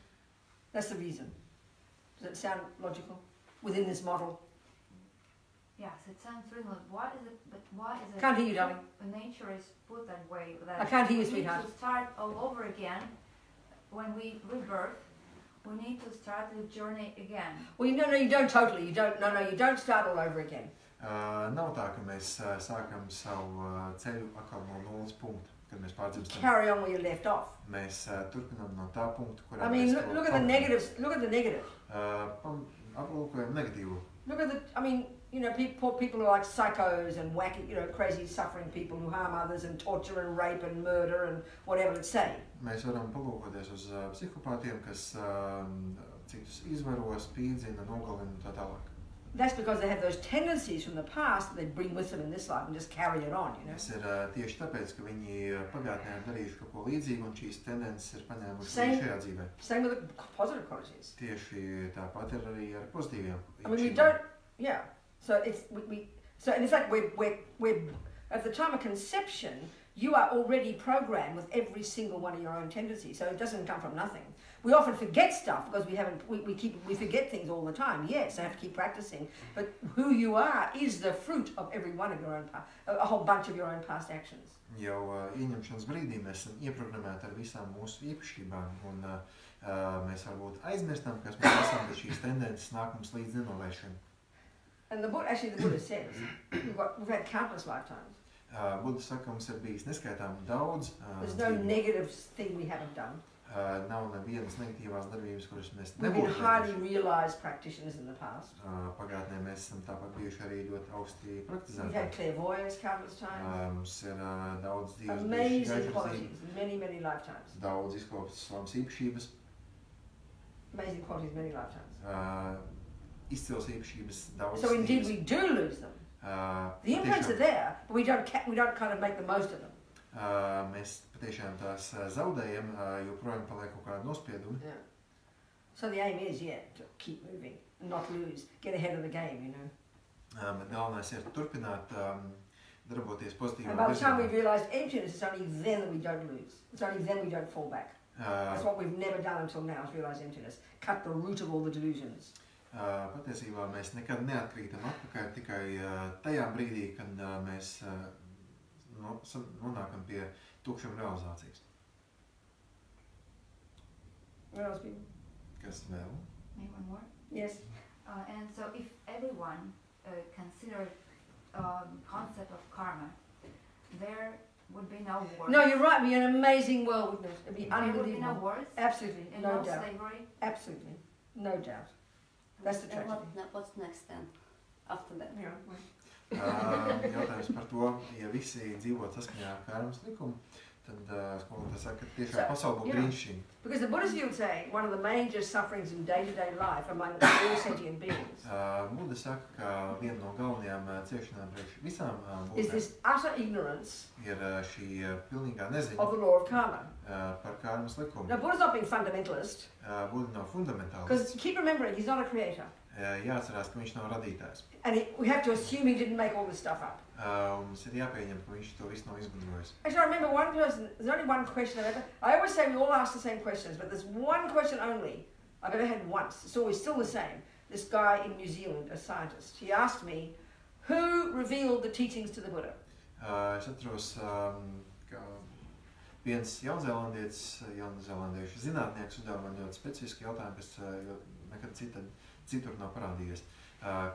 That's the reason. Does it sound logical within this model? Yes, it sounds reasonable. Why is it? But why is it? Can't hear you, darling. Nature is put that way. That I can't hear you, we need sweetheart. to start all over again. When we rebirth, we need to start the journey again. Well, no, you don't totally. You don't start all over again. Nav tā, ka mēs sākam savu ceļu atkal no nulles punkta, kad mēs pārdzimstam. Carry on where you left off. Mēs turpinām no tā punkta, kurā I mean, mēs look at the negatives. Look at the negative. Aplūkojam negatīvu. Look at the. I mean, you know, people who are like psychos and wacky, you know, crazy, suffering people who harm others and torture and rape and murder and whatever it's say. Mēs varam palūkoties uz psihopātiem, kas citus izvaro, spīdzina, nogalina un tā tālāk. That's because they have those tendencies from the past that they bring with them in this life and just carry it on, you know. Tas ir tieši tāpēc, ka viņi pagātnē ir darījuši kaut ko līdzīgu un šīs tendences ir paņēmuši šajā dzīvē. Same with the positive qualities. Tieši tāpat ir arī ar pozitīviem. I mean, we don't, yeah. So it's so in fact we're at the time of conception, you are already programmed with every single one of your own tendencies. So it doesn't come from nothing. We often forget stuff because we forget things all the time. Yes, I have to keep practicing. But who you are is the fruit of every one of your own a whole bunch of your own past actions. Jau ieņemšanas brīdī mēs esam ieprogrammēti ar visām mūsu īpašībām un mēs varbūt aizmirstam, kas mēs esam, bet šīs tendences nāk mums līdz nenovēršana. And the Buddha says we've had countless lifetimes. Buddha saka, mums ir bijis neskaitām daudz. There's no negative thing we haven't done. Nav nevienas negatīvās darbības, kuras mēs We've been highly realized practitioners in the past. Pagātnē mēs esam tāpat bijuši arī ļoti augsti praktizētāji. We've had clairvoyance countless times. Mums ir daudz dzīves amazing qualities, many lifetimes. Daudz izkoptas savas īpašības. Amazing qualities, many lifetimes. Izcils īpašības daudz. So indeed we do lose them. The imprints are there, but we don't kind of make the most of them. Mēs patiešām tās zaudējam, joprojām paliek kaut kādi nospiedumi. Yeah. So the aim is, to keep moving, not lose, get ahead of the game, you know. Bet galvenais ir turpināt darboties pozitīvā And by the time we realise emptiness, it's only then that we don't lose. It's only then we don't fall back. That's what we've never done until now, is realise emptiness. Cut the root of all the delusions. Patiesībā mēs nekad neatkrītam atpakaļ tikai tajā brīdī, kad mēs nonākam pie tukšuma realizācijas. What else, people? Kas vēl? Maybe one more? Yes. And so if everyone considered concept of karma, there would be no wars. No, you're right. It'd be an amazing world, wouldn't it? It'd be unbelievable. There would be no wars. Absolutely, and no no doubt. slavery. Absolutely, no doubt. That's the tragedy. What's next then? After that? Yeah. Jautājums par to, ja visi dzīvot saskaņā ar karmas likumu, tad skolotājs saka, ka tiešām pasaule būtu brīnišķīga. Because the Buddhist view would say one of the major sufferings in day-to-day life among all sentient beings Buddha saka, ka viena no galvenajām ciešanām priekš visām is this utter ignorance ir šī pilnīgā neziņa of the law of karma. Par karmas likumu. Now, Buddha's not being fundamentalist. Buddha nav fundamentālists. Because keep remembering, he's not a creator. Jāatcerās, ka viņš nav radītājs. And we have to assume he didn't make all this stuff up. Mums ir jāpieņem, ka viņš to visu nav izgudrojis. Actually, I remember one person, there's only one question I've ever, I always say we all ask the same questions, but there's one question only I've ever had once. It's always still the same. This guy in New Zealand, a scientist, he asked me, who revealed the teachings to the Buddha? Es atceros, ka viens jaunzēlandiešu zinātnieks uzdeva man ļoti specifisku jautājumu, kas nekad citur nav parādījies.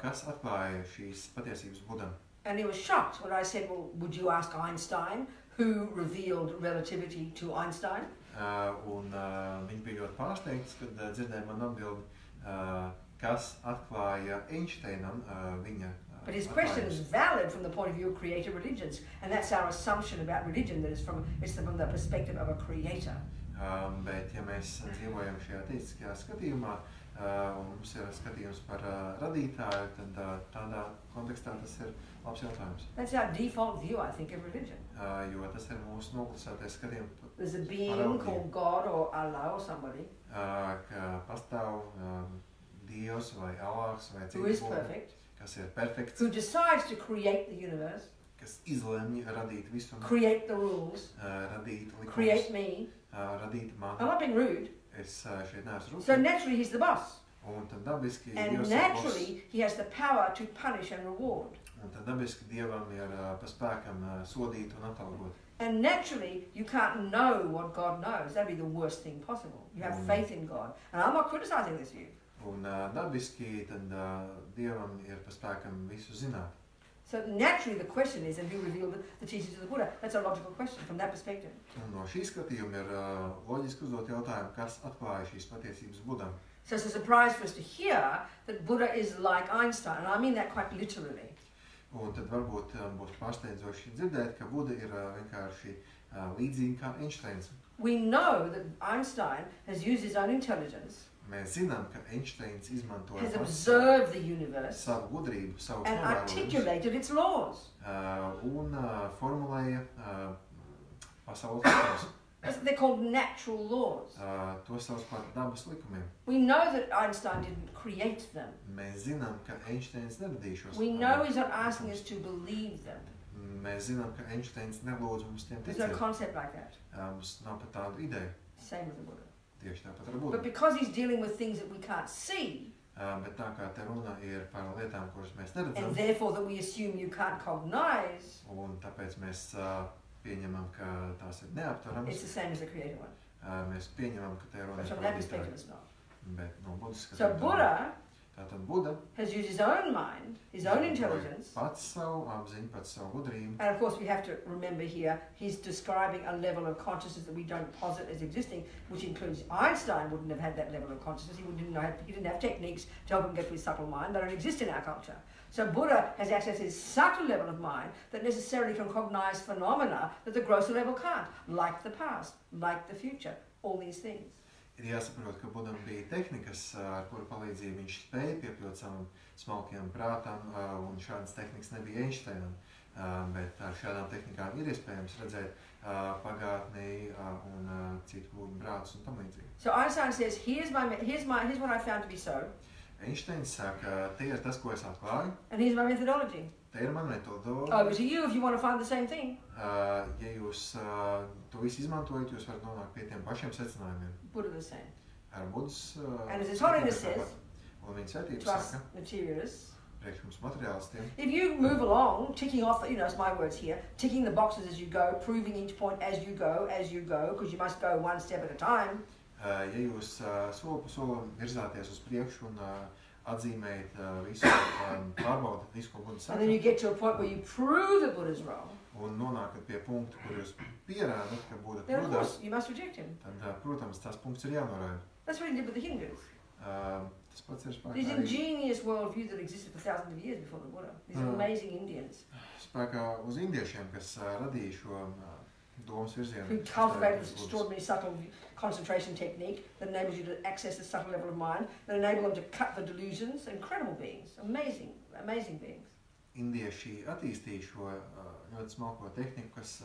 Kas atklāja šīs patiesības Budam? And he was shocked when I said, well, would you ask Einstein, who revealed relativity to Einstein? Un viņš bija ļoti pārsteigts, kad dzirdēja man atbildi, kas atklāja Einsteinam viņa But his question is valid from the point of view of creator religions, and that's our assumption about religion, that it's from the perspective of a creator. Bet ja mēs dzīvojam šajā teistiskajā skatījumā, un mums ir skatījums par radītāju, tad tādā kontekstā tas ir labs jautājums. That's our default view, I think, of religion. Jo tas ir mūsu noklusētais skatījums. There's a being called God or Allah or somebody ka pastāv Dievs vai Allāhs vai who is perfect, kas ir perfekts, who decides to create the universe, kas izlemj radīt visu, create the rules, radīt likumus, create me. radīt mani. I'm not being rude. Es šeit neesmu So rūpīgi. naturally he's the boss. Un tad dabiski And Dievs ir naturally, he has the power to punish and reward. un tad dabiski Dievam ir pa spēkam sodīt un atalgot. And naturally, you can't know what God knows. That'd be the worst thing possible. You have faith in God. And I'm not criticizing this view. Un dabiski tad Dievam ir pa spēkam visu zināt. So naturally the question is, and who revealed the teachings of the Buddha? That's a logical question from that perspective. Un no šī skatījuma ir loģiski uzdot jautājumu, kas atklāja šīs patiesības Budam. So it's a surprise for us to hear that Buddha is like Einstein, and I mean that quite literally. Un tad varbūt būs pārsteidzoši dzirdēt, ka Buda ir vienkārši līdzīgi kā Einsteins. We know that Einstein has used his own intelligence, Mēs zinām, ka Einsteins izmantoja has pats observed the universe, savu gudrību, savus and novērojumus articulated its laws. Un formulēja pasaules likumus. They're called natural laws. To sauc par dabas likumiem. We know that Einstein didn't create them. Mēs zinām, ka Einsteins neradīja šos We know he's not asking us to believe them. Mēs zinām, ka Einsteins nelūdz mums tiem There's no ticēt. concept like that. Mums nav pat tādu ideju. Same with the Buddha. Tieši tāpat ar Budu. But because he's dealing with things that we can't see, Bet tā kā te runa ir par lietām, kuras mēs and neredzam, therefore that we assume you can't cognize, un tāpēc mēs pieņemam, ka tās ir it's neaptveramas. the same as the created one. Mēs pieņemam, ka te runa But ir from par that perspective, radītāju. it's not. Bet no Budas So skatījuma Buddha tātad Buda has used his own mind, his own intelligence, pats savu apziņu, pats savu gudrību. and of course we have to remember here, he's describing a level of consciousness that we don't posit as existing, which includes Einstein wouldn't have had that level of consciousness. He didn't have techniques to help him get to his subtle mind. They don't exist in our culture. So Buddha has access to his subtle level of mind that necessarily can cognize phenomena that the grosser level can't, like the past, like the future, all these things. Ir jāsaprot, ka Budam bija tehnikas, ar kuru palīdzību viņš spēja piekļūt savam smalkajam prātam, un šādas tehnikas nebija Einsteinam. Bet ar šādām tehnikām ir iespējams redzēt pagātni un citu būtņu prātus un tam līdzīgi. So Einstein says, here's what I found to be so, Einsteins saka, te ir tas, ko es atklāju, and here's my methodology. te ir mana metodoloģija. Over to you if you want to find the same thing. Ja jūs to visu izmantojat, jūs varat nonākt pie tiem pašiem secinājumiem. Buddha the same. Ar Budas And as His Holiness says, un viņa svētība to us saka, materialists, priekš mums materiālistiem, if you move along, ticking off, it's my words here, ticking the boxes as you go, proving each point as you go, because you must go one step at a time. ja jūs soli pa solim virzāties uz priekšu un atzīmējat visu, pārbaudat visu, ko Buda And then you saka, get to a point where you prove that Buddha's wrong. un nonākat pie punkta, kur jūs pierādat, ka Buda Then of kļūdās, course you must reject him. tad, protams, tas punkts ir jānorāda. That's what he did with the Hindus. Tas pats ir These spēkā arī ingenious worldview that existed for thousands of years before the Buddha. These amazing Indians spēkā uz indiešiem, kas radīja šo domas virzienu. who cultivated this extraordinary subtle concentration technique that enables you to access a subtle level of mind, that enable them to cut the delusions. Incredible beings, amazing, amazing beings. Indieši attīstīja šo ļoti smalko tehniku, kas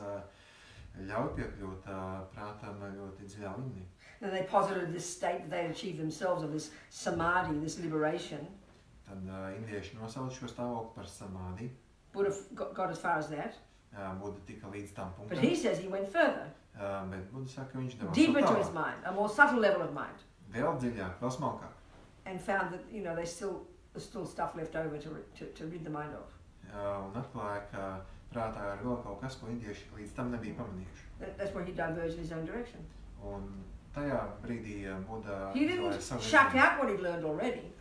ļauj piekļūt prātam ļoti dziļā līmenī. And they posited this state that they had achieved themselves of this samadhi, this liberation. Tad indieši nosauca šo stāvokli par samādhi. Buddha got as far as that, Buda tika līdz tam but punktam. he says he went further, Bet Buda saka, viņš devās deeper vēl to his tālāk. mind, a more subtle level of mind, Vēl dziļāk, vēl smalkāk. and found that there's still stuff left over to rid the mind of. Un atklāja, ka prātā ir vēl kaut kas, ko indieši līdz tam nebija pamanījuši. That's where he diverged in his own direction. Un tajā brīdī Buda He didn't izvēlēja savu chuck virzienu. out what he'd learned already.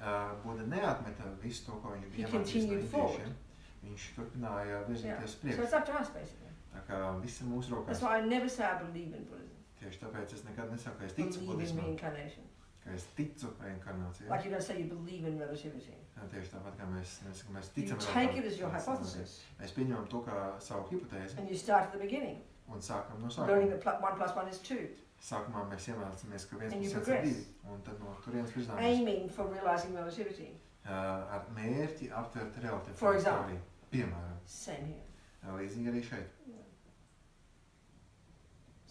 Buda neatmeta visu to, ko viņš He bija iemācījis no continued forward. indiešiem. Viņš turpināja virzīties Yeah. So priekš. it's up to us, basically. Tā kā viss ir mūsu rokās. That's why I never say I believe in Buddhism. Tieši tāpēc es nekad nesaku, ka es ticu Believe in budismam, reincarnation. ka es ticu reinkarnācijai. Like you don't say you believe in relativity. Tieši tāpat kā mēs nesakam, mēs You ticam take it as your relativitātes hypothesis, Mēs pieņemam to kā savu hipotēzi and you start at the beginning, un sākam no learning sākuma. that 1 + 1 is 2, Sākumā mēs iemācāmies, ka 1 And you + 1 ir progress. 2, un tad no turienes virzāmies aiming for realizing relativity. ar mērķi aptvert For relativitātes example. teoriju. Piemēram, Same here. līdzīgi arī šeit.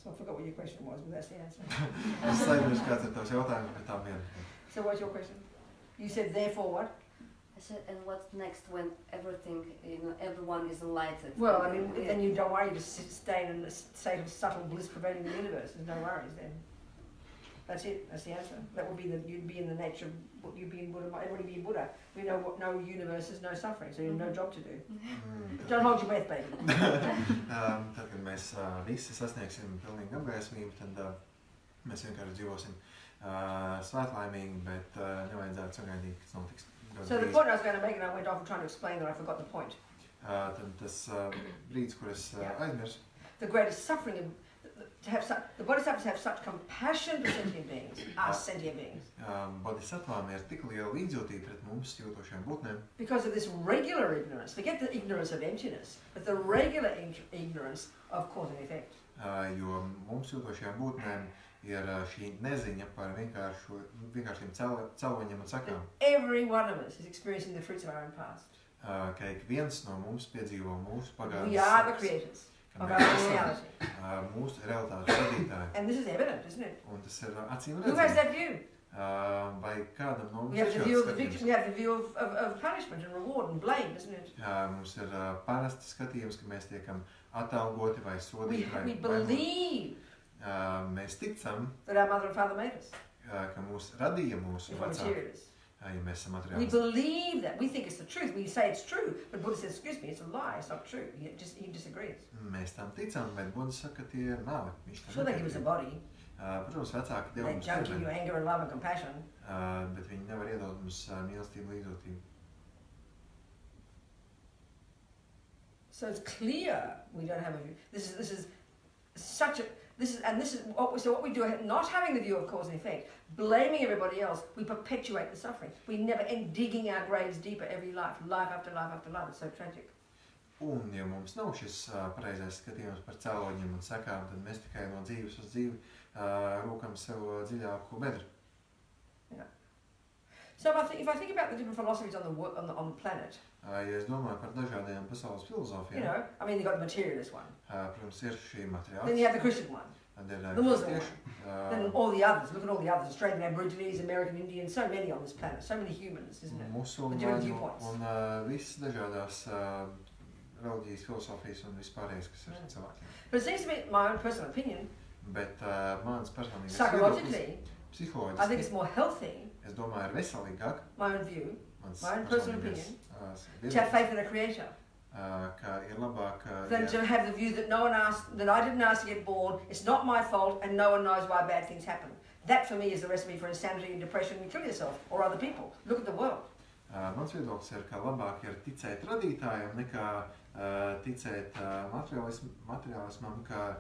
So I forgot what your question was, but that's the answer. Es saimniešu, kāds ir tavs jautājums, bet tā vien. So what's your question? You said therefore what? I said, and what's next when everything, everyone is enlightened? Well, I mean, then you don't worry, you just stay in a state of subtle bliss prevailing in the universe. There's no worries then. That's it. That's the answer. That would be you'd be in the nature of, you'd be in Buddha, everybody be in Buddha. We know what no universe is no suffering, so you have no job to do. Don't hold your breath, baby. Tad, kad mēs visi sasniegsim pilnīgu apgaismību, tad mēs vienkārši dzīvosim svētlaimīgi, bet nevajadzētu sagaidīt, kas notiks. So the point I was going to make, and I went off trying to explain that I forgot the point. Tad tas brīdis, kur es aizmirsu. The greatest suffering, the bodhisattvas have such compassion for sentient beings, us sentient beings. Bodhisattvām ir tik liela līdzjūtība pret mums jūtošiem būtnēm. Because of this regular ignorance, forget the ignorance of emptiness, but the regular ignorance of cause and effect. Jo mums jūtošajām būtnēm ir šī neziņa par vienkāršiem cēloņiem un sekām. Every one of us is experiencing the fruits of our own past. Ka ik viens no mums piedzīvo mūsu pagātnes. We are the creators of our own reality. Mūsu realitātes radītāji. And this is evident, isn't it? Un tas ir acīm Who has redzams. that view? Vai kādam no mums We have the view of the victim, skatījums? we have the view of punishment and reward and blame, isn't it? Mums ir parasti skatījums, ka mēs tiekam atalgoti vai sodīti vai We believe mēs ticam, that our mother and father made us. ka mūs radīja mūsu If we're vecāki, materialists. ja mēs esam We materiālisti. believe that. We think it's the truth. We say it's true. But Buddha says, excuse me, it's a lie. It's not true. He disagrees. Mēs tam ticam, bet Buddha saka, ka tie ir meli. Viņš tam Sure, they give us a nepiekrīt. body. Protams, vecāki deva They mums don't give you ģimeni, anger and love and compassion. bet viņi nevar iedot mums mīlestību, līdzjūtību. So it's clear we don't have a view. This is such a what we do, not having the view of cause and effect, blaming everybody else, we perpetuate the suffering. We never end digging our graves deeper every life after life after life. It's so tragic. Un, ja mums nav šis pareizais skatījums par cēloņiem un sekām, tad mēs tikai no dzīves uz dzīvi rūkam sev dziļāku bedru. Yeah. So if I think about the different philosophies on the planet, Ja es domāju par dažādiem pasaules filozofiem, I mean, you've got the materialist one, protams, ir šī materiāls. then you have the Christian one, Tad ir the Muslim one, kristieši, then all the others. Look at all the others: Australian Aborigines, American Indians, so many on this planet, so many humans, isn't it? The different musulmaņu viewpoints. un visas dažādās reliģijas, filosofijas un vispārējais, kas ir cilvēkiem. But it seems to me, my own personal opinion, Bet mans personīgais psychologically, psiholoģiski, I think it's more healthy, es domāju, ir veselīgāk, my own view, mans my own personal personīgais to have faith in a creator, ka ir labāk, than to have the view that that I didn't ask to get born, it's not my fault, and no one knows why bad things happen. That for me is the recipe for insanity and depression and kill yourself or other people. Look at the world. Mans viedoklis ir, ka labāk ir ticēt radītājam, nekā ticēt materiālismam, ka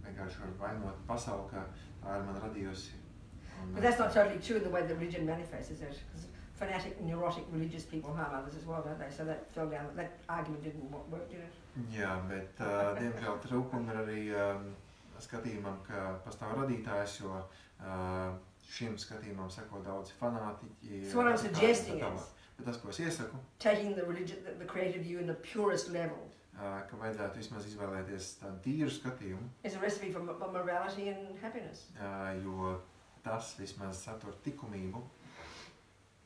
vienkārši var vainot pasauli, ka tā ir man radījusi. But that's not totally true in the way that religion manifests, is it? Because fanatic, neurotic, religious people harm others as well, don't they? So that fell down. That argument didn't work, did it? Jā, bet diemžēl trūkumi ir arī skatījumam, ka pastāv radītājs, jo šim skatījumam seko daudzi fanātiķi. So what I'm suggesting is Bet tas, ko es iesaku, taking the creative view in the purest level ka vajadzētu vismaz izvēlēties tādu tīru skatījumu, is a recipe for morality and happiness. Jo tas vismaz satur likumību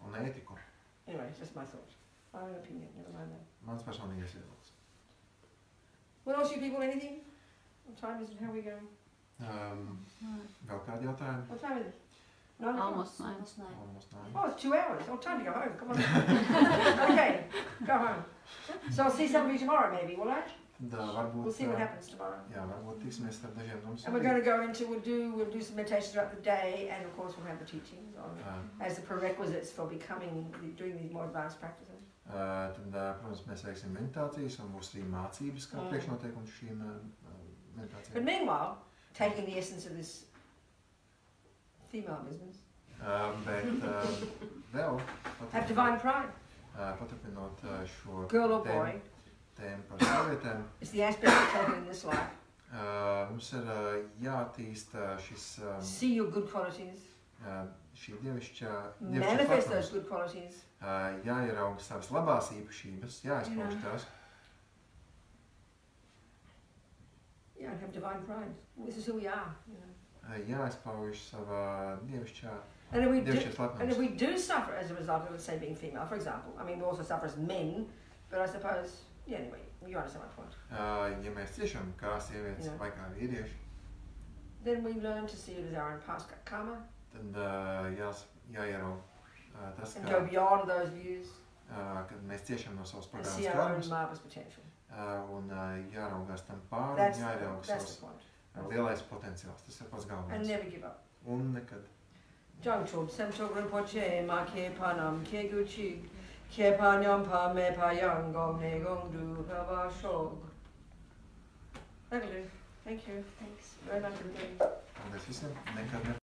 un ētiku. Anyway, it's just my thought. My own opinion, never mind that. Mans personīgais viedoklis. What else, you people? Anything? What time is it? How are we going? Vēl kādi jautājumi? What time is it? 9 o'clock? Almost 9. Almost nine. Oh, it's 2 hours. Oh, time to go home. Come on. Okay, go home. So I'll see some of you tomorrow, maybe, will I? Varbūt, We'll see what happens tomorrow. Jā, varbūt tiksimies ar dažiem no mums. And we're going to go into, we'll do some meditations throughout the day, and of course we'll have the teachings on as the prerequisites for doing these more advanced practices. Tad, protams, mēs veiksim meditācijas un būs arī mācības kā priekšnoteikums šīm meditācijām. But meanwhile, taking the essence of this female business, Bet vēl have divine pride. paturpinot šo Girl or boy, tēmu par sievietēm, it's the aspect of taking in this life. mums ir jātīst šis, See your good qualities, šī dievišķā manifest those platformas. good qualities, Jāierauga savas labās īpašības, jāizpauž Jā. tās. yeah, and have divine pride. This is who we are. You know. Jāizpauž savā dievišķā, And if we do, dievišķas and if lepnums. we do suffer as a result of, let's say, being female, for example, I mean, we also suffer as men, but I suppose, anyway, you understand my point. Ja mēs ciešam kā sievietes Jā. vai kā vīrieši, then we learn to see it as our own past karma Tad jāieraug tas, and go ka, beyond those views kad mēs ciešam no savas and see pagātnes our own karmas marvelous potential. un jāraugās tam pāri un That's jāieraug the savs point. lielais potenciāls. Tas ir pats And galvenais. never give up. Un nekad. Jangchod Semchog Rinpoche Ma Ke Panam Ke Guchi Ke Panyam Pa Me Pa Yang Gong Ne Gong Du Hava Shog. That'll do. Thank you. Thanks. Very much for doing. Paldies visiem. Nekad